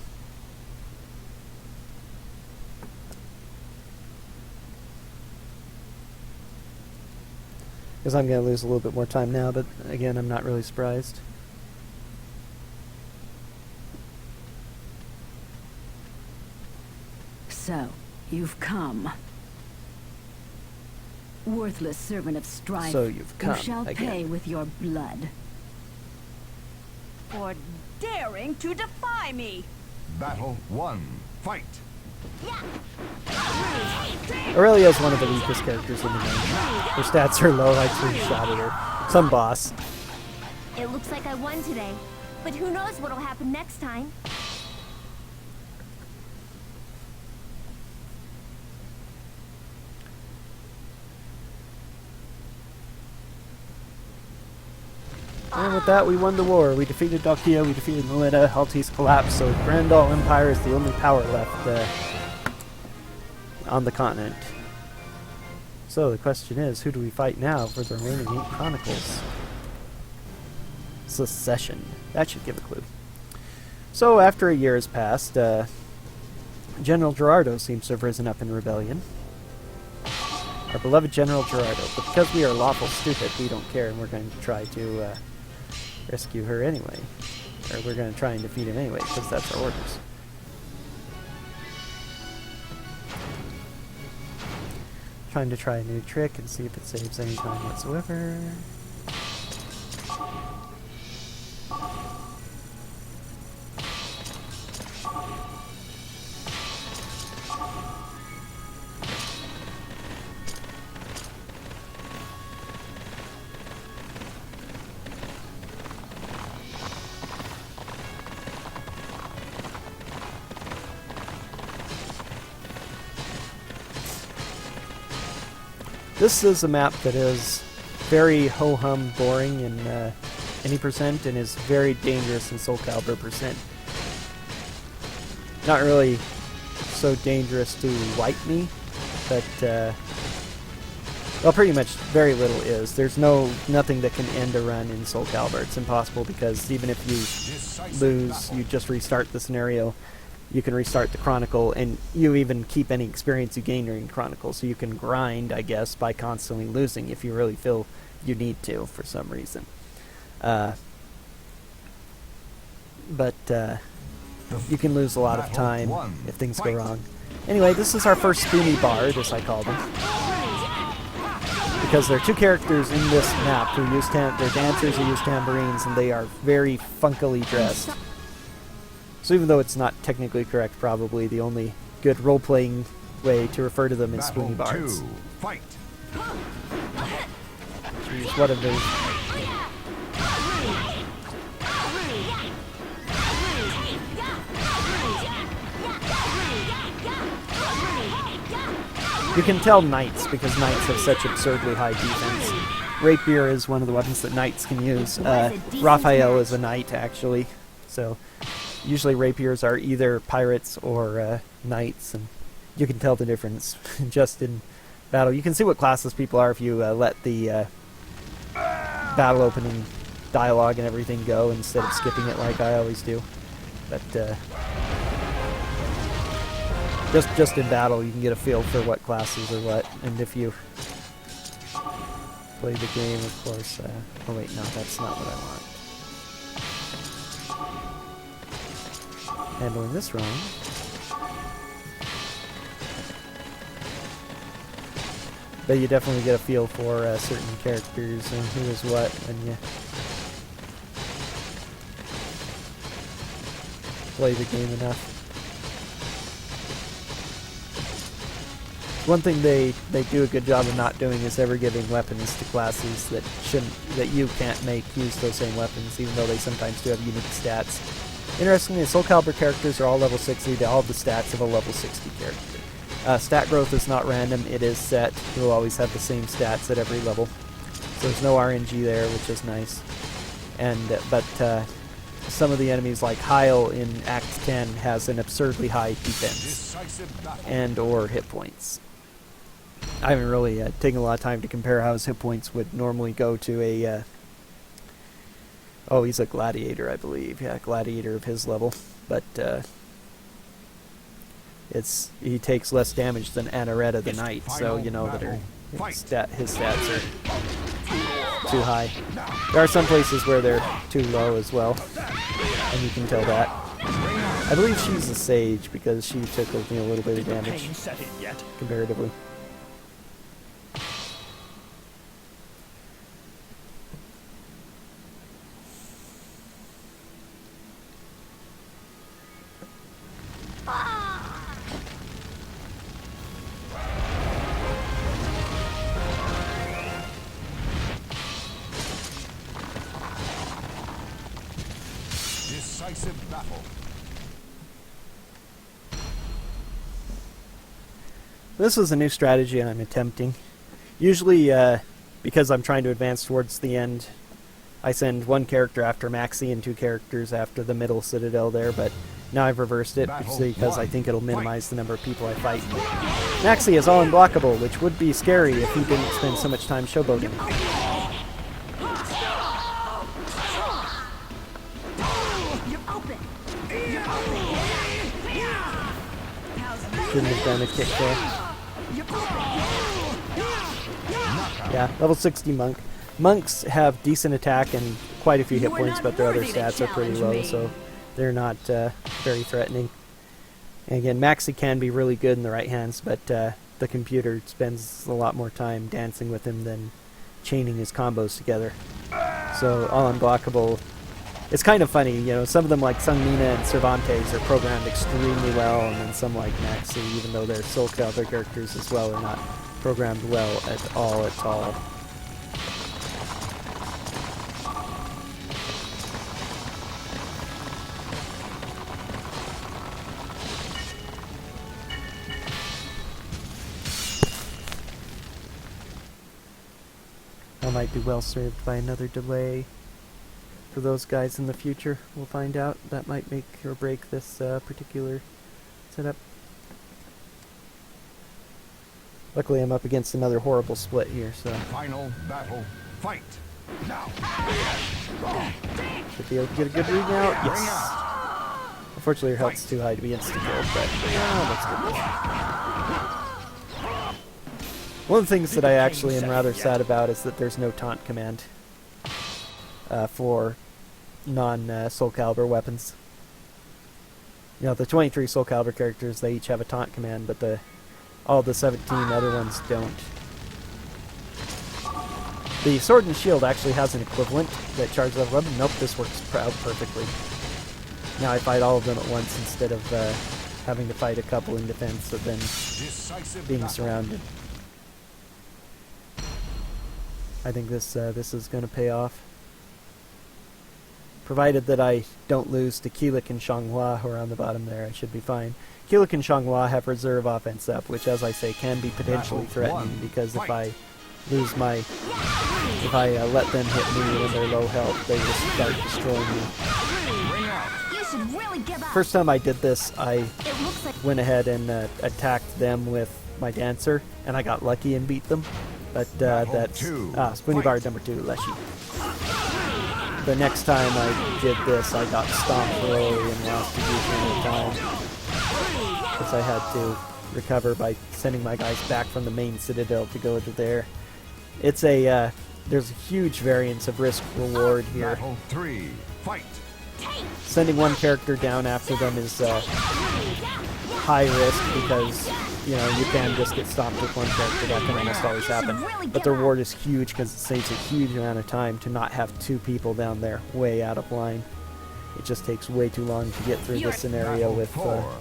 Because I'm going to lose a little bit more time now, but again, I'm not really surprised. So, you've come. Worthless servant of strife. So you've come You shall again. pay with your blood. For daring to defy me! Battle 1. Fight. Aurelia is one of the weakest characters in the game. Her stats are low, I three-shot at her. Some boss. It looks like I won today, but who knows what'll happen next time? And with that, we won the war. We defeated Dalkia, we defeated Melita, Haltis collapsed, so Grandal Empire is the only power left on the continent. So the question is, who do we fight now for the remaining 8 Chronicles? Secession. That should give a clue. So after a year has passed, General Gerardo seems to have risen up in rebellion. Our beloved General Gerardo. But because we are lawful stupid, we don't care, and we're going to try to rescue her anyway. Or we're going to try and defeat him anyway, because that's our orders. Trying to try a new trick and see if it saves any time whatsoever. This is a map that is very ho-hum boring in any percent and is very dangerous in Soulcalibur percent. Not really so dangerous to wipe me, but well, pretty much very little is. There's nothing that can end a run in Soulcalibur. It's impossible because even if you lose, you just restart the scenario. You can restart the Chronicle, and you even keep any experience you gain during Chronicle. So you can grind, I guess, by constantly losing if you really feel you need to for some reason. But you can lose a lot of time if things go wrong. Anyway, this is our first Spoony Bard, as I call them. Because there are two characters in this map who use they're dancers who use tambourines, and they are very funkily dressed. So even though it's not technically correct, probably the only good role-playing way to refer to them is Spoony Bards. Fight. Choose one of those. You can tell knights because knights have such absurdly high defense. Rapier is one of the weapons that knights can use. Raphael is a knight, actually. So usually rapiers are either pirates or knights, and you can tell the difference just in battle. You can see what classes people are if you let the battle opening dialogue and everything go instead of skipping it like I always do. But just in battle, you can get a feel for what classes are what, and if you play the game, of course. Oh wait, no, that's not what I want. Handling this wrong. But you definitely get a feel for certain characters and who is what when you play the game enough. One thing they do a good job of not doing is ever giving weapons to classes that you can't make use those same weapons, even though they sometimes do have unique stats. Interestingly, the Soulcalibur characters are all level 60. They all have the stats of a level 60 character. Stat growth is not random. It is set. You'll always have the same stats at every level. So there's no RNG there, which is nice. But some of the enemies, like Heil in Act 10, has an absurdly high defense and or hit points. I haven't really taken a lot of time to compare how his hit points would normally go to a... oh, he's a gladiator, I believe. Yeah, gladiator of his level. But he takes less damage than Anaretta the Knight, so you know that his stats are too high. There are some places where they're too low as well, and you can tell that. I believe she's a sage because she took a little bit of damage comparatively. Decisive battle. This is a new strategy I'm attempting. Usually, because I'm trying to advance towards the end, I send one character after Maxi and two characters after the middle citadel there, but now I've reversed it because I think it'll minimize the number of people I fight. Maxi is all unblockable, which would be scary if he didn't spend so much time showboating. Shouldn't have done a kick there. Yeah, level 60 monk. Monks have decent attack and quite a few hit points, but their other stats are pretty low, so they're not very threatening. And again, Maxi can be really good in the right hands, but the computer spends a lot more time dancing with him than chaining his combos together. So all unblockable. It's kind of funny, you know, some of them like Sungmina and Cervantes are programmed extremely well, and then some like Maxi, even though they're Soulcalibur characters as well, are not programmed well at all. might be well served by another delay for those guys in the future. We'll find out. That might make or break this particular setup. Luckily, I'm up against another horrible split here, so Final battle. Fight. Now. should be able to get a good read now. Yes. Unfortunately, your health's too high to be insta-killed, but that's good. One of the things that I actually am rather sad about is that there's no taunt command for non-Soulcalibur weapons. You know, the 23 Soulcalibur characters, they each have a taunt command, but all the 17 other ones don't. The Sword and Shield actually has an equivalent that charges up weapon. Nope, this works perfectly. Now I fight all of them at once instead of having to fight a couple in defense and then being surrounded. I think this is going to pay off. Provided that I don't lose to Keelik and Xianghua, who are on the bottom there, I should be fine. Keelik and Xianghua have reserve offense up, which, as I say, can be potentially threatening, because if I lose my... if I let them hit me when they're low health, they just start destroying me. First time I did this, I went ahead and attacked them with my Dancer, and I got lucky and beat them. But that's... Spoony Bar number 2, Leshy. The next time I did this, I got stomped early and lost a decent amount of time, because I had to recover by sending my guys back from the main citadel to go to there. It's a there's a huge variance of risk reward here. Battle 3. Fight. Sending one character down after them is high risk, because you know you can just get stopped with one character. That can almost always happen. But the reward is huge because it saves a huge amount of time to not have 2 people down there way out of line. It just takes way too long to get through this scenario with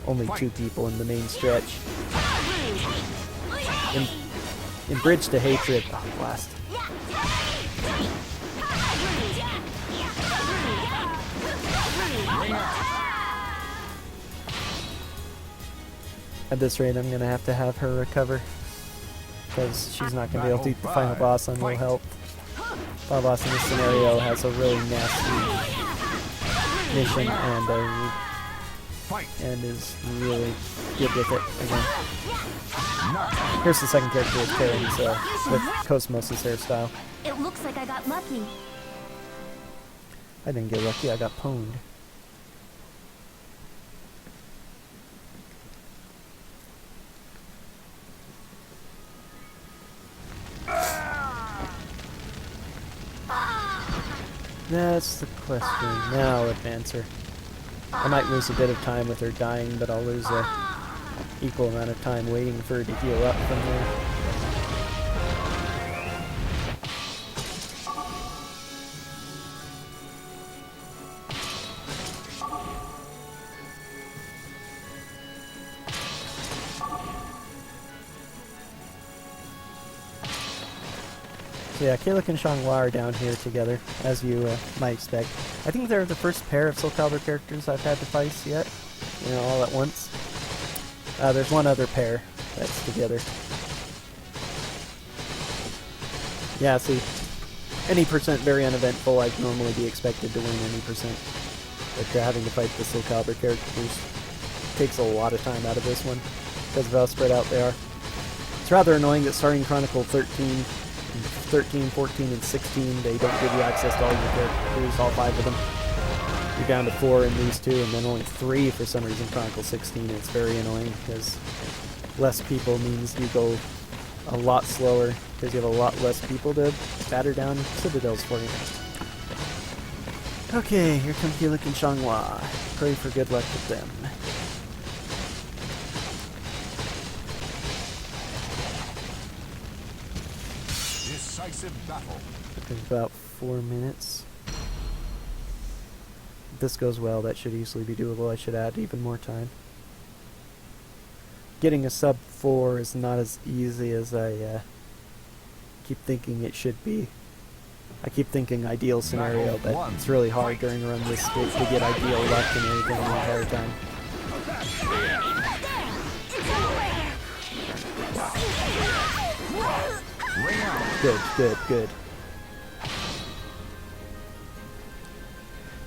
only 2 people in the main stretch. In Bridge to Hatred, blast. At this rate, I'm going to have her recover, because she's not going to be able to beat the final boss on low health. Final boss in this scenario has a really nasty mission and is really good with it again. Here's the second character with Karen's with Cosmos' hairstyle. It looks like I got lucky. I didn't get lucky, I got pwned. That's the question. Now advance her. I might lose a bit of time with her dying, but I'll lose a equal amount of time waiting for her to heal up from there. So yeah, Keelik and Xianghua are down here together, as you might expect. I think they're the first pair of Soulcalibur characters I've had to fight yet, you know, all at once. There's one other pair that's together. Yeah, see, any percent very uneventful, I'd normally be expected to win any percent. But having to fight the Soulcalibur characters takes a lot of time out of this one, because of how spread out they are. It's rather annoying that starting Chronicle 13, 14, and 16, they don't give you access to all your characters, all 5 of them. You're down to 4 in these 2, and then only 3 for some reason Chronicle 16. It's very annoying, because less people means you go a lot slower, because you have a lot less people to batter down citadels for you. Okay, here come Keelik and Xianghua. Pray for good luck with them. Decisive battle. In about 4 minutes. If this goes well, that should easily be doable. I should add even more time. Getting a sub 4 is not as easy as I keep thinking it should be. I keep thinking ideal scenario, but it's really hard during a run this big to get ideal luck and everything the entire time. Good, good, good.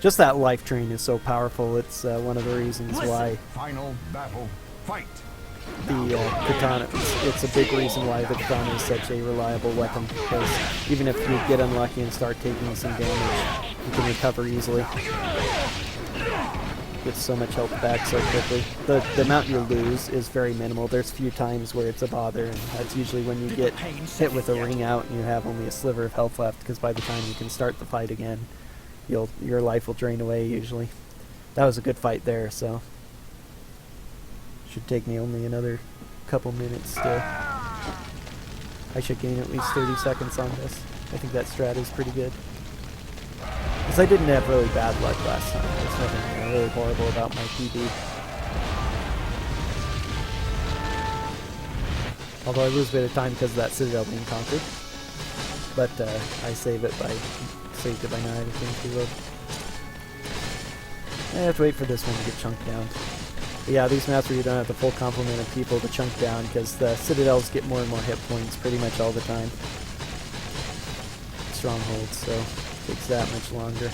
Just that life drain is so powerful. It's one of the reasons why Final battle. Fight. the katana, it's a big reason why the katana is such a reliable weapon, because even if you get unlucky and start taking some damage, you can recover easily. Get so much health back so quickly. The amount you lose is very minimal. There's few times where it's a bother, and that's usually when you get hit with a ring out and you have only a sliver of health left, because by the time you can start the fight again, your life will drain away usually. That was a good fight there, so should take me only another couple minutes to... I should gain at least 30 seconds on this. I think that strat is pretty good. Because I didn't have really bad luck last time. There's nothing really horrible about my PB. Although I lose a bit of time because of that citadel being conquered. But I saved it by not having to reload. I have to wait for this one to get chunked down. But yeah, these maps where you don't have the full complement of people to chunk down, because the citadels get more and more hit points pretty much all the time. Strongholds, so it takes that much longer.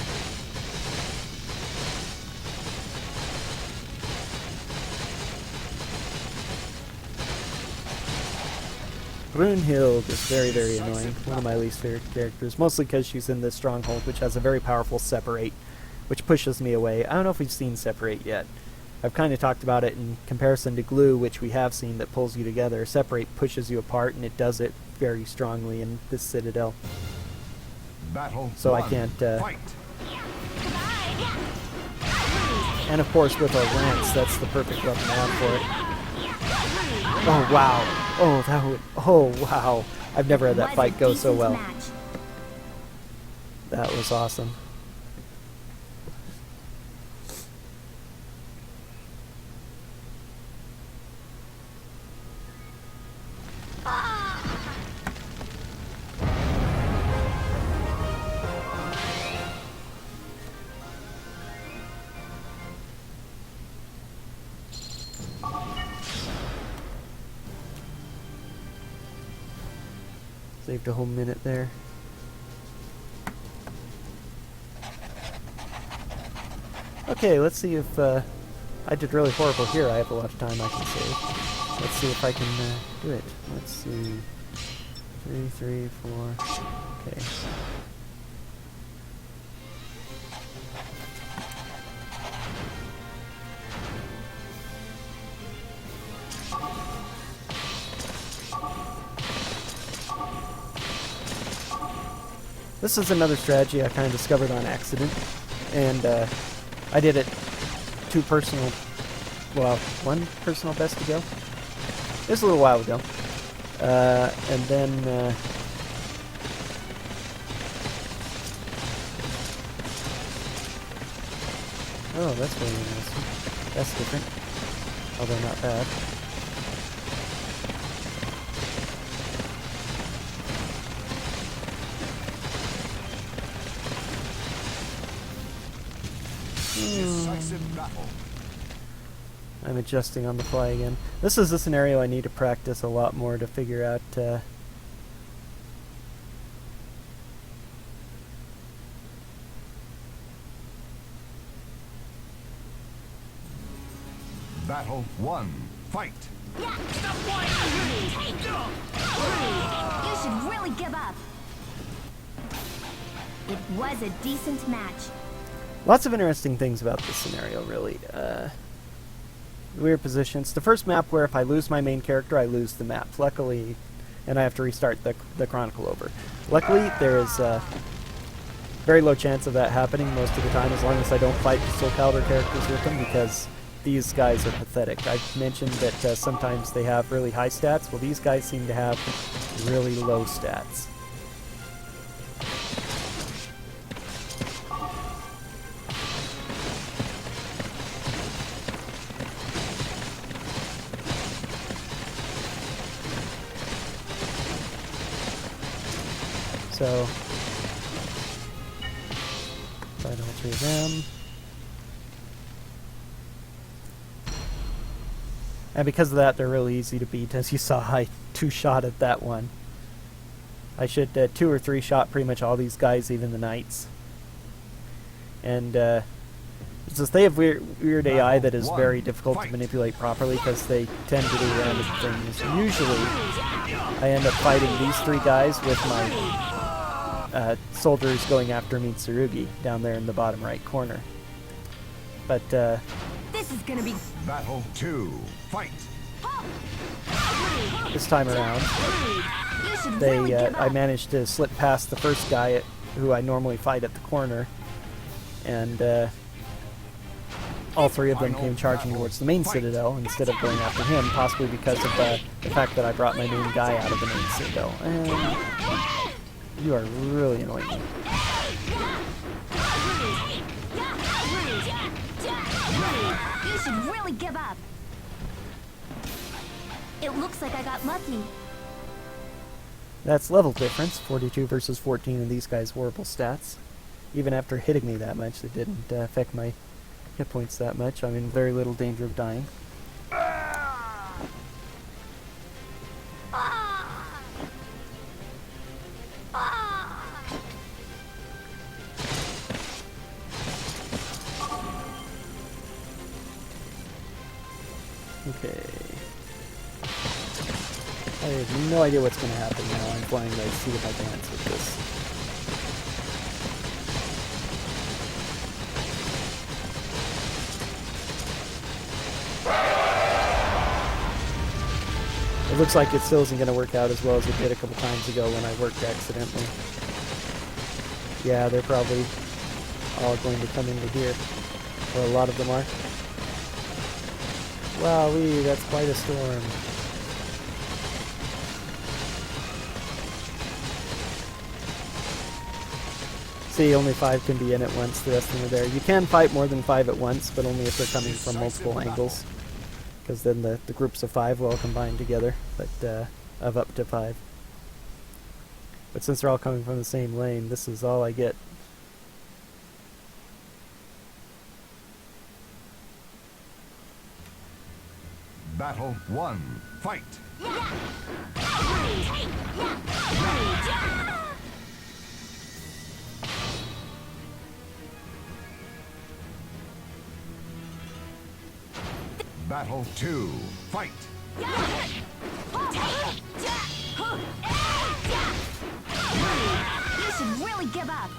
Brunhild is very, very annoying. One of my least favorite characters, mostly because she's in this stronghold, which has a very powerful separate, which pushes me away. I don't know if we've seen separate yet. I've kind of talked about it in comparison to glue, which we have seen, that pulls you together. Separate pushes you apart, and it does it very strongly in this citadel. Battle So one. I can't... Fight. And of course, with our lance, that's the perfect weapon to have for it. Oh, wow. Oh, that would... Oh, wow. I've never had that fight go so well. That was awesome. Saved a whole minute there. Okay, let's see if I did really horrible here. I have a lot of time I can save. Let's see if I can do it. Let's see. 3, 3, 4. Okay. This is another strategy I kind of discovered on accident, and I did it one personal best to go. It was a little while ago, and then oh, that's really interesting. That's different, although not bad. Decisive battle. I'm adjusting on the fly again. This is a scenario I need to practice a lot more to figure out. Battle 1. Fight. You should really give up. It was a decent match. Lots of interesting things about this scenario, really. Weird positions. The first map where if I lose my main character, I lose the map. Luckily, and I have to restart the Chronicle over. Luckily, there is a very low chance of that happening most of the time, as long as I don't fight Soulcalibur characters with them, because these guys are pathetic. I've mentioned that sometimes they have really high stats. Well, these guys seem to have really low stats. So, fight all three of them. And because of that, they're really easy to beat. As you saw, I two-shot at that one. I should 2 or 3 shot pretty much all these guys, even the knights. And it's just they have weird AI that is very difficult to manipulate properly because they tend to do random things. Usually, I end up fighting these 3 guys with my soldiers going after Mitsurugi down there in the bottom right corner. But This is gonna be Battle 2. Fight. this time around, I managed to slip past the first guy who I normally fight at the corner, and all 3 of them came charging towards the main citadel instead of going after him, possibly because of the fact that I brought my main guy out of the main citadel. And you are really annoying me. You should really give up. It looks like I got lucky. That's level difference, 42 versus 14 in these guys' horrible stats. Even after hitting me that much, it didn't affect my hit points that much. I'm in very little danger of dying. Okay. I have no idea what's going to happen now. I'm flying by the seat of my pants with this. It looks like it still isn't going to work out as well as it did a couple times ago when I worked accidentally. Yeah, they're probably all going to come into here. Or a lot of them are. Wowee, that's quite a storm. See, only 5 can be in at once, the rest of them are there. You can fight more than 5 at once, but only if they're coming from multiple angles. Because then the groups of 5 will all combine together, but of up to 5. But since they're all coming from the same lane, this is all I get. Battle 1. Fight. Battle 2. Fight. You should really give up.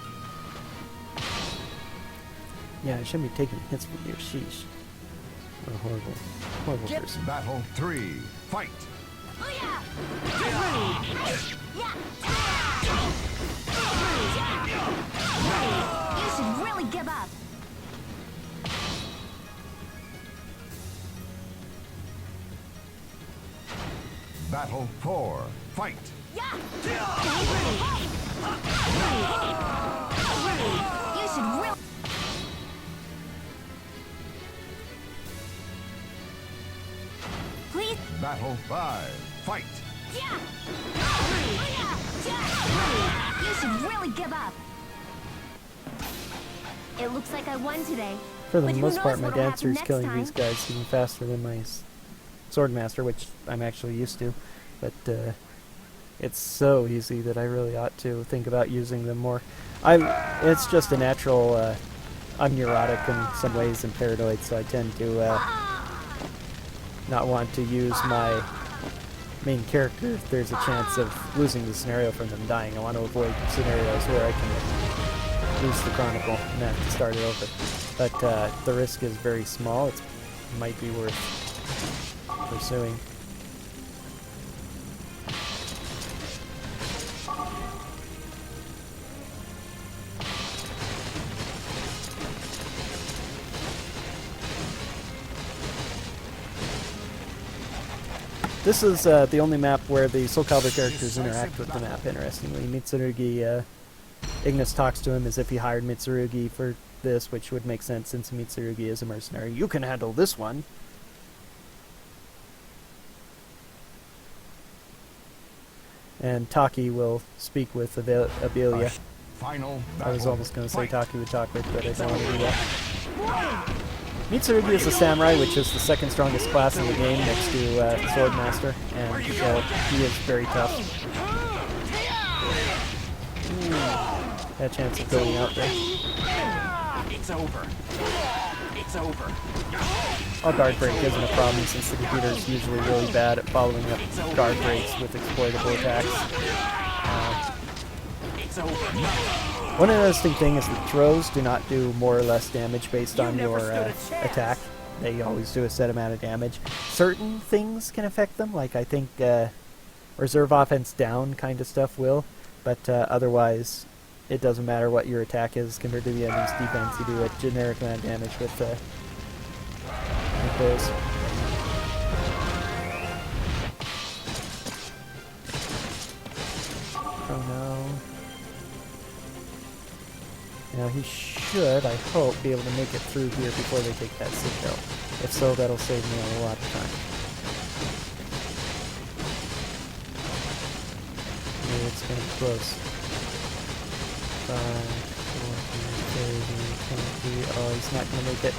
Yeah, I shouldn't be taking hits from you, sheesh. What a horrible, horrible person. Battle 3. Fight. You should really give up. Battle 4. Fight. You should really. Please. Battle 5. Fight. You should really give up. It looks like I won today. For the But who most knows part, my what'll dancer happen is next killing time. these guys even faster than my swordmaster, which I'm actually used to. But it's so easy that I really ought to think about using them more. It's just a natural. I'm neurotic in some ways and paranoid, so I tend to not want to use my main character if there's a chance of losing the scenario from them dying. I want to avoid scenarios where I can lose the Chronicle and have to start it over. But the risk is very small. It might be worth pursuing. This is the only map where the Soulcalibur characters interact with the map, interestingly. Mitsurugi, Ignis talks to him as if he hired Mitsurugi for this, which would make sense since Mitsurugi is a mercenary. You can handle this one! And Taki will speak with Abelia. Final I was battle. almost going to say Fight. Taki would talk with, but I don't want to do that. Mitsurugi is a samurai, which is the second strongest class in the game next to the Swordmaster, and he is very tough. Had a chance of going out there. It's over. It's over. Well, guard break isn't a problem since the computer is usually really bad at following up guard breaks with exploitable attacks. It's over. One interesting thing is that throws do not do more or less damage based on your attack. They always do a set amount of damage. Certain things can affect them, like I think reserve offense down kind of stuff will, but otherwise it doesn't matter what your attack is compared to the enemy's defense. You do a generic amount of damage with those. Oh no. Now he should, I hope, be able to make it through here before they take that citadel. If so, that'll save me a lot of time. Yeah, it's gonna be close. 5, 4, 30, 20. Oh, he's not gonna make it.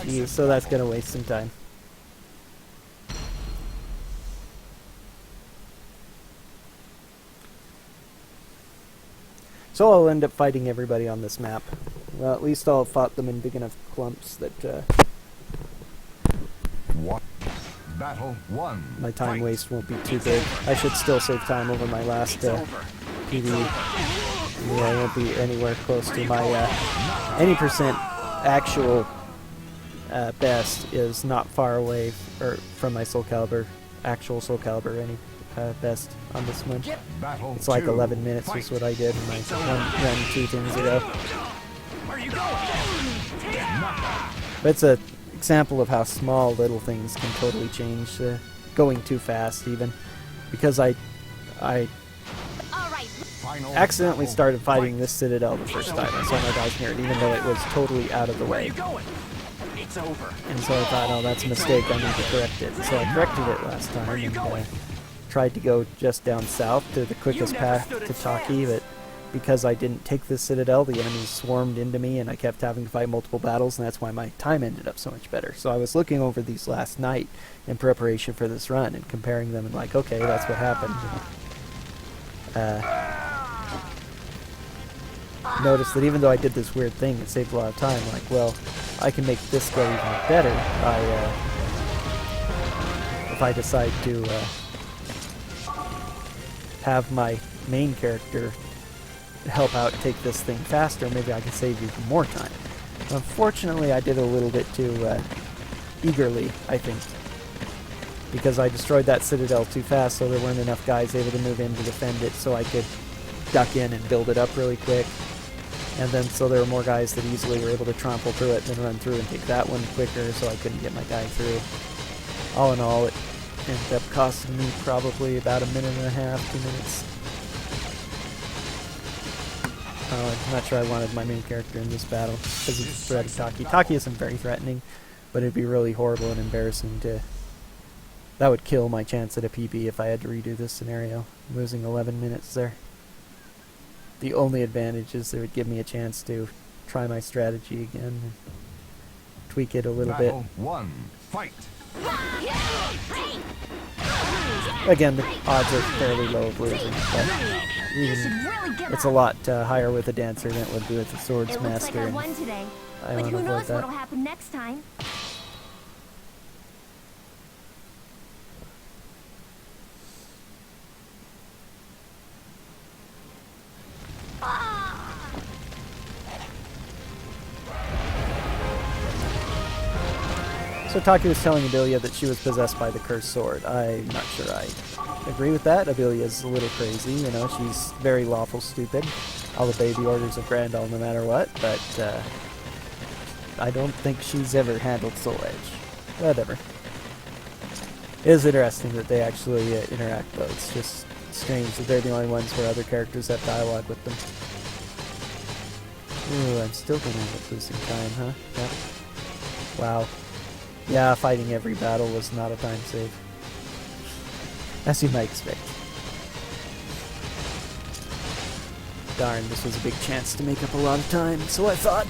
Jeez, so that's gonna waste some time. So I'll end up fighting everybody on this map. Well, at least I'll have fought them in big enough clumps that Battle 1. my time waste won't be too big. I should still save time over my last PvE. Yeah, I won't be anywhere close to my any percent actual best is not far away from my Soulcalibur, actual Soulcalibur any best on this one. Battle It's like 2. 11 minutes was what I did in my run 2 things ago. But it's an example of how small little things can totally change, going too fast even. Because I Final accidentally battle. started fighting this citadel the first time I saw my guys near it, even though it was totally out of the way. It's over. And so I thought, oh, that's a mistake, I need to correct it. So I corrected it last time and tried to go just down south to the quickest path to Taki, but because I didn't take the citadel, the enemies swarmed into me and I kept having to fight multiple battles, and that's why my time ended up so much better. So I was looking over these last night in preparation for this run and comparing them and like, okay, that's what happened. Noticed that even though I did this weird thing, it saved a lot of time. Like, well, I can make this go even better by if I decide to have my main character help out and take this thing faster. Maybe I can save even more time. Unfortunately, I did a little bit too eagerly, I think, because I destroyed that citadel too fast, so there weren't enough guys able to move in to defend it, so I could duck in and build it up really quick. And then so there were more guys that easily were able to trample through it, then run through and take that one quicker, so I couldn't get my guy through. All in all, it ended up costing me probably about a minute and a half, 2 minutes. I'm not sure I wanted my main character in this battle because of the threat of Taki. Taki isn't very threatening, but it'd be really horrible and embarrassing to... That would kill my chance at a PB if I had to redo this scenario. I'm losing 11 minutes there. The only advantage is it would give me a chance to try my strategy again and tweak it a little bit. Battle 1. Fight. Again, the odds are fairly low of losing, but it's a lot higher with a dancer than it would be with a swords It looks master. like I and won today, I but want who to avoid knows that. what'll happen next time. So Taki was telling Abelia that she was possessed by the cursed sword. I'm not sure I agree with that. Abelia's a little crazy, you know, she's very lawful stupid. I'll obey the orders of Grandal no matter what, but I don't think she's ever handled Soul Edge. Whatever. It is interesting that they actually interact though. It's just strange that they're the only ones where other characters have dialogue with them. Ooh, I'm still gonna end up losing time, huh? Yep. Wow. Yeah, fighting every battle was not a time save. As you might expect. Darn, this was a big chance to make up a lot of time, so I thought.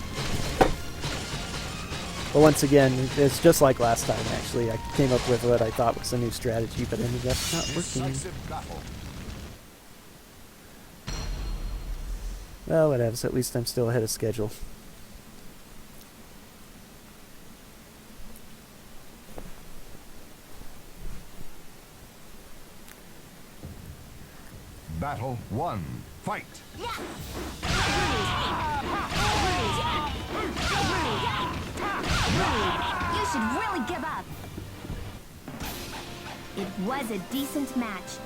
But once again, it's just like last time actually. I came up with what I thought was a new strategy, but ended up not working. Decisive battle. Well, whatevs. At least I'm still ahead of schedule. Battle 1. Fight. You should really give up. It was a decent match.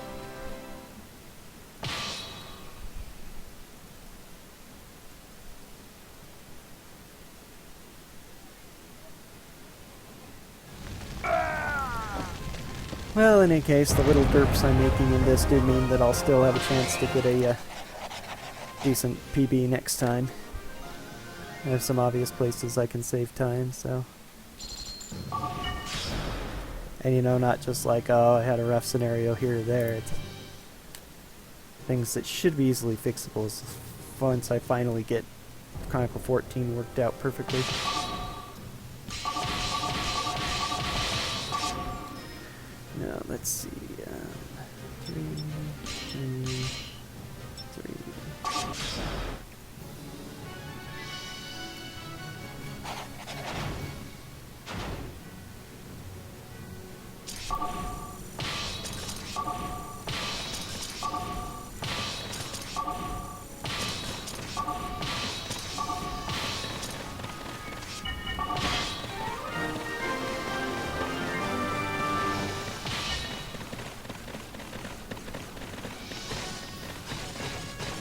Well, in any case, the little derps I'm making in this do mean that I'll still have a chance to get a decent PB next time. I have some obvious places I can save time, so... And you know, not just like, oh, I had a rough scenario here or there. It's things that should be easily fixable once I finally get Chronicle 14 worked out perfectly. Now, let's see. 3, 3, 3.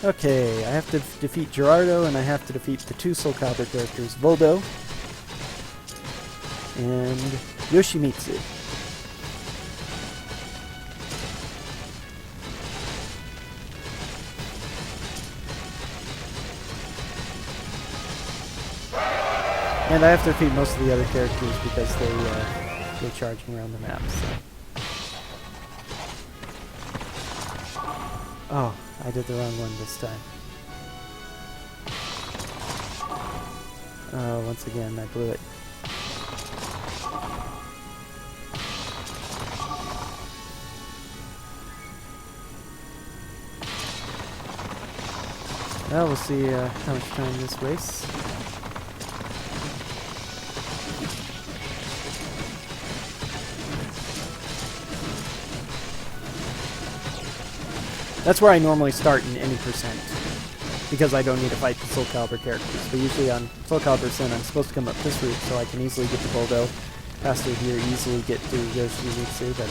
Okay, I have to defeat Gerardo, and I have to defeat the 2 Soulcalibur characters, Voldo and Yoshimitsu. And I have to defeat most of the other characters because they're charging around the map. So. Oh, I did the wrong one this time. Oh, once again, I blew it. Well, we'll see how much time this wastes. That's where I normally start in any percent, because I don't need to fight the Soulcalibur characters. But usually on Soulcalibur Sin, I'm supposed to come up this route so I can easily get to Voldo, pass through here, easily get to Yoshimitsu, but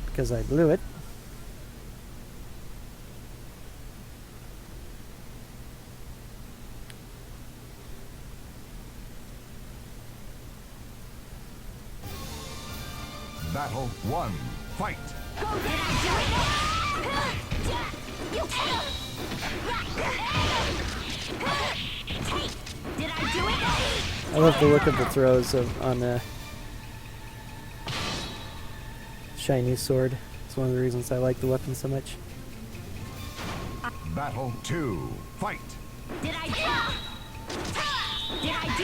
because I blew it. Battle 1. Fight. I love the look of the throws on the shiny sword. It's one of the reasons I like the weapon so much. Battle 2. Fight. Did I do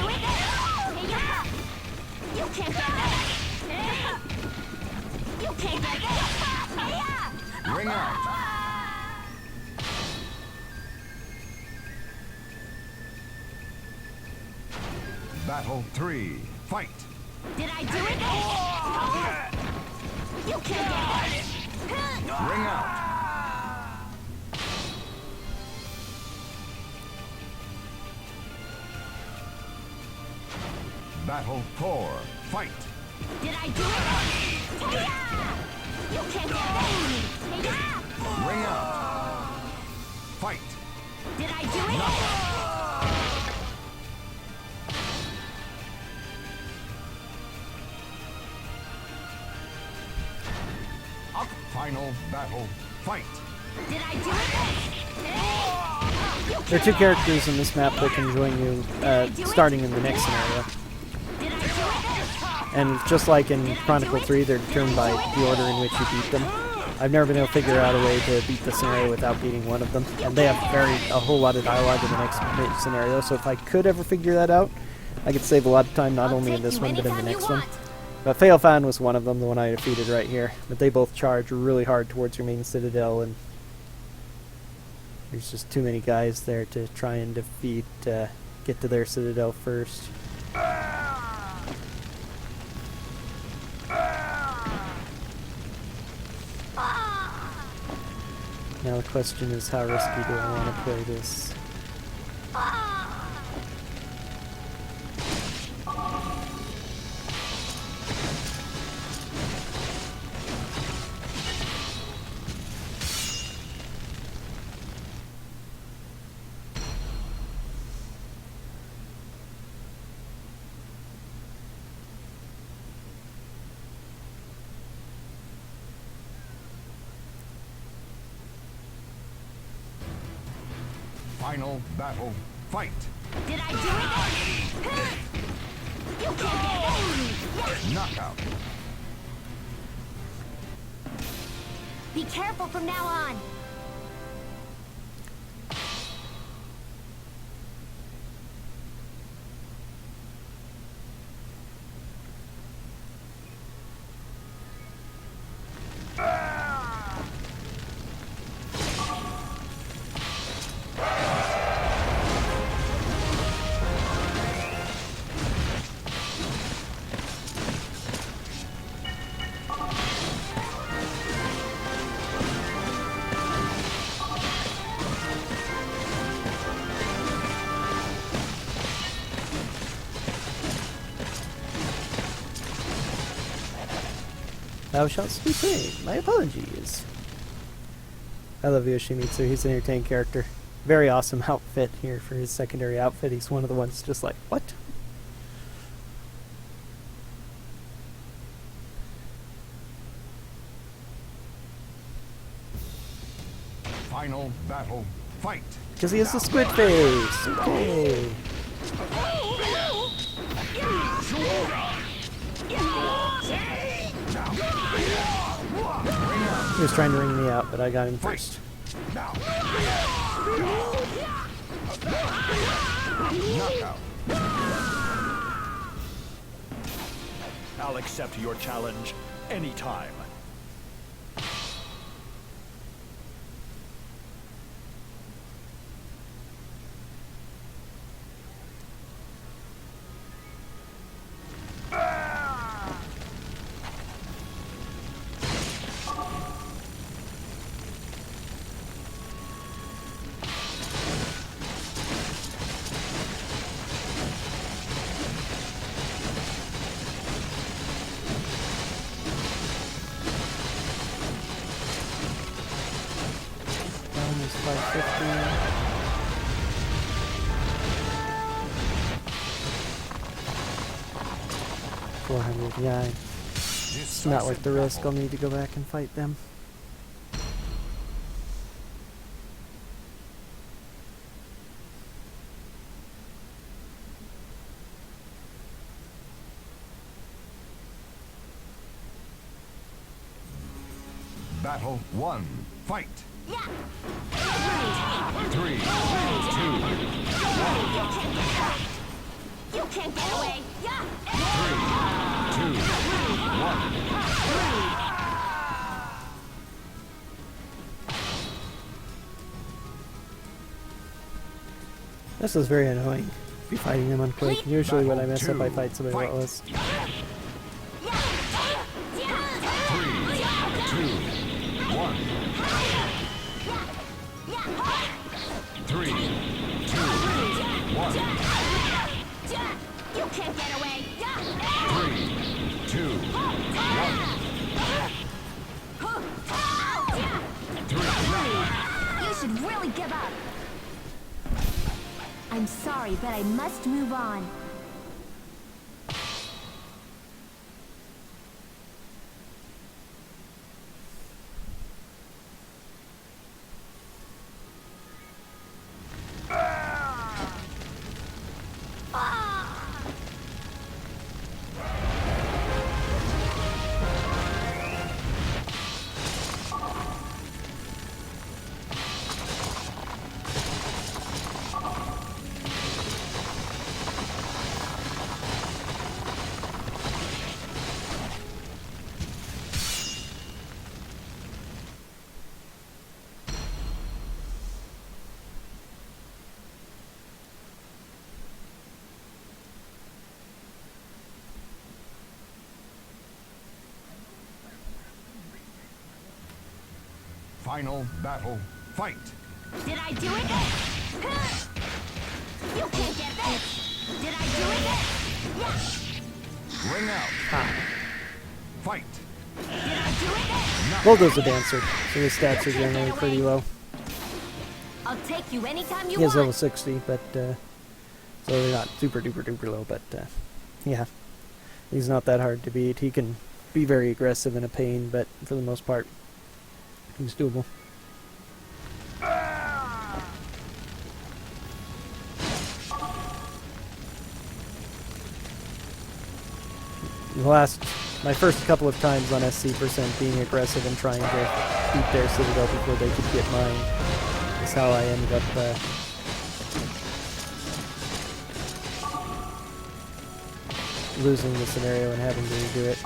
it? You can't get it. You can't get it. Ring out. Battle 3. Fight. Did I do it? You can't get it. Ring out. Battle 4. Fight. Did I do it? You can't get it. Ring out. Fight. Did I do it? Final battle. Fight. Did I do it? There are 2 characters in this map that can join you starting in the next scenario. Did I do it? And just like in Chronicle 3, they're determined by the order in which you beat them. I've never been able to figure out a way to beat the scenario without beating one of them. And they have a whole lot of dialogue in the next scenario, so if I could ever figure that out, I could save a lot of time not only in this one, but in the next one. But Feofan was one of them, the one I defeated right here. But they both charge really hard towards your main citadel, and there's just too many guys there to try and defeat, get to their citadel first. Now the question is, how risky do I want to play this? Final battle, fight! Did I do it? You can't get it! Knockout! Be careful from now on! Thou shalt be paid. My apologies. I love Yoshimitsu. He's an entertaining character. Very awesome outfit here for his secondary outfit. He's one of the ones just like, what? Final battle, fight! Because he has the squid face. Okay. He was trying to ring me out, but I got him first. Knockout! I'll accept your challenge anytime. Almost 550. Yeah, it's not worth the risk. I'll need to go back and fight them. Battle 1, fight! 3, 2, You can't get away! 3, 2, 1. This is very annoying. Be fighting them on quick. Usually when I mess up, I fight somebody relentless. 3, 2, 1. 3, 2, 1. You can't get away! 3, 2, 1. 3. You should really give up! I'm sorry, but I must move on. Final battle, fight! Did I do it? You can't get this! Did I do it? Yeah! Ring out! Fight! Did I do it? Goldo's a dancer, so his stats are generally pretty low. I'll take you anytime you He has want. level 60, but, so they're not super duper duper low, but, yeah. He's not that hard to beat. He can be very aggressive and a pain, but for the most part, he's doable. My first couple of times on SC% being aggressive and trying to beat their Citadel before they could get mine is how I ended up losing the scenario and having to redo it.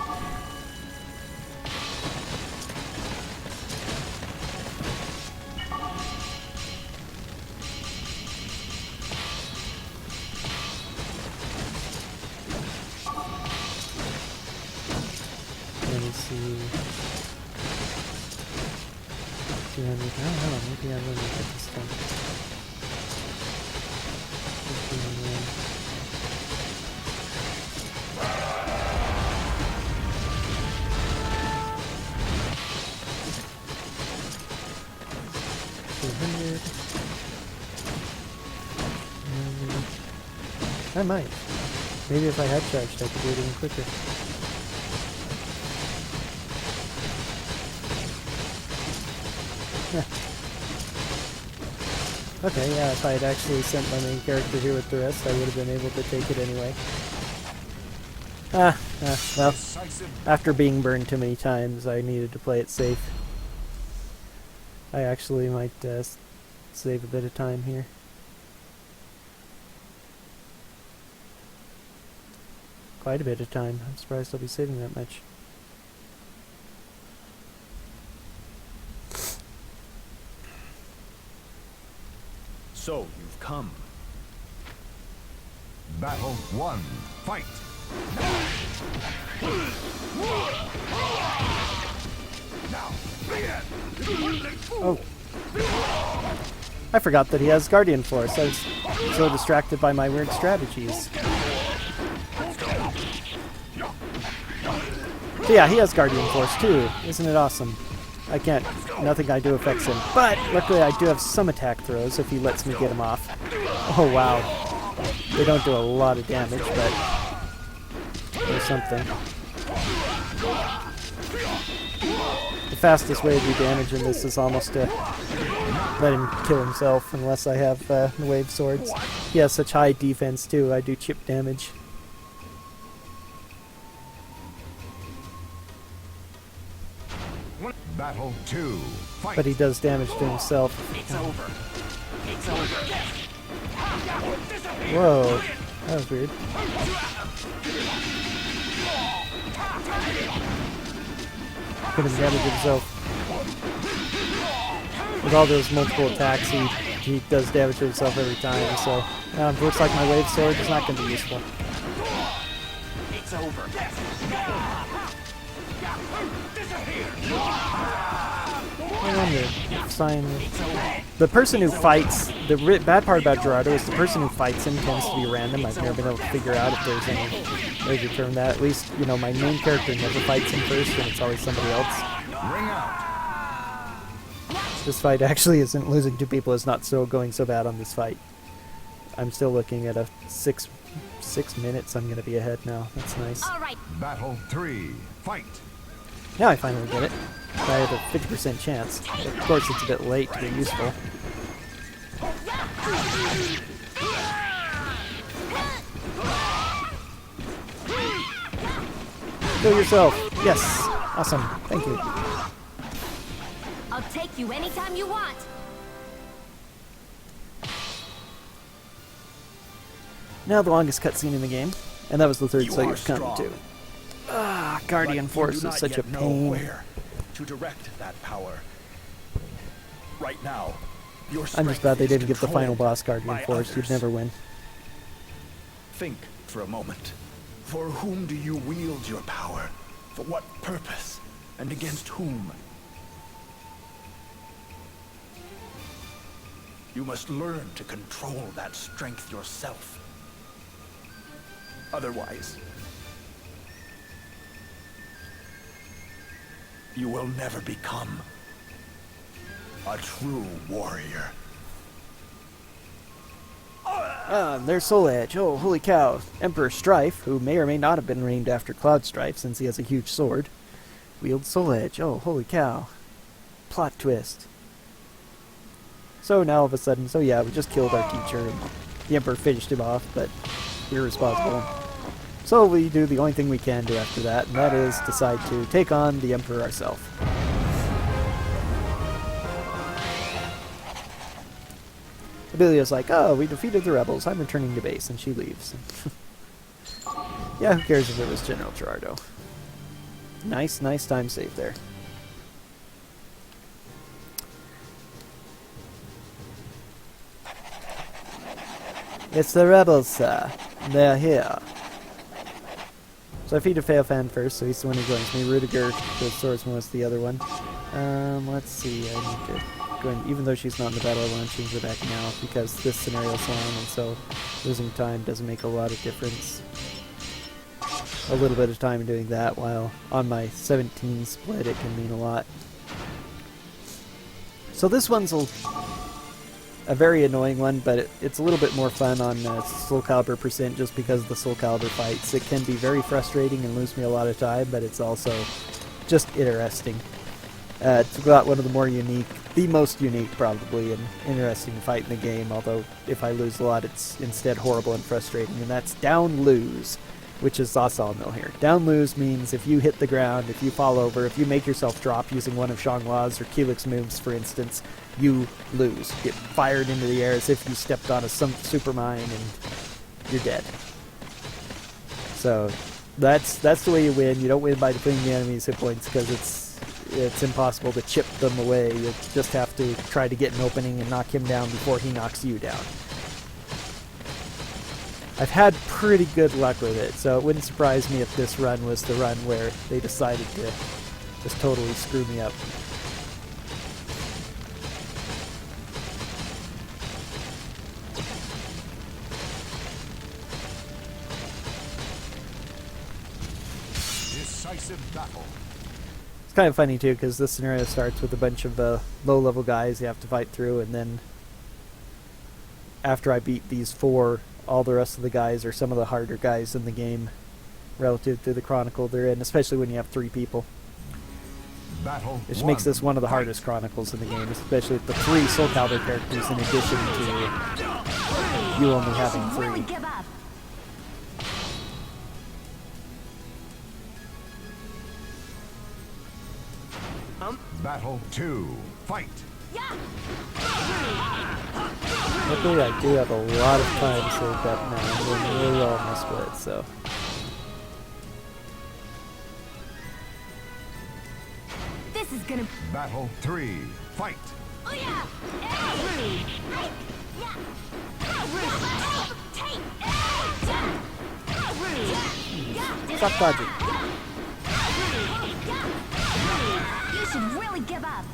Let me see. 200. I don't know. Maybe I'm going to get this done. 200. I might. Maybe if I had charged, I could do it even quicker. Okay, yeah, if I had actually sent my main character here with the rest, I would have been able to take it anyway. Well, after being burned too many times, I needed to play it safe. I actually might save a bit of time here. Quite a bit of time. I'm surprised I'll be saving that much. So, you've come. Battle 1, fight! Oh. I forgot that he has Guardian Force. I was so distracted by my weird strategies. So yeah, he has Guardian Force too. Isn't it awesome? Nothing I do affects him. But luckily I do have some attack throws if he lets me get him off. Oh wow. They don't do a lot of damage, but there's something. The fastest way to do damage in this is almost to let him kill himself unless I have the wave swords. He has such high defense too, I do chip damage. Battle 2, fight! But he does damage to himself. It's over. It's over. Whoa, that was weird. Couldn't damage himself. With all those multiple attacks, he does damage to himself every time, so looks like my wave sword is not going to be useful. It's over. I wonder, the person who fights, the bad part about Gerardo is the person who fights him tends to be random. I've never been able to figure out if there's any way to determine that. At least, you know, my main character never fights him first, and it's always somebody else. Ring out! This fight actually isn't losing to people. It's not going so bad on this fight. I'm still looking at a 6 minutes. I'm going to be ahead now. That's nice. All right. Battle 3, fight! Now I finally get it. I have a 50% chance. Of course, it's a bit late to be useful. Kill yourself. Yes. Awesome. Thank you. I'll take you anytime you want. Now the longest cutscene in the game, and that was the third You site are you've come strong. to. Guardian But Force you do is not such a yet know pain. where to direct that power. Right now, your I'm strength just glad they is didn't give the final controlled boss Guardian by Force. You'd others. never win. Think for a moment. For whom do you wield your power? For what purpose? And against whom? You must learn to control that strength yourself. Otherwise, you will never become a true warrior. There's Soul Edge. Oh, holy cow. Emperor Strife, who may or may not have been named after Cloud Strife since he has a huge sword, wields Soul Edge. Oh, holy cow. Plot twist. So now all of a sudden, so yeah, we just killed our teacher, and the Emperor finished him off, but irresponsible. So we do the only thing we can do after that, and that is decide to take on the Emperor ourselves. Abelia's like, oh, we defeated the rebels, I'm returning to base, and she leaves. Yeah, who cares if it was General Gerardo. Nice time save there. It's the rebels, sir. They're here. So I feed a Feofan first, so he's the one who joins me. Rudiger, the swordsman, was the other one. Let's see, I need to go in, even though she's not in the battle, I want to change her back now, because this scenario's long, and so losing time doesn't make a lot of difference. A little bit of time in doing that, while on my 17 split it can mean a lot. So this one's a very annoying one, but it's a little bit more fun on Soulcalibur percent just because of the Soulcalibur fights. It can be very frustrating and lose me a lot of time, but it's also just interesting. It's got one of the more unique, the most unique probably, and interesting fight in the game, although if I lose a lot it's instead horrible and frustrating, and that's down lose, which is the sawmill here. Down lose means if you hit the ground, if you fall over, if you make yourself drop using one of Xianghua's or Keelik's moves, for instance, you lose. Get fired into the air as if you stepped on a supermine and you're dead. So that's the way you win. You don't win by depleting the enemy's hit points because it's impossible to chip them away. You just have to try to get an opening and knock him down before he knocks you down. I've had pretty good luck with it, so it wouldn't surprise me if this run was the run where they decided to just totally screw me up. Decisive battle. It's kind of funny too, because this scenario starts with a bunch of low-level guys you have to fight through, and then after I beat these 4, all the rest of the guys are some of the harder guys in the game relative to the Chronicle they're in, especially when you have 3 people. Battle Which one. makes this one of the hardest Chronicles in the game, especially with the 3 Soulcalibur characters in addition to you only having 3. Give up. Battle 2. Fight. Luckily I do have a lot of time saved up now. I'm doing really well on my split, so. This is gonna. Battle 3. Fight. Stop dodging. You should really give up.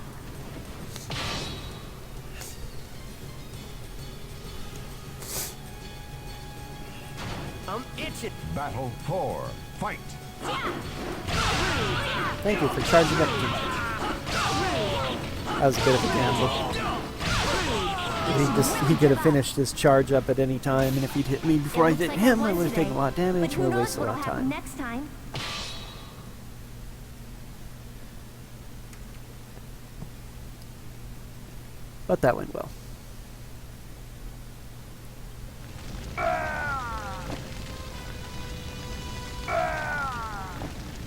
I'm itching. Battle 4. Fight. Thank you for charging up too much. That was a bit of a gamble. He could have finished his charge up at any time, and if he'd hit me before I hit him, I would have taken a lot of damage, would have wasted a lot of time. Next time. But that went well.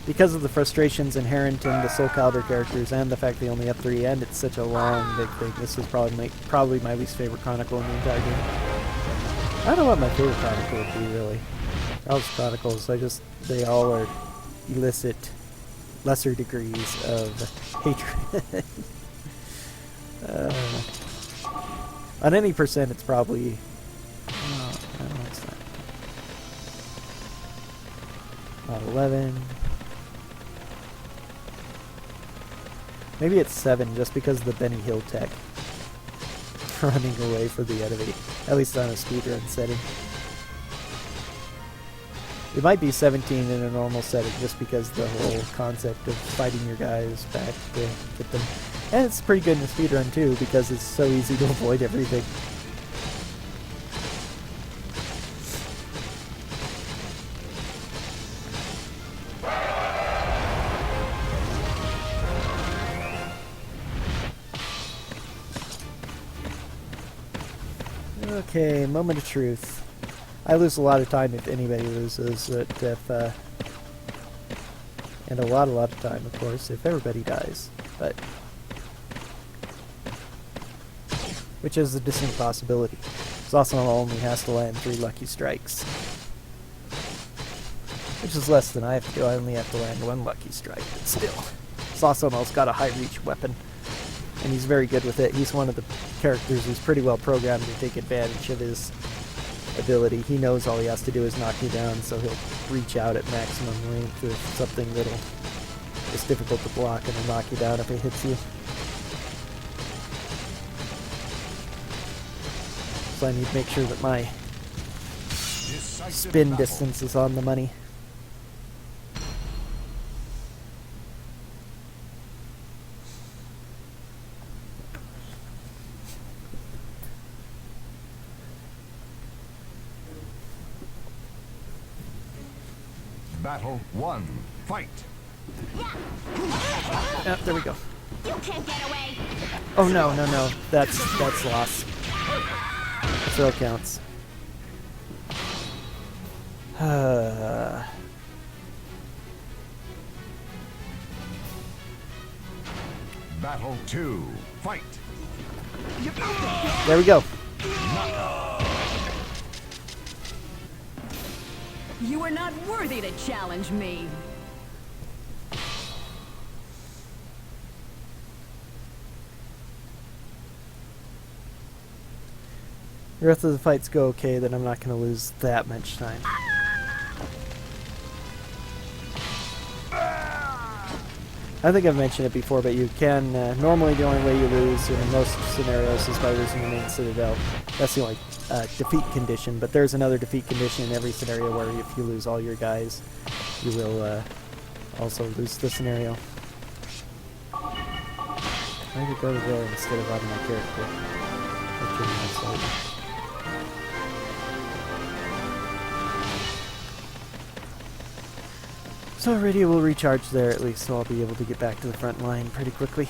Because of the frustrations inherent in the Soulcalibur characters and the fact they only have 3 and it's such a long, big thing, this is probably my least favorite Chronicle in the entire game. I don't know what my favorite Chronicle would be, really. All those Chronicles, they all are elicit lesser degrees of hatred. On any percent, it's probably... no, it's not. About 11... Maybe it's 7, just because of the Benny Hill tech. running away from the enemy, at least on a speedrun setting. It might be 17 in a normal setting just because the whole concept of fighting your guys back to get them. And it's pretty good in a speedrun too because it's so easy to avoid everything. Okay, moment of truth. I lose a lot of time if anybody loses, but if, and a lot of time, of course, if everybody dies. But, which is a distinct possibility. Sasano only has to land 3 lucky strikes. Which is less than I have to do. I only have to land 1 lucky strike, but still. Sasano's got a high reach weapon, and he's very good with it. He's one of the characters who's pretty well programmed to take advantage of his ability. He knows all he has to do is knock you down, so he'll reach out at maximum length if something that'll is difficult to block, and he'll knock you down if it hits you. So I need to make sure that my spin distance is on the money. Battle 1. Fight. Yeah, there we go. You can't get away. Oh no, no, no. That's loss. Throw counts. Battle 2. Fight. There we go. You are not worthy to challenge me. The rest of the fights go okay, then I'm not going to lose that much time. I think I've mentioned it before, but you can, normally the only way you lose in most scenarios is by losing the main citadel. That's the only defeat condition, but there's another defeat condition in every scenario where if you lose all your guys, you will also lose the scenario. I could go there instead of on my character. So radio will recharge there at least, so I'll be able to get back to the front line pretty quickly.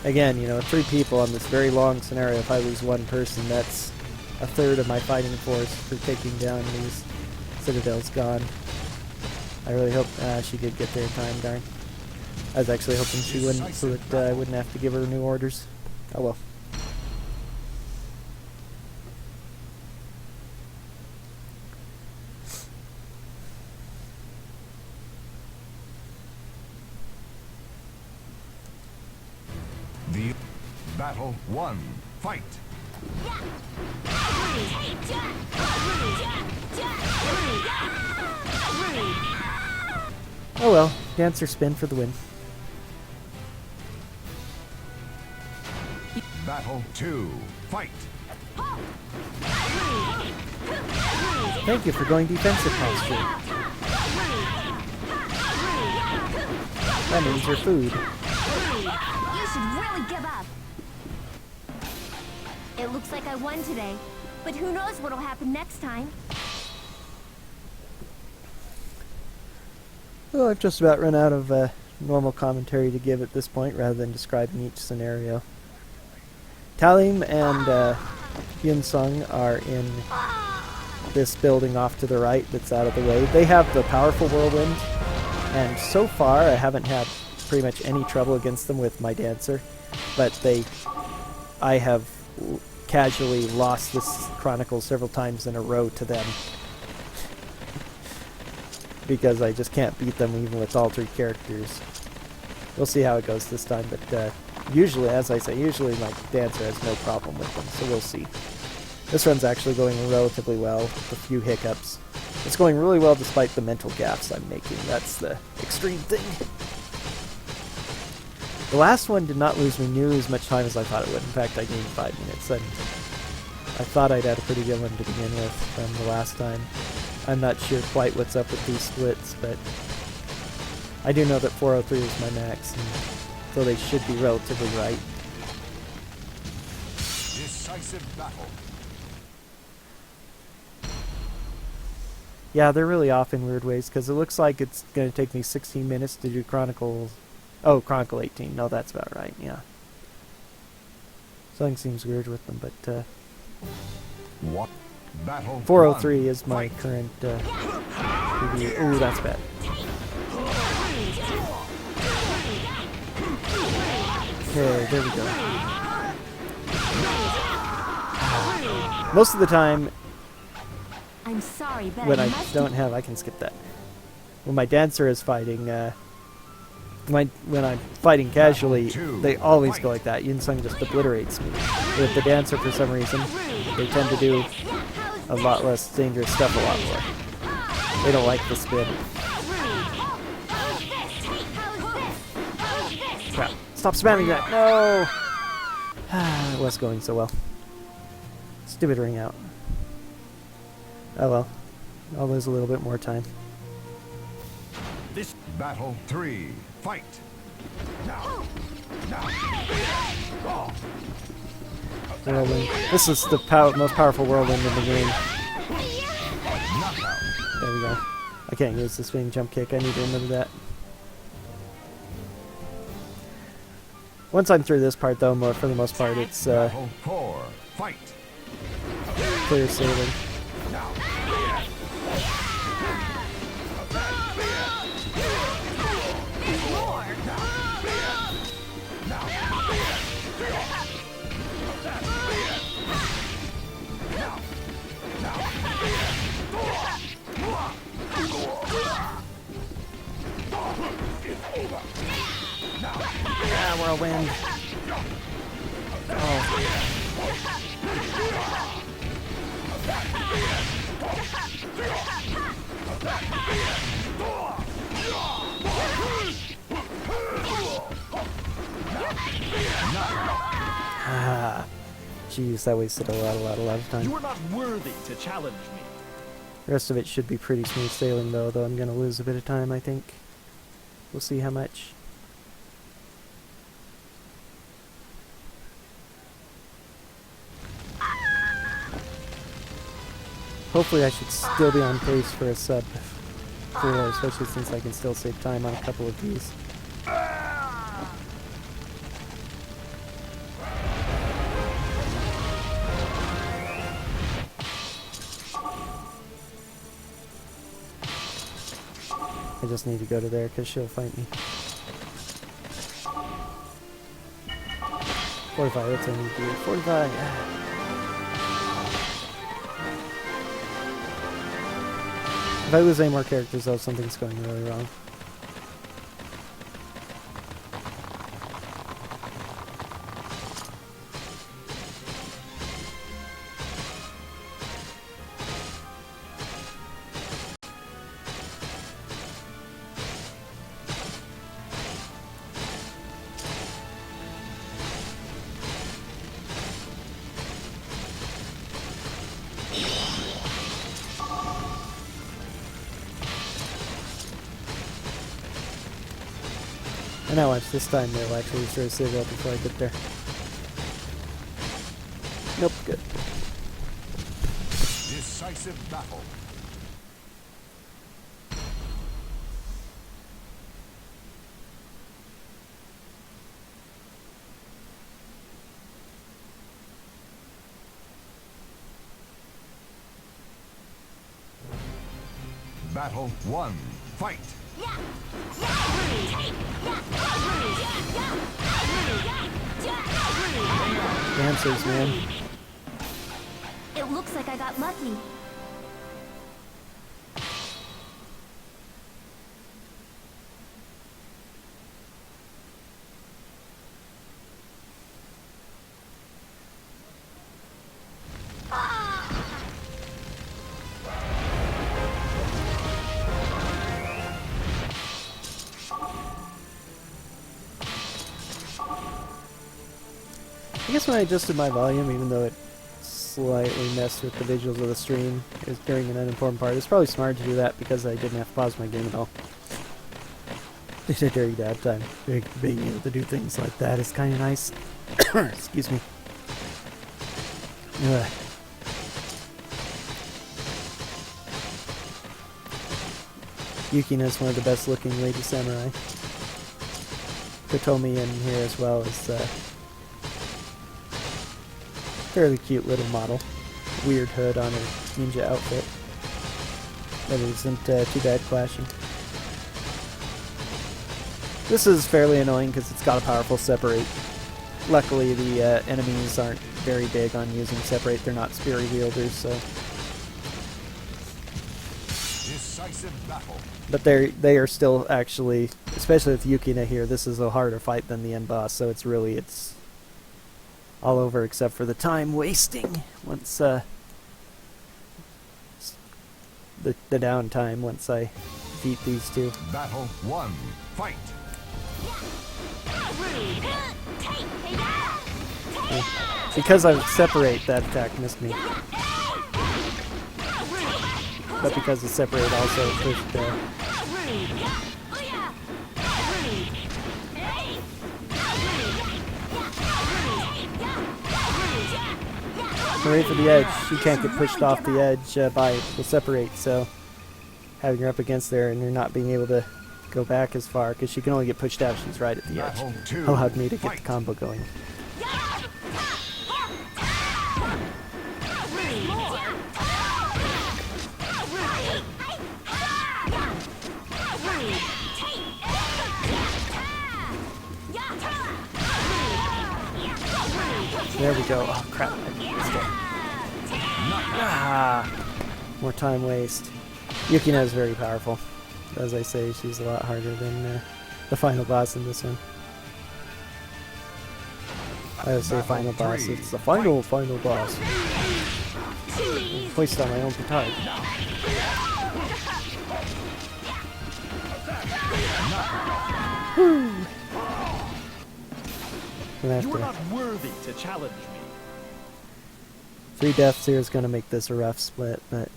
Again, you know, 3 people on this very long scenario. If I lose 1 person, that's a third of my fighting force for taking down these citadels gone. I really hope she did get there in time, darn. I was actually hoping she wouldn't, so that I wouldn't have to give her new orders. Oh well. The Battle 1. Fight. Oh well, dance or spin for the win. Battle 2. Fight. Thank you for going defensive posture. That means your food. You should really give up. It looks like I won today, but who knows what'll happen next time. Well, I've just about run out of normal commentary to give at this point, rather than describing each scenario. Talim and Yunsung are in this building off to the right that's out of the way. They have the powerful whirlwind, and so far I haven't had pretty much any trouble against them with my dancer, but I have casually lost this Chronicle several times in a row to them. Because I just can't beat them even with altered characters. We'll see how it goes this time, but usually, as I say, usually my dancer has no problem with them, so we'll see. This run's actually going relatively well, with a few hiccups. It's going really well despite the mental gaps I'm making. That's the extreme thing. The last one did not lose me nearly as much time as I thought it would. In fact, I gained 5 minutes, and I thought I'd had a pretty good one to begin with from the last time. I'm not sure quite what's up with these splits, but I do know that 403 is my max, and so they should be relatively right. Decisive battle. Yeah, they're really off in weird ways, because it looks like it's going to take me 16 minutes to do Chronicles. Oh, Chronicle 18. No, that's about right, yeah. Something seems weird with them, but What? Battle 403 one. is my Fight. current preview. Ooh, that's bad. Okay, there we go. Most of the time, I'm sorry, but when I I must don't have, I can skip that. When my dancer is fighting, when I'm fighting casually, they always go like that. Yinsung just obliterates me. With the dancer, for some reason, they tend to do a lot less dangerous stuff a lot more. They don't like the spin. Crap. Stop spamming that! No! It was going so well. Stupid ring out. Oh well. I'll lose a little bit more time. This battle 3. Fight. Whirlwind. This is the most powerful whirlwind in the game. Knockout. There we go. I can't use the swing jump kick. I need to remember that. Once I'm through this part, though, for the most part, it's Battle 4. Fight. clear sailing. Ah, whirlwind. Oh. Ah. Jeez, that wasted a lot of time. You are not worthy to challenge me. The rest of it should be pretty smooth sailing, though I'm going to lose a bit of time, I think. We'll see how much. Hopefully I should still be on pace for a sub 4, especially since I can still save time on a couple of these. I just need to go to there because she'll fight me. 45, that's what I need to do. 45! If I lose any more characters, though, something's going really wrong. And now watch, this time they'll actually destroy Citadel before I get there. Nope, good. Decisive battle. Battle 1. Fight. Dancers, man. Looks like I got lucky. I guess when I adjusted my volume, even though it slightly messed with the visuals of the stream during an unimportant part, it's probably smart to do that because I didn't have to pause my game at all. During downtime, being able to do things like that is kind of nice. Excuse me. Ugh. Yukina's one of the best looking lady samurai. Kotomi in here as well is fairly cute little model. Weird hood on her ninja outfit. But it isn't too bad clashing. This is fairly annoying because it's got a powerful separate. Luckily the enemies aren't very big on using separate. They're not speary wielders, so. Decisive battle. But they are still actually, especially with Yukina here, this is a harder fight than the end boss, so it's all over except for the time wasting once the downtime once I defeat these two. Battle 1. Fight. Because I separate, that attack missed me. But because the separate also pushed hooray for the edge. She can't get pushed off the edge by the separate, so having her up against there and her not being able to go back as far, because she can only get pushed out if she's right at the edge, allowed me to get the combo going. There we go. Oh crap. More time waste. Yukina is very powerful. As I say, she's a lot harder than the final boss in this one. I would say final boss. It's the final boss. Hoist on my own petard. Woo! You are not worthy to challenge me. 3 deaths here is going to make this a rough split, but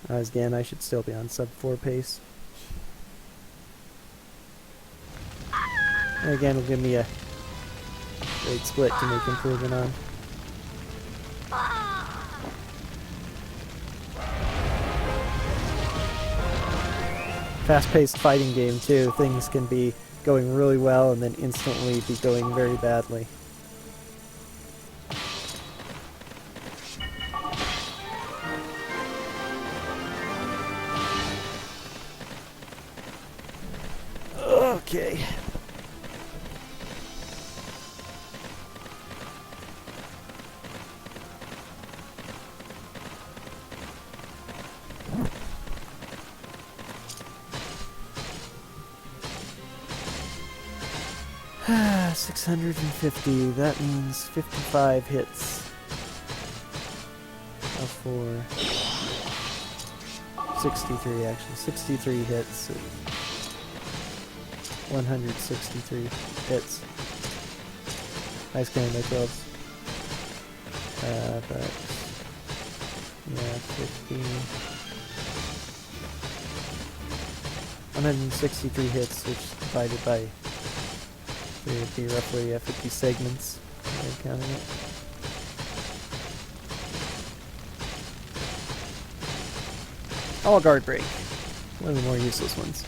again, I should still be on sub 4 pace. And again, it'll give me a great split to make improvement on. Fast-paced fighting game too. Things can be going really well and then instantly be going very badly. Okay. Ah, 650. That means 55 hits. For 63 actually. 63 hits. 163 hits. Nice game, my 12s. But yeah, 15. 163 hits, which divided by it would be roughly 50 segments. I'm counting it. Oh, guard break. One of the more useless ones.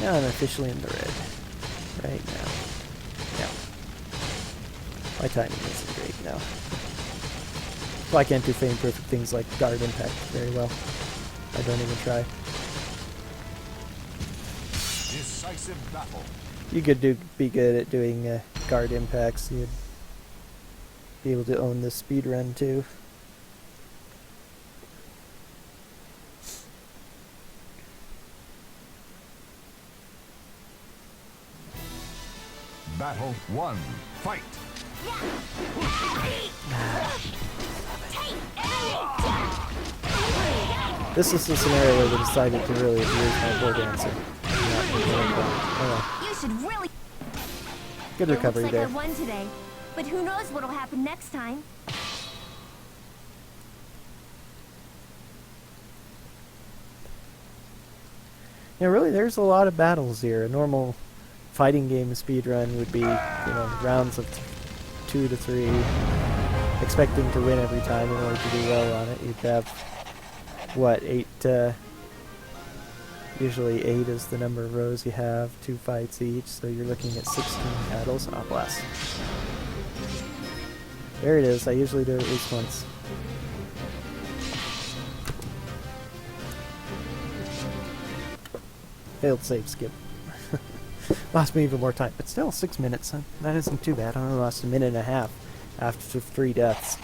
Now I'm officially in the red. Right now. Yeah. My timing isn't great now. Well, I can't do frame-perfect things like guard impact very well. I don't even try. Decisive battle. You could be good at doing guard impacts. You'd be able to own the speedrun too. Battle 1. Fight. This is the scenario where they decided to really abuse my board dancer. Oh, You should really. good recovery It looks like there. I won today, but who knows what'll happen next time? Yeah, really, there's a lot of battles here. A normal fighting game speedrun would be, you know, rounds of 2 to 3, expecting to win every time in order to do well on it. You'd have, what, 8, usually 8 is the number of rows you have, 2 fights each, so you're looking at 16 battles. Oh, bless. There it is. I usually do it at least once. Failed save skip. Lost me even more time, but still 6 minutes. That isn't too bad. I only lost a minute and a half after 3 deaths.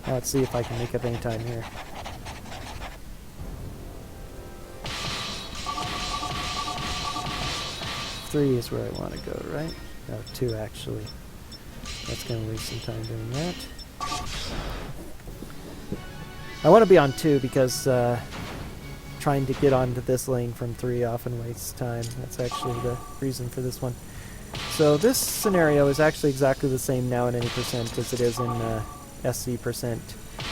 Now let's see if I can make up any time here. 3 is where I want to go, right? No, 2 actually. That's going to waste some time doing that. I want to be on 2 because trying to get onto this lane from 3 often wastes time. That's actually the reason for this one. So this scenario is actually exactly the same now in any percent as it is in SC percent.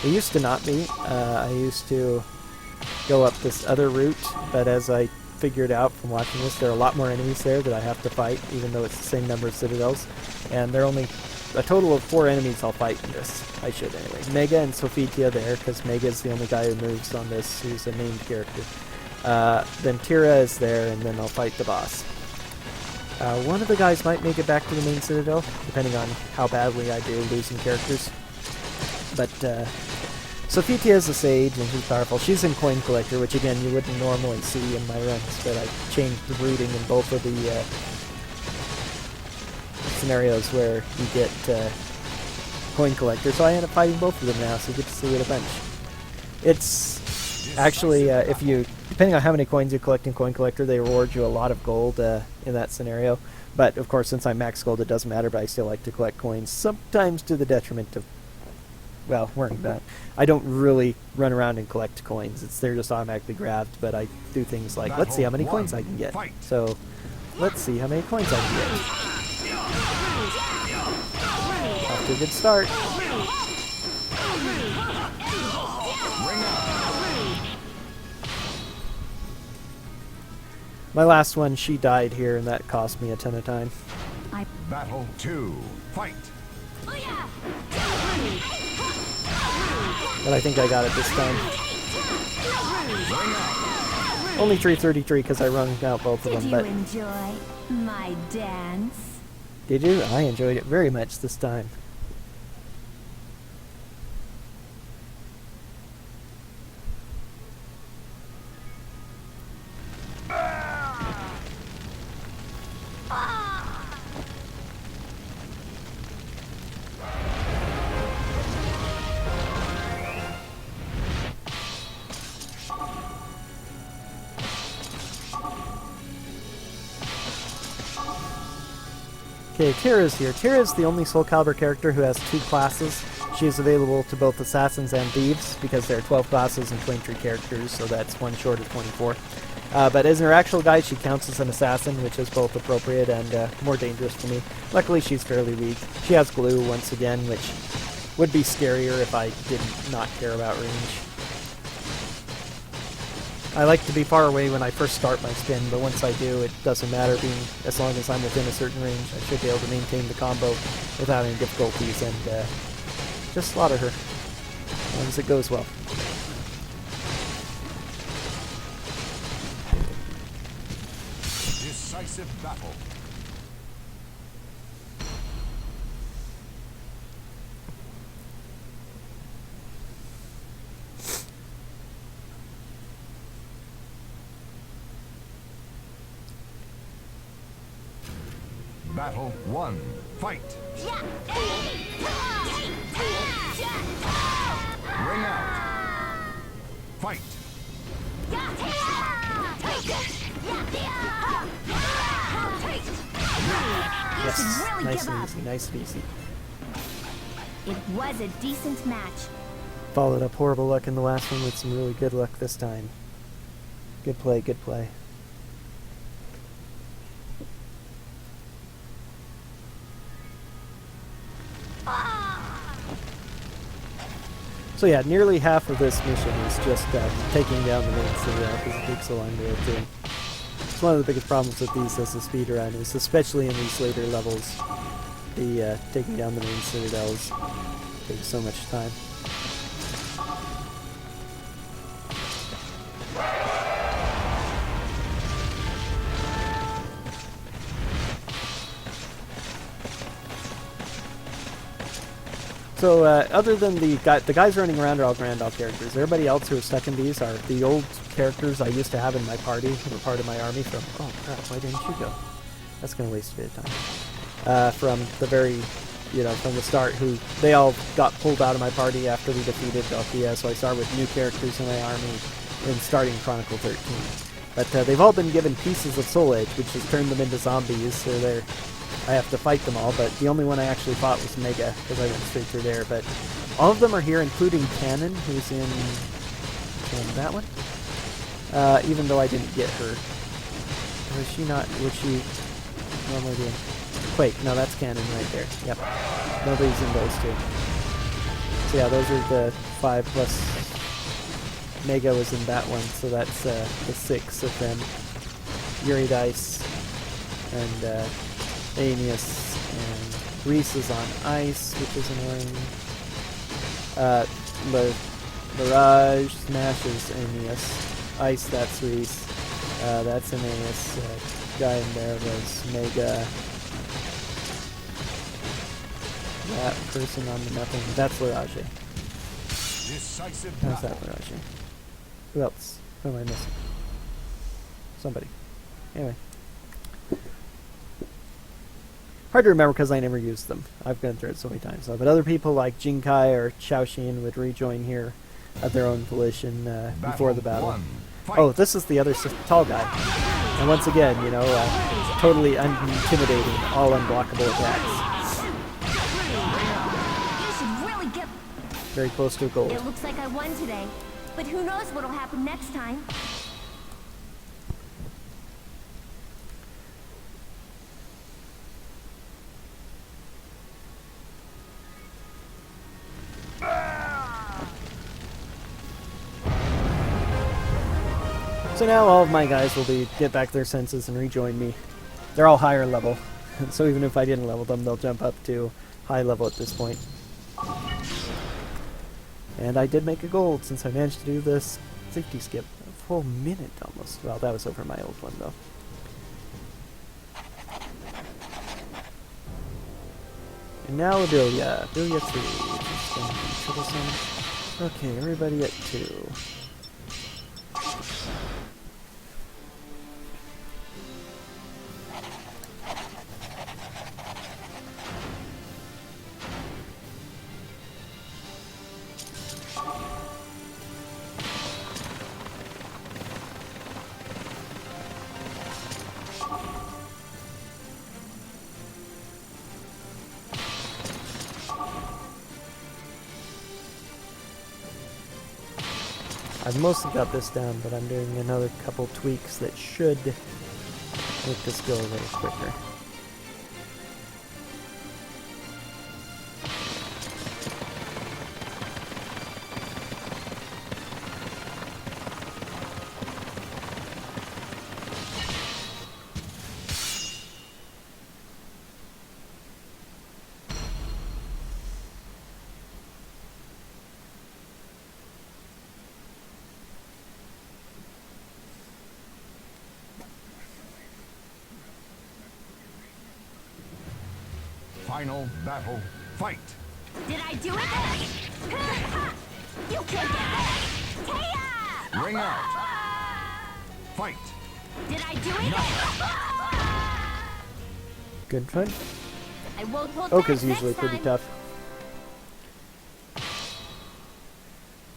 It used to not be. I used to go up this other route, but as I figured out from watching this, there are a lot more enemies there that I have to fight, even though it's the same number of citadels. And there are only a total of 4 enemies I'll fight in this. I should anyway. Mega and Sophitia there, because Mega is the only guy who moves on this, who's a named character. Then Tira is there, and then I'll fight the boss. One of the guys might make it back to the main citadel, depending on how badly I do losing characters. But Sophitia is a sage, and she's powerful. She's in Coin Collector, which again you wouldn't normally see in my runs, but I changed the routing in both of the scenarios where you get Coin Collector, so I end up fighting both of them now, so you get to see it a bunch. It's actually, if you, depending on how many coins you collect in Coin Collector, they reward you a lot of gold in that scenario. But of course, since I'm max gold, it doesn't matter, but I still like to collect coins, sometimes to the detriment of, well, worrying about. I don't really run around and collect coins. They're just automatically grabbed, but I do things like, let's see how many coins I can get. So, let's see how many coins I can get. Off to a good start. My last one, she died here, and that cost me a ton of time. Battle 2. Fight. But I think I got it this time. Only 333 because I wrung out both of them. But Did you enjoy my dance? did you? I enjoyed it very much this time. Okay, Tira's here. Tira is the only Soulcalibur character who has 2 classes. She is available to both assassins and thieves, because there are 12 classes and 23 characters, so that's one short of 24. But as her actual guide, she counts as an assassin, which is both appropriate and more dangerous for me. Luckily, she's fairly weak. She has glue, once again, which would be scarier if I did not care about range. I like to be far away when I first start my spin, but once I do, it doesn't matter, as long as I'm within a certain range. I should be able to maintain the combo without any difficulties and just slaughter her, as long as it goes well. Decisive battle. Battle 1. Fight. Ring out. Fight. Yes, really nice give and up. easy, nice and easy. It was a decent match. Followed up horrible luck in the last one with some really good luck this time. Good play, good play. So yeah, nearly half of this mission is just taking down the main citadel because it takes so long to get to. It's one of the biggest problems with these as a speedrun is, especially in these later levels, the taking down the main citadels takes so much time. So, other than the guys running around are all Grandal characters. Everybody else who is stuck in these are the old characters I used to have in my party, who were part of my army from... Oh, crap, why didn't you go? That's going to waste a bit of time. From the very, from the start, they all got pulled out of my party after we defeated Dalkia, so I started with new characters in my army in starting Chronicle 13. But they've all been given pieces of Soul Edge, which has turned them into zombies, so I have to fight them all, but the only one I actually fought was Mega, because I went straight through there. But all of them are here, including Cannon, who's in that one. Even though I didn't get her. Was she not? Would she? What am I doing? Quake. No, that's Cannon right there. Yep. Nobody's in those two. So yeah, those are the 5 plus Mega was in that one, so that's the 6 of them. Eurydice and Aeneas, and Reese is on ice, which is annoying. Mirage smashes Aeneas. Ice, that's Reese. That's Aeneas. Guy in there was Mega. That person on the nothing. That's Laraje. Decisive How's battle. that Laraje? Who else? Who am I missing? Somebody. Anyway. Hard to remember because I never used them. I've gone through it so many times. But other people like Jinkai or Xiaoxin would rejoin here at their own volition before the battle. 1. Fight. Oh, this is the other tall guy. And once again, totally unintimidating, all unblockable attacks. You should really get... Very close to a gold. It looks like I won today, but who knows what'll happen next time. So now all of my guys will get back their senses and rejoin me. They're all higher level, so even if I didn't level them, they'll jump up to high level at this point. And I did make a gold since I managed to do this safety skip. A full minute almost. Well, that was over my old one though. And now Adelia. Adelia 3, which is going to be troublesome. Okay, everybody at 2. I've mostly got this down, but I'm doing another couple tweaks that should make this go a little quicker. Final battle. Fight. Did I do it? You can't get it! Taya! Ring out. Fight. Did I do it? Good fun. I won't hold Oka's back usually next pretty time. tough.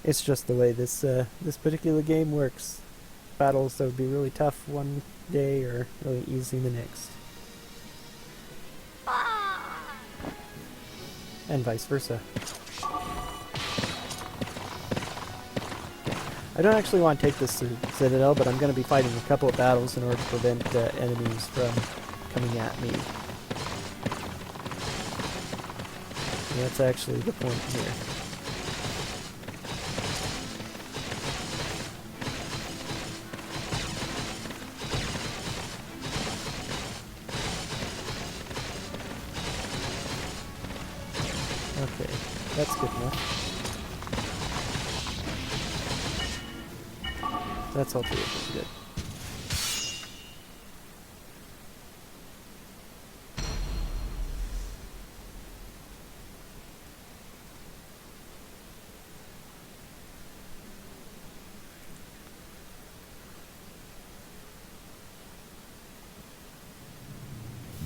It's just the way this this particular game works. Battles that would be really tough one day or really easy the next. And vice versa. I don't actually want to take this Citadel, but I'm going to be fighting a couple of battles in order to prevent enemies from coming at me. And that's actually the point here. Okay, that's good enough. That's all pretty good.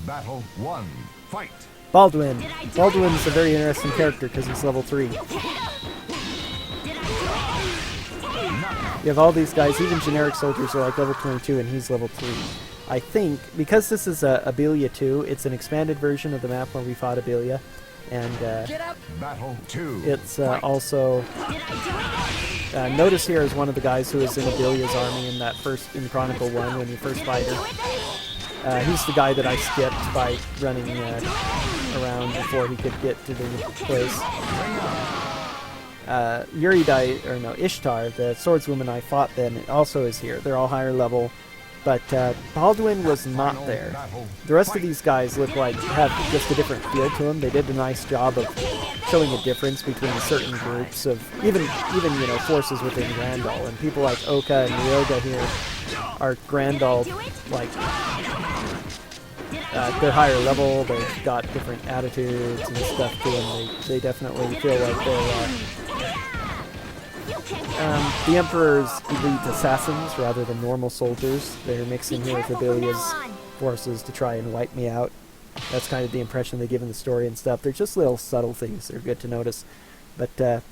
Battle 1. Fight. Baldwin. Baldwin's a very interesting character because he's level 3. You have all these guys, even generic soldiers are like level 22 and he's level 3. I think, because this is Abelia 2, it's an expanded version of the map where we fought Abelia. And Battle 2. it's also... Notice here is one of the guys who is in Abelia's army in that first, in Chronicle 1 when you first fight her. He's the guy that I skipped by running around before he could get to the place. Ishtar, the swordswoman I fought then, also is here. They're all higher level, but Baldwin was not there. The rest of these guys look like have just a different feel to them. They did a nice job of showing a difference between certain groups of even forces within Grandal, and people like Oka and Ryoga here are Grandal like. They're higher level, they've got different attitudes and stuff to them. They definitely feel like they're the Emperor's elite assassins rather than normal soldiers. They're mixing here with Abelia's forces to try and wipe me out. That's kind of the impression they give in the story and stuff. They're just little subtle things that are good to notice. But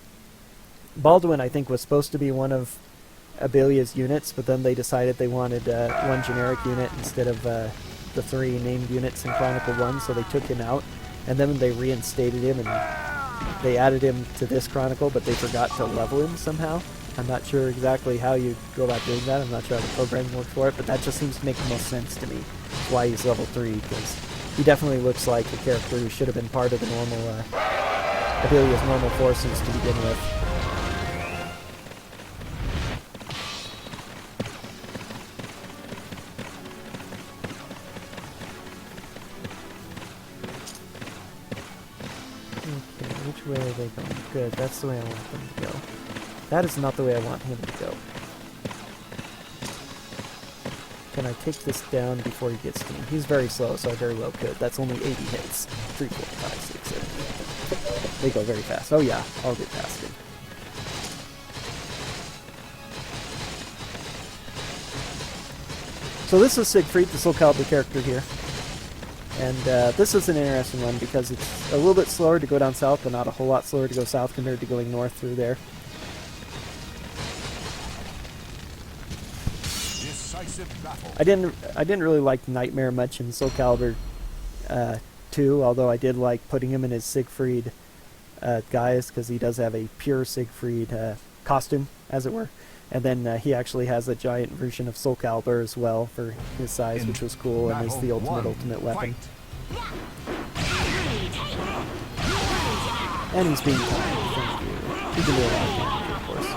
Baldwin, I think, was supposed to be one of Abelia's units, but then they decided they wanted one generic unit instead of the 3 named units in Chronicle 1, so they took him out, and then they reinstated him, and they added him to this Chronicle, but they forgot to level him somehow. I'm not sure exactly how you go about doing that. I'm not sure how the programming worked for it, but that just seems to make the most sense to me, why he's level 3, because he definitely looks like a character who should have been part of the normal, Abelia's normal forces to begin with. Which way are they going? Good, that's the way I want them to go. That is not the way I want him to go. Can I take this down before he gets to me? He's very slow, so I very well could. That's only 80 hits. 3, 4, 5, 6, 7. They go very fast. Oh yeah, I'll get past him. So this is Siegfried, the Soulcalibur character here. And this is an interesting one because it's a little bit slower to go down south, but not a whole lot slower to go south compared to going north through there. I didn't really like Nightmare much in Soulcalibur 2, although I did like putting him in his Siegfried guise because he does have a pure Siegfried costume, as it were. And then he actually has a giant version of Soulcalibur as well for his size, which was cool, and is the ultimate weapon. And he's being kind, thank you. He can do a lot of damage, of course.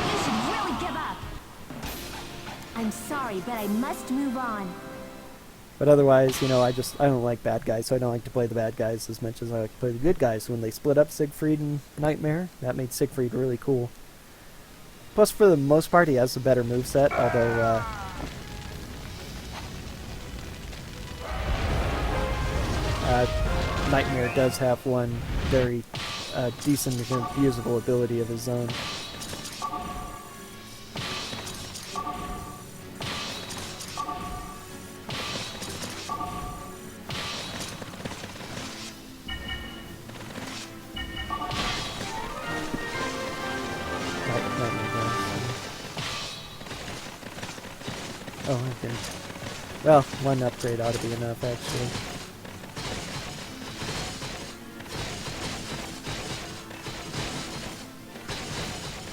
You should really give up. I'm sorry, but I must move on. But otherwise, I don't like bad guys, so I don't like to play the bad guys as much as I like to play the good guys. When they split up Siegfried and Nightmare, that made Siegfried really cool. Plus, for the most part, he has a better moveset, although Nightmare does have one very decent and usable ability of his own. Well, one upgrade ought to be enough, actually.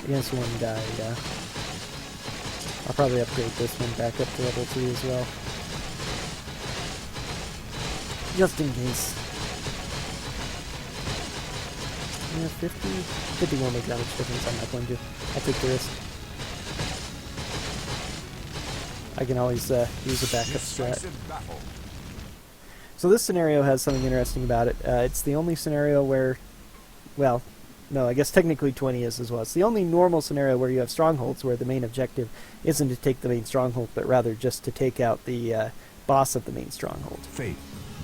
Against one guy, yeah. I'll probably upgrade this one back up to level 3 as well. Just in case. Yeah, 50 won't make that much difference. I'm not going to. I'll take the risk. I can always use a backup strat. So this scenario has something interesting about it. It's the only scenario where, well, no, I guess technically 20 is as well. It's the only normal scenario where you have strongholds where the main objective isn't to take the main stronghold, but rather just to take out the boss of the main stronghold. Fate.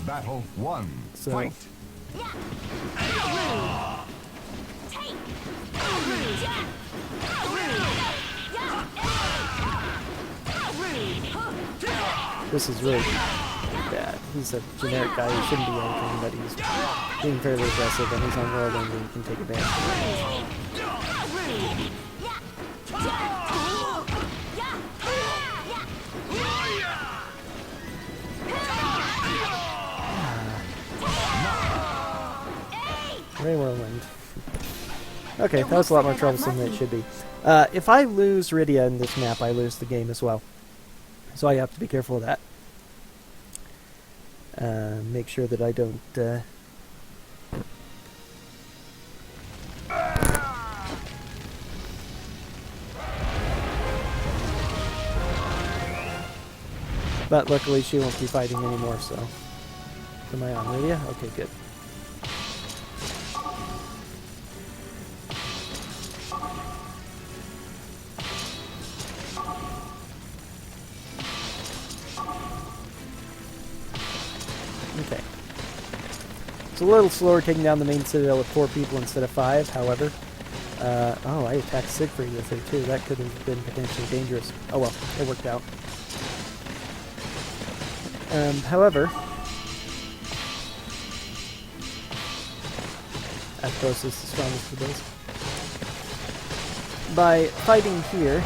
Battle 1. So, Fight. this is really bad. He's a generic guy who shouldn't be anything, but he's being fairly aggressive, and he's on world and he can take advantage of it. Ray Whirlwind. Okay, that was a lot more troublesome than it should be. If I lose Rydia in this map, I lose the game as well. So I have to be careful of that. Make sure that I don't... But luckily she won't be fighting anymore, so... Am I on Rydia? Okay, good. Okay. It's a little slower taking down the main citadel with 4 people instead of 5, however. Oh, I attacked Siegfried with her too. That could have been potentially dangerous. Oh well, it worked out. However, Athos is the strongest of those. By fighting here,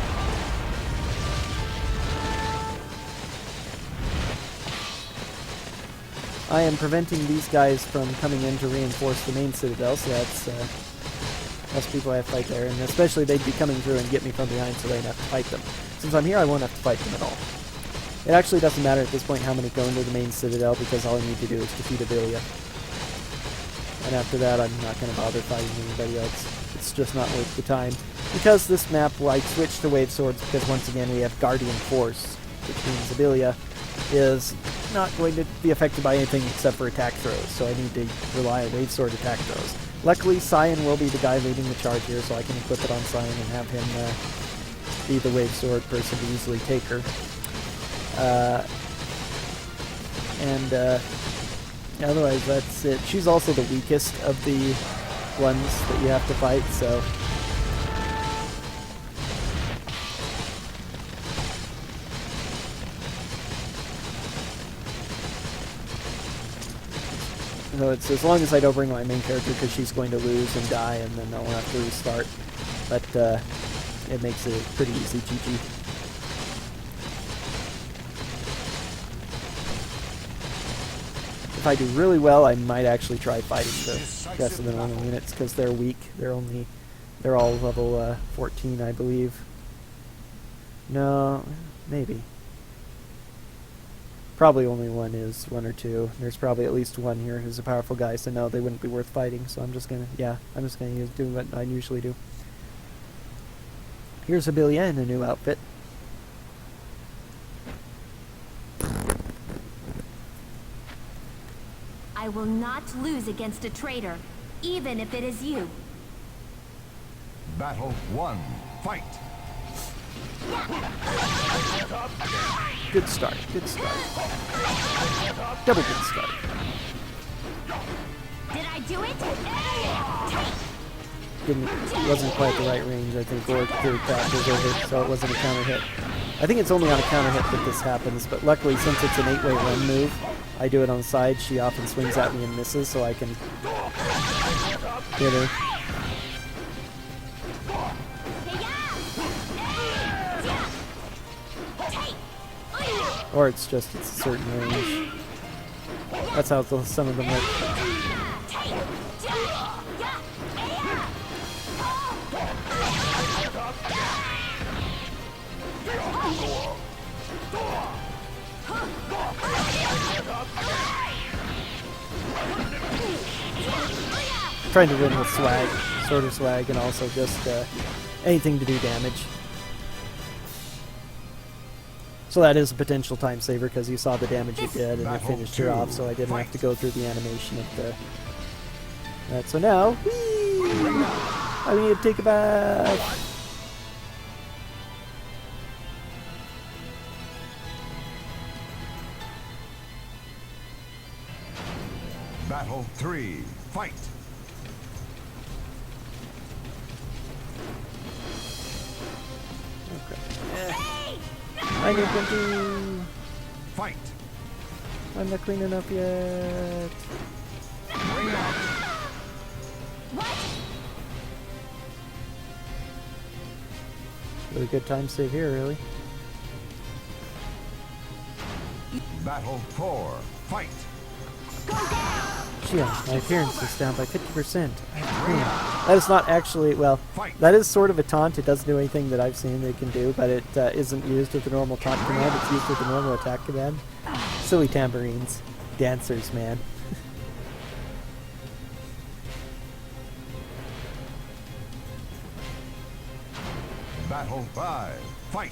I am preventing these guys from coming in to reinforce the main citadel, so that's less people I have to fight there, and especially they'd be coming through and get me from behind, so they'd have to fight them. Since I'm here, I won't have to fight them at all. It actually doesn't matter at this point how many go into the main citadel, because all I need to do is defeat Abilia. And after that, I'm not going to bother fighting anybody else. It's just not worth the time. Because this map, I switched to Wave Swords, because once again we have Guardian Force, which means Abilia is not going to be affected by anything except for attack throws, so I need to rely on Wave Sword attack throws. Luckily, Cyan will be the guy leading the charge here, so I can equip it on Cyan and have him be the Wave Sword person to easily take her. Otherwise that's it. She's also the weakest of the ones that you have to fight, so... So it's as long as I don't bring my main character, because she's going to lose and die, and then I'll have to restart. But it makes it pretty easy GG. If I do really well, I might actually try fighting the rest of the normal units, because they're weak. They're all level 14, I believe. No, maybe. Probably only one or two. There's probably at least one here who's a powerful guy, so no, they wouldn't be worth fighting. So I'm just gonna do what I usually do. Here's Abilia in a new outfit. I will not lose against a traitor, even if it is you. Battle 1. Fight. Good start. Good start. Double good start. Did I do it? Wasn't quite the right range, I think, or the attack was over, so it wasn't a counter hit. I think it's only on a counter hit that this happens, but luckily since it's an 8-way run move, I do it on the side. She often swings at me and misses, so I can hit her. Or it's just it's a certain range. That's how some of them work. Trying to win with swag, sort of swag, and also just anything to do damage. So that is a potential time saver because you saw the damage it did and it finished her off, so I didn't have to go through the animation of the... Alright, so now, whee! I need to take a bath! Battle 3, fight! I need to Fight! I'm not clean enough yet. Really good time save here, really. Battle 4, fight! Yeah, my appearance is down by 50%. That is not actually, well, that is sort of a taunt. It doesn't do anything that I've seen it can do, but it isn't used with the normal taunt command. It's used with the normal attack command. Silly tambourines. Dancers, man. Battle 5, fight!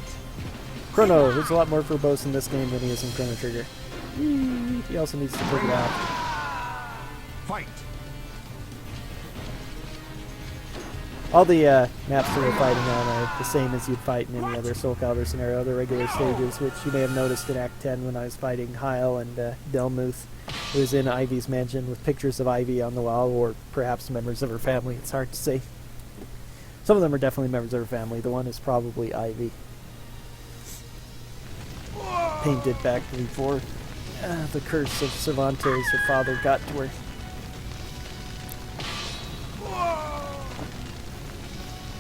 Chrono, there's a lot more verbose in this game than he is in Chrono Trigger. He also needs to take it out. Fight! All the maps that we're fighting on are the same as you'd fight in any other Soulcalibur scenario, the regular stages, which you may have noticed in Act 10 when I was fighting Heil and Delmuth, who was in Ivy's mansion with pictures of Ivy on the wall, or perhaps members of her family. It's hard to say. Some of them are definitely members of her family. The one is probably Ivy. Painted back before the curse of Cervantes, her father, got to her.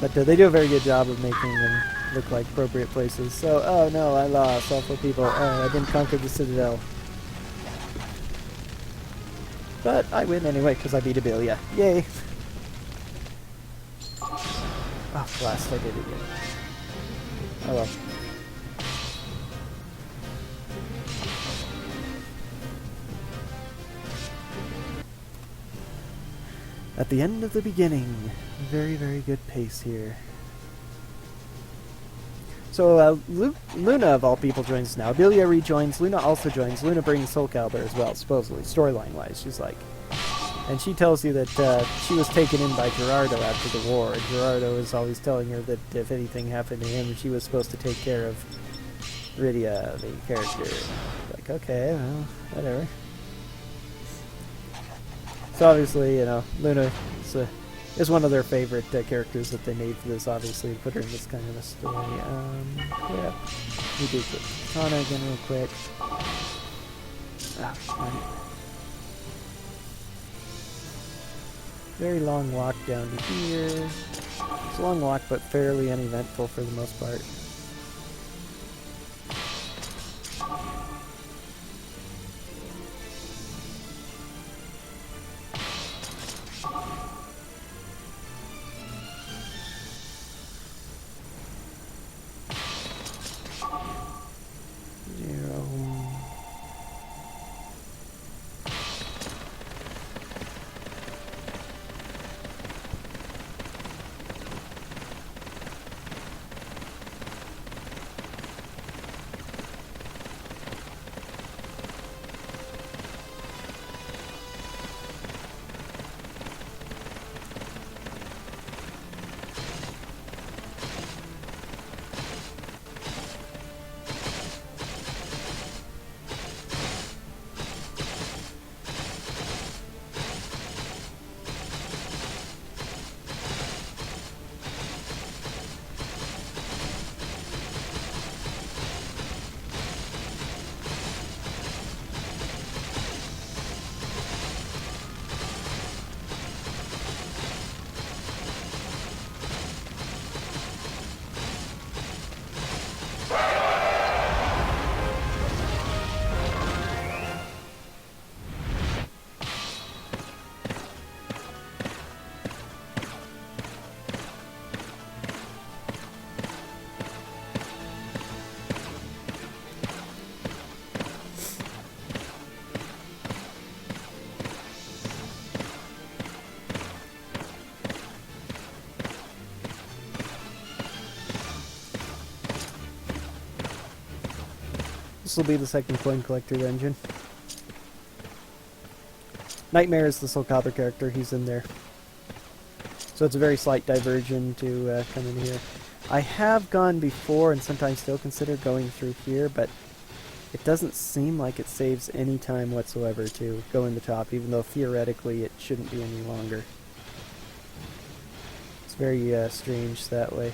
But they do a very good job of making them look like appropriate places. So, oh no, I lost. Awful people. Oh, I didn't conquer the Citadel. But I win anyway, because I beat Abelia. Yay! Oh, blast, I did it again. Oh well. At the end of the beginning. Very, very good pace here. So, Luna, of all people, joins now. Abelia rejoins. Luna also joins. Luna brings Soulcalibur as well, supposedly, storyline-wise. She's like... And she tells you that she was taken in by Gerardo after the war, and Gerardo is always telling her that if anything happened to him, she was supposed to take care of Rydia, the character. Like, okay, well, whatever. So obviously, you know, Luna is one of their favorite characters that they made for this, obviously, to put her in this kind of a story. Yeah. We do quick Katana again real quick. Right. Very long walk down to here. It's a long walk, but fairly uneventful for the most part. This will be the second coin collector dungeon. Nightmare is the Soulcalibur character. He's in there. So it's a very slight diversion to come in here. I have gone before and sometimes still consider going through here, but it doesn't seem like it saves any time whatsoever to go in the top, even though theoretically it shouldn't be any longer. It's very strange that way.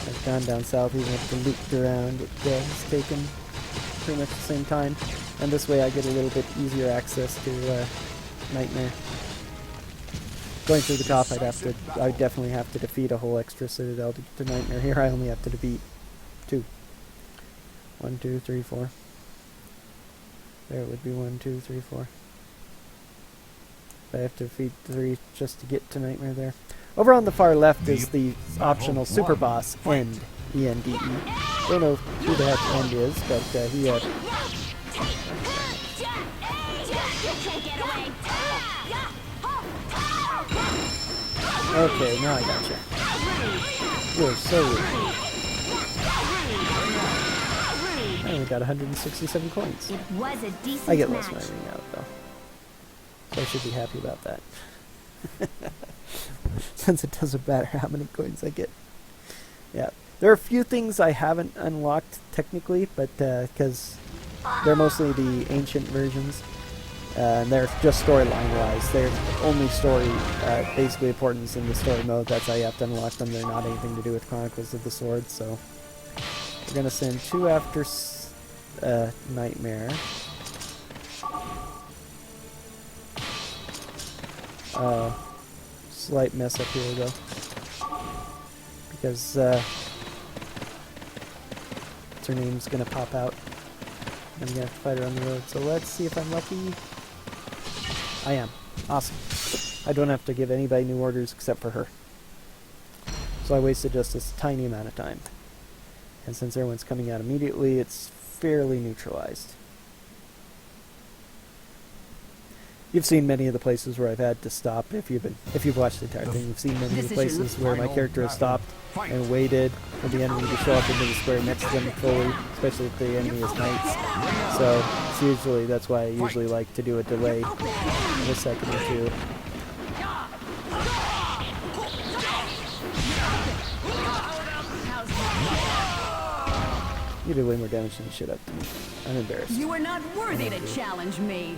I've gone down south, even if it's looped around, it's taken pretty much the same time. And this way I get a little bit easier access to Nightmare. Going through the top, I'd definitely have to defeat a whole extra citadel to get to Nightmare. Here I only have to defeat 2. 1, 2, 3, 4. There it would be 1, 2, 3, 4. I have to defeat 3 just to get to Nightmare there. Over on the far left is the optional super boss, End. E-N-D-E. Don't know who the heck End is, but he Okay, now I gotcha. You're so rude. I only got 167 coins. It was a decent I get less match. mining out, though. So I should be happy about that. Since it doesn't matter how many coins I get. Yeah. There are a few things I haven't unlocked, technically, but because they're mostly the ancient versions. And they're just storyline-wise. They're only story, basically importance in the story mode. That's how you have to unlock them. They're not anything to do with Chronicles of the Sword, so... We're gonna send 2 after Nightmare. Slight mess up here, though. Because, what's her name's gonna pop out. I'm gonna have to fight her on the road, so let's see if I'm lucky. I am. Awesome. I don't have to give anybody new orders except for her. So I wasted just this tiny amount of time. And since everyone's coming out immediately, it's fairly neutralized. You've seen many of the places where I've had to stop. If you've watched the entire thing, you've seen many of the places where my character has stopped and waited for the enemy to show up into the square next to them fully, especially if the enemy is knights. So it's usually, that's why I usually like to do a delay of a second or two. You did way more damage than you should have to me. I'm embarrassed. You are not worthy to challenge me.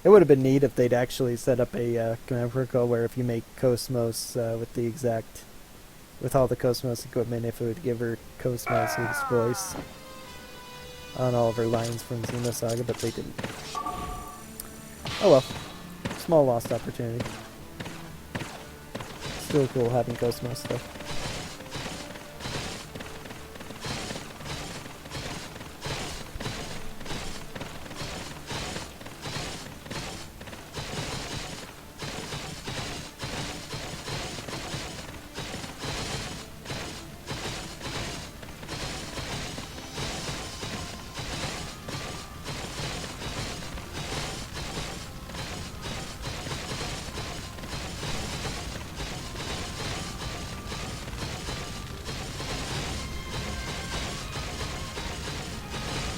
It would have been neat if they'd actually set up a command protocol where if you make Cosmos with all the Cosmos equipment, if it would give her Cosmos' voice on all of her lines from Xenosaga, but they didn't. Oh well. Small lost opportunity. Still cool having Cosmos though.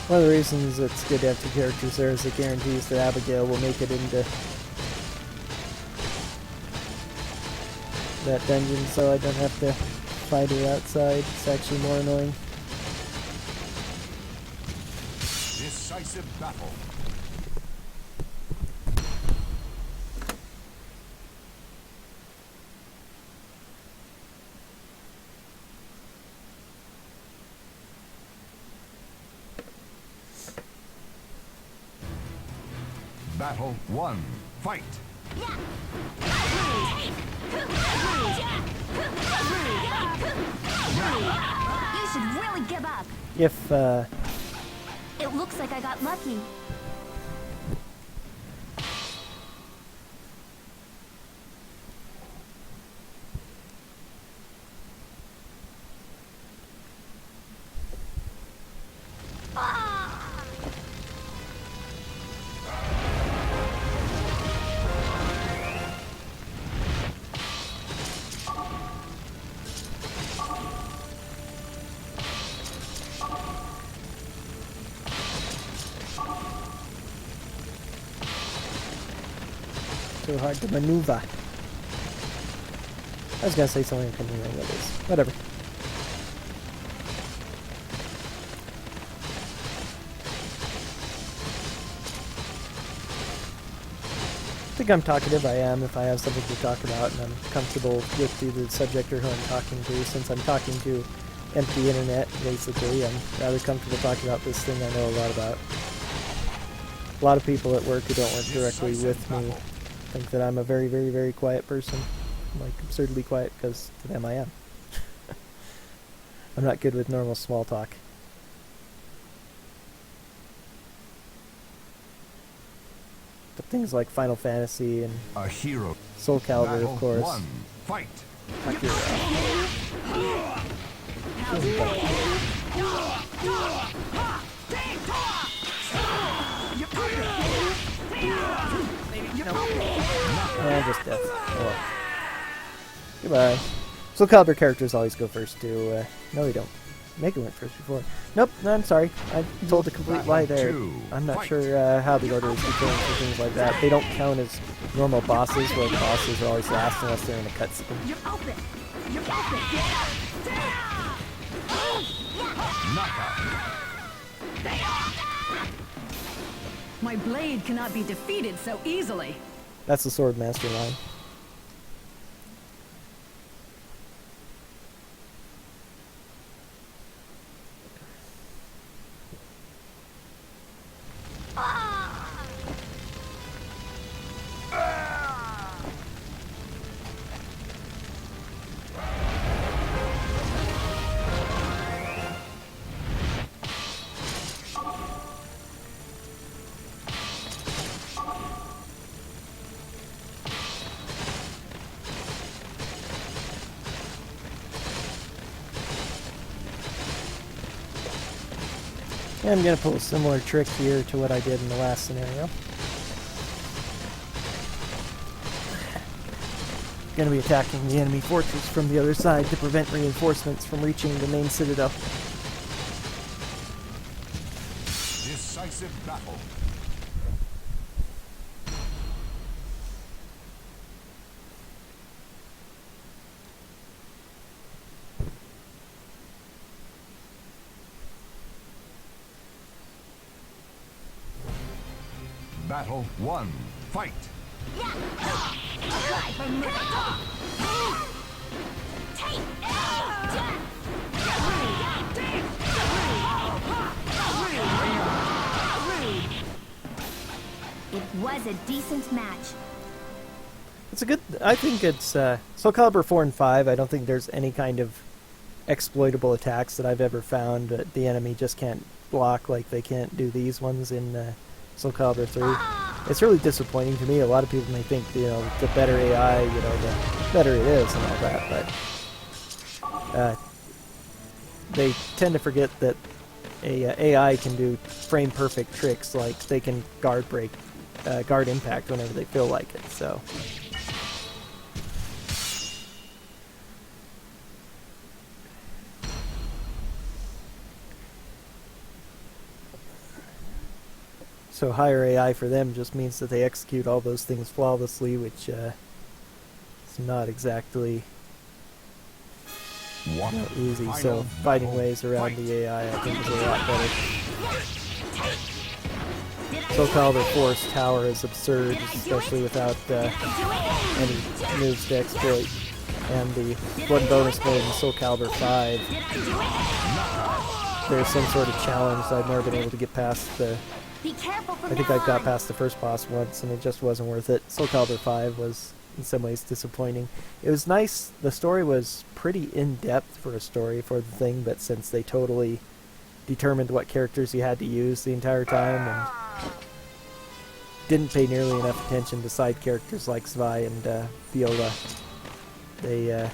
One of the reasons it's good to have 2 characters there is it guarantees that Abigail will make it into that dungeon, so I don't have to fight her outside. It's actually more annoying. Decisive battle. Battle 1. Fight! You should really give up. If, It looks like I got lucky. So hard to maneuver. I was gonna say something I couldn't remember what it is. Whatever. I think I'm talkative. I am if I have something to talk about and I'm comfortable with the subject or who I'm talking to. Since I'm talking to empty internet, basically, I'm rather comfortable talking about this thing I know a lot about. A lot of people at work who don't work directly with me think that I'm a very, very, very quiet person. Like, absurdly quiet, because to them I am. I'm not good with normal small talk. But things like Final Fantasy and A hero. Soulcalibur, Battle of course. 1. Fight. Fuck your just death. Oh well. Goodbye. Soulcalibur characters always go first too. No, they don't. Megan went first before. Nope, no, I'm sorry. I told a complete lie there. I'm not sure how the order is between for things like that. They don't count as normal bosses, where the bosses are always last unless they're in a cutscene. You're open! You're open! My blade cannot be defeated so easily. That's the Sword Master line. I'm going to pull a similar trick here to what I did in the last scenario. Going to be attacking the enemy fortress from the other side to prevent reinforcements from reaching the main citadel. Decisive battle. Battle 1. Fight. It was a decent match. It's a good... I think it's... Soulcalibur 4 and 5, I don't think there's any kind of exploitable attacks that I've ever found that the enemy just can't block like they can't do these ones in Soulcalibur 3. It's really disappointing to me. A lot of people may think, you know, the better AI, you know, the better it is and all that, but they tend to forget that AI can do frame-perfect tricks, like they can guard impact whenever they feel like it, so... So higher AI for them just means that they execute all those things flawlessly, which is not exactly easy. So fighting ways around the AI, I think, is a lot better. Soulcalibur Force Tower is absurd, especially without any moves to exploit. And the one bonus mode in Soulcalibur 5, there's some sort of challenge that I've never been able to get past the... I think I got past the first boss once, and it just wasn't worth it. Soulcalibur 5 was, in some ways, disappointing. It was nice. The story was pretty in-depth for a story for the thing, but since they totally determined what characters you had to use the entire time, and didn't pay nearly enough attention to side characters like Zwei and Viola, they...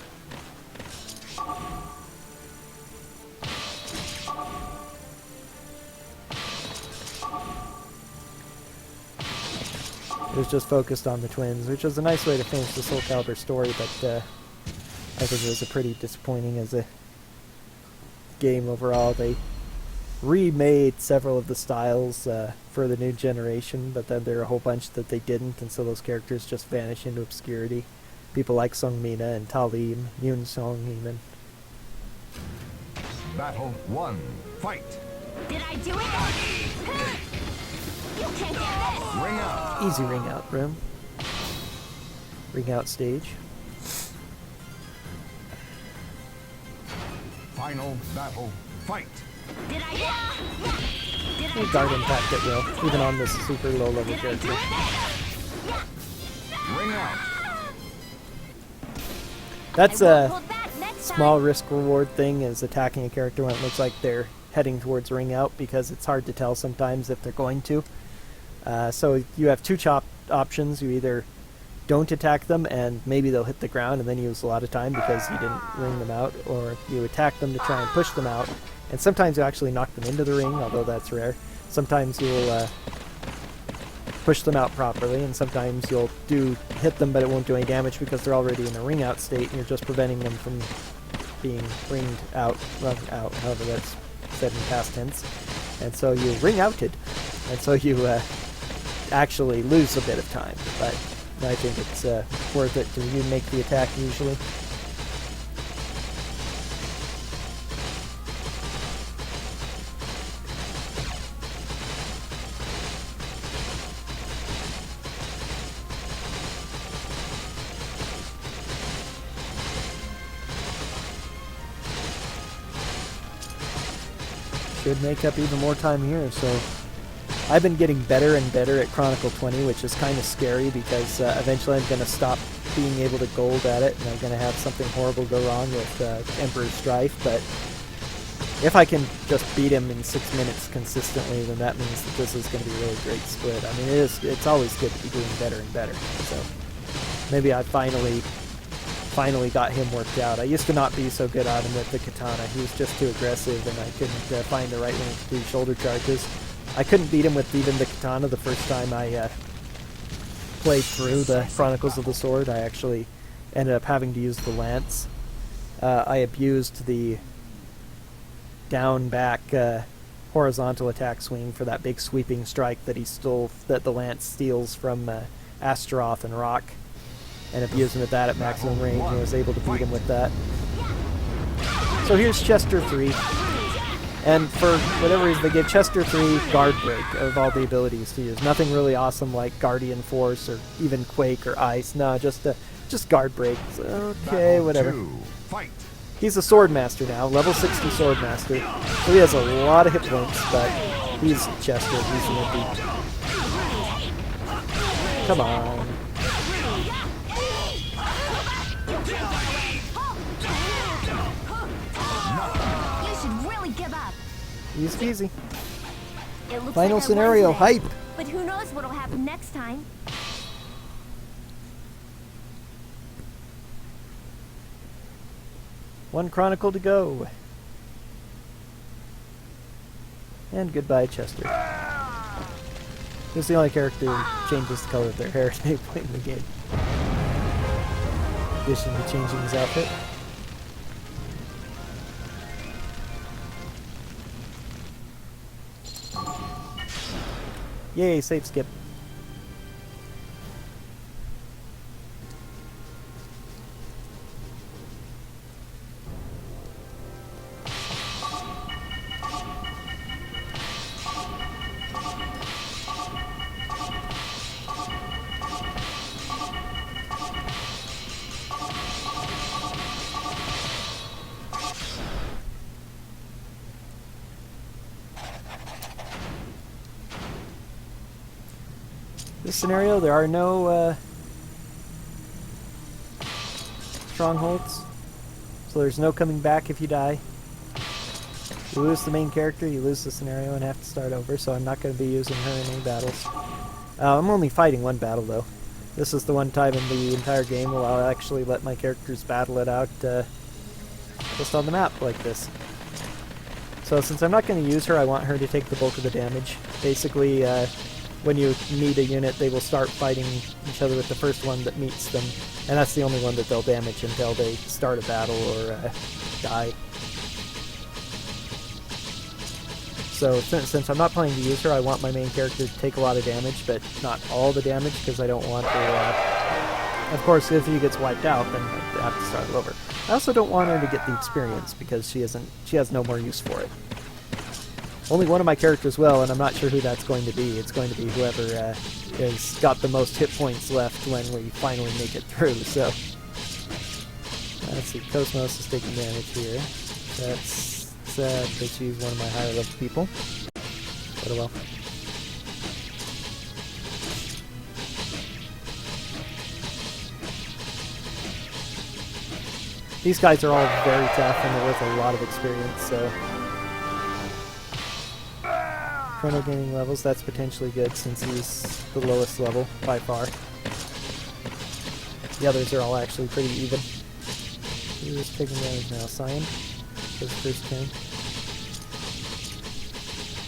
It was just focused on the twins, which was a nice way to finish the Soulcalibur story, but I think it was a pretty disappointing as a game overall. They remade several of the styles for the new generation, but then there are a whole bunch that they didn't, and so those characters just vanish into obscurity. People like Sung Mina and Talim, Yoon Song even. Battle 1. Fight. Did I do it? You can't get this! Ring out. Easy ring out room. Ring out stage. Final battle. Fight. Did I? Did We'll guard impact at will, even on this super low level character. Ring out. That's a small risk reward thing, is attacking a character when it looks like they're heading towards ring out, because it's hard to tell sometimes if they're going to. So you have two options. You either don't attack them and maybe they'll hit the ground and then you lose a lot of time because you didn't ring them out, or you attack them to try and push them out, and sometimes you actually knock them into the ring, although that's rare. Sometimes you'll push them out properly, and sometimes you'll hit them but it won't do any damage because they're already in a ring out state and you're just preventing them from being rung out, however that's said in past tense. And so you ring outed, and so you actually lose a bit of time, but I think it's worth it to make the attack usually. Should make up even more time here, so I've been getting better and better at Chronicle 20, which is kind of scary because eventually I'm going to stop being able to gold at it and I'm going to have something horrible go wrong with Emperor Strife, but if I can just beat him in 6 minutes consistently, then that means that this is going to be a really great split. I mean, it's always good to be doing better and better, so maybe I finally got him worked out. I used to not be so good at him with the katana. He was just too aggressive and I couldn't find the right way to do shoulder charges. I couldn't beat him with even the katana the first time I played through the Chronicles of the Sword. I actually ended up having to use the lance. I abused the down-back horizontal attack swing for that big sweeping strike that the lance steals from Astaroth and Rock, and abused him with that at maximum range, and I was able to beat him with that. So here's Chester 3. And for whatever reason, they give Chester 3 Guard Break of all the abilities to use. Nothing really awesome like Guardian Force or even Quake or Ice. No, just Guard Break. Okay, whatever. He's a Sword Master now, level 60 Sword Master. So he has a lot of hit points, but he's Chester. He's an MP. Come on. Easy peasy. Final scenario, hype! But who knows what'll happen next time? One Chronicle to go. And goodbye, Chester. This is the only character who changes the color of their hair at any point in the game. In addition to changing his outfit. Yay, save skip. This scenario, there are no strongholds, so there's no coming back if you die. You lose the main character, you lose the scenario and have to start over, so I'm not going to be using her in any battles. I'm only fighting one battle though. This is the one time in the entire game where I'll actually let my characters battle it out just on the map like this. So since I'm not going to use her, I want her to take the bulk of the damage. Basically, when you meet a unit, they will start fighting each other with the first one that meets them, and that's the only one that they'll damage until they start a battle or die. So since I'm not planning to use her, I want my main character to take a lot of damage, but not all the damage, because I don't want her... of course, if he gets wiped out, then I have to start all over. I also don't want her to get the experience, because she has no more use for it. Only one of my characters will, and I'm not sure who that's going to be. It's going to be whoever has got the most hit points left when we finally make it through, so... let's see, Cosmos is taking damage here. That's sad, because she's one of my higher level people. But oh well. These guys are all very tough and they're worth a lot of experience, so... Chrono gaining levels, that's potentially good since he's the lowest level by far. The others are all actually pretty even. Who's taking damage now? Cyan? His first turn.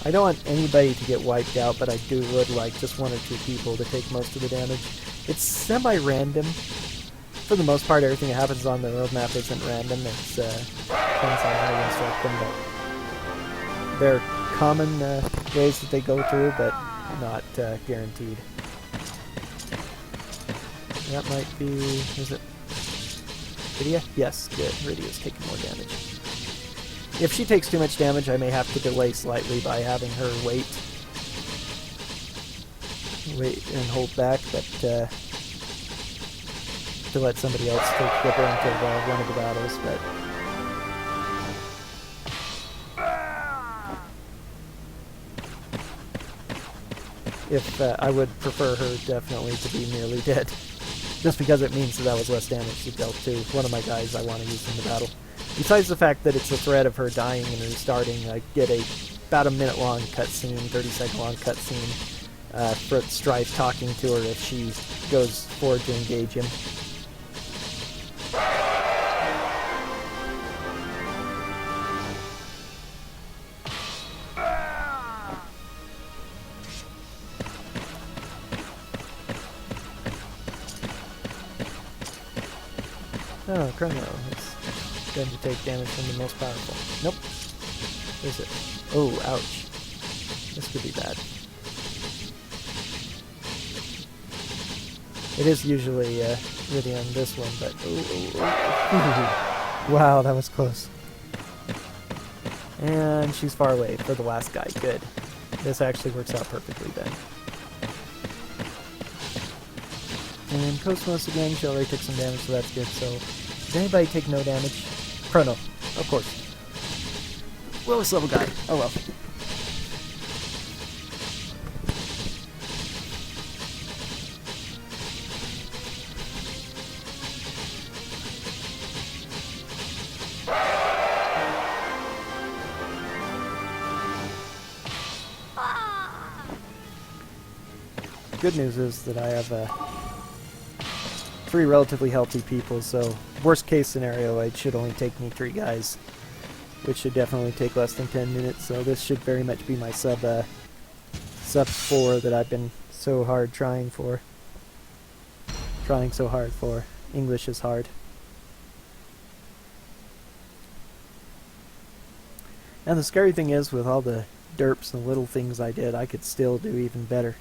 I don't want anybody to get wiped out, but I would like just one or two people to take most of the damage. It's semi-random. For the most part, everything that happens on the roadmap isn't random. It's depends on how you instruct them, but they're common ways that they go through, but not guaranteed. That might be... is it Rydia? Yes, good. Rydia's taking more damage. If she takes too much damage, I may have to delay slightly by having her wait and hold back, but to let somebody else take the brunt of one of the battles, but... if I would prefer her definitely to be nearly dead. Just because it means that was less damage she dealt to one of my guys I want to use in the battle. Besides the fact that it's the threat of her dying and restarting, I get about a minute long cutscene, 30-second long cutscene, for Strife talking to her if she goes forward to engage him. Oh, Chrono is going to take damage from the most powerful. Nope. Is it? Oh, ouch. This could be bad. It is usually Rydia on this one, but... wow, that was close. And she's far away for the last guy. Good. This actually works out perfectly then. And Cosmos again, she already took some damage, so that's good. So, did anybody take no damage? Chrono, of course. Lowest level guy. Oh well. Good news is that I have 3 relatively healthy people, so worst case scenario, it should only take me 3 guys, which should definitely take less than 10 minutes, so this should very much be my sub 4 that I've been so hard trying so hard for. English is hard. And the scary thing is, with all the derps and little things I did, I could still do even better.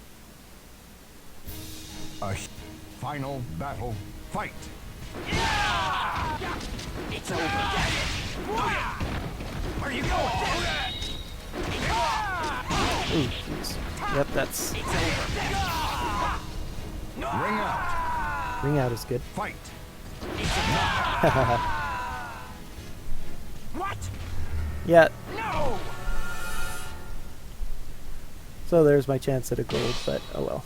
Final battle, fight! It's over. Where are you going? Ooh, jeez. Yep, that's... Ring out! Ring out is good. Fight! What? Yeah. No! So there's my chance at a gold, but oh well.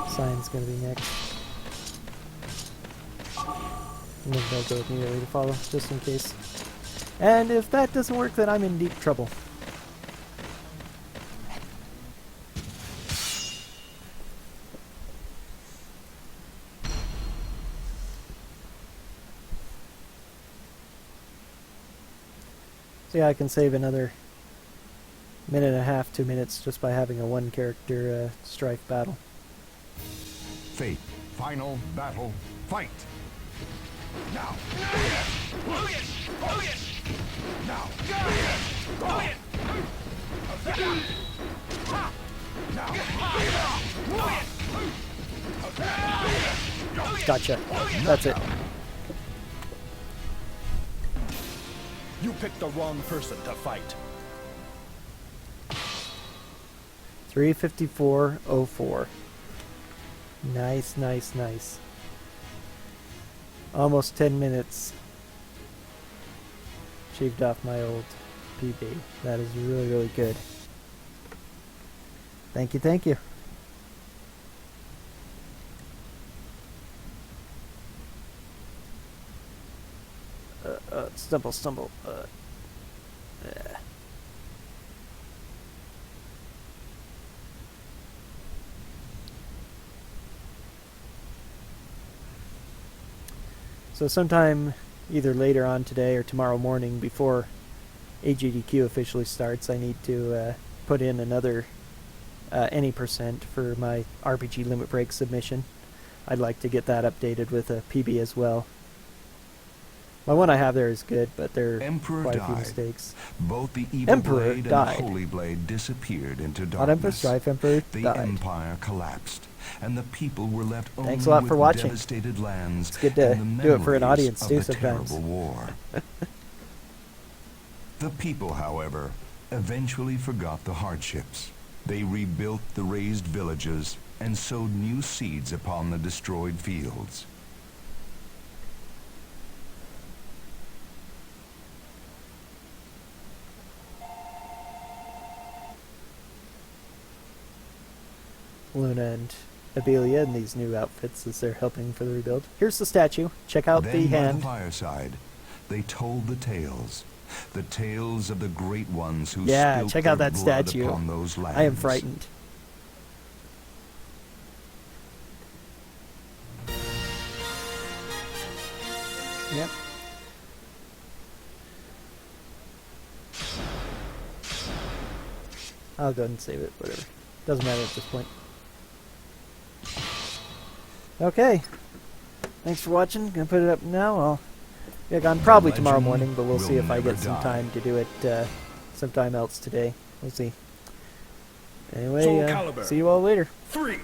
Cyan's gonna be next. And then they'll go immediately to follow, just in case. And if that doesn't work, then I'm in deep trouble. So yeah, I can save another minute and a half, 2 minutes, just by having a one-character Strife battle. Fate. Final battle. Fight. Now. Now. Gotcha. That's it. You picked the wrong person to fight. 3:54:04. Nice, nice, nice. Almost 10 minutes. Shaved off my old PB. That is really, really good. Thank you, thank you. Stumble, stumble. So sometime either later on today or tomorrow morning before AGDQ officially starts, I need to put in another any percent for my RPG limit break submission. I'd like to get that updated with a PB as well. My one I have there is good, but there are Emperor quite a few died. mistakes. Both the Evil Emperor Blade died. and the Holy Blade disappeared into darkness. Not Emperor Strife, Emperor The died. Empire collapsed, and the people were left only Thanks a lot with for watching. devastated lands. It's good to and the do it for an memories audience of too the sometimes. terrible war. The people, however, eventually forgot the hardships. They rebuilt the razed villages and sowed new seeds upon the destroyed fields. Luna and Abelia in these new outfits as they're helping for the rebuild. Here's the statue. Check out Then the by hand. the fireside, they told the tales of the great ones who Yeah, spilt check their out that blood statue. upon those lands. I am frightened. Yep. I'll go ahead and save it, whatever. Doesn't matter at this point. Okay. Thanks for watching. Gonna put it up now. I'll get on probably tomorrow legend morning, but we'll see will if I never get some die. time to do it sometime else today. We'll see. Anyway, Soulcalibur. see you all later. 3.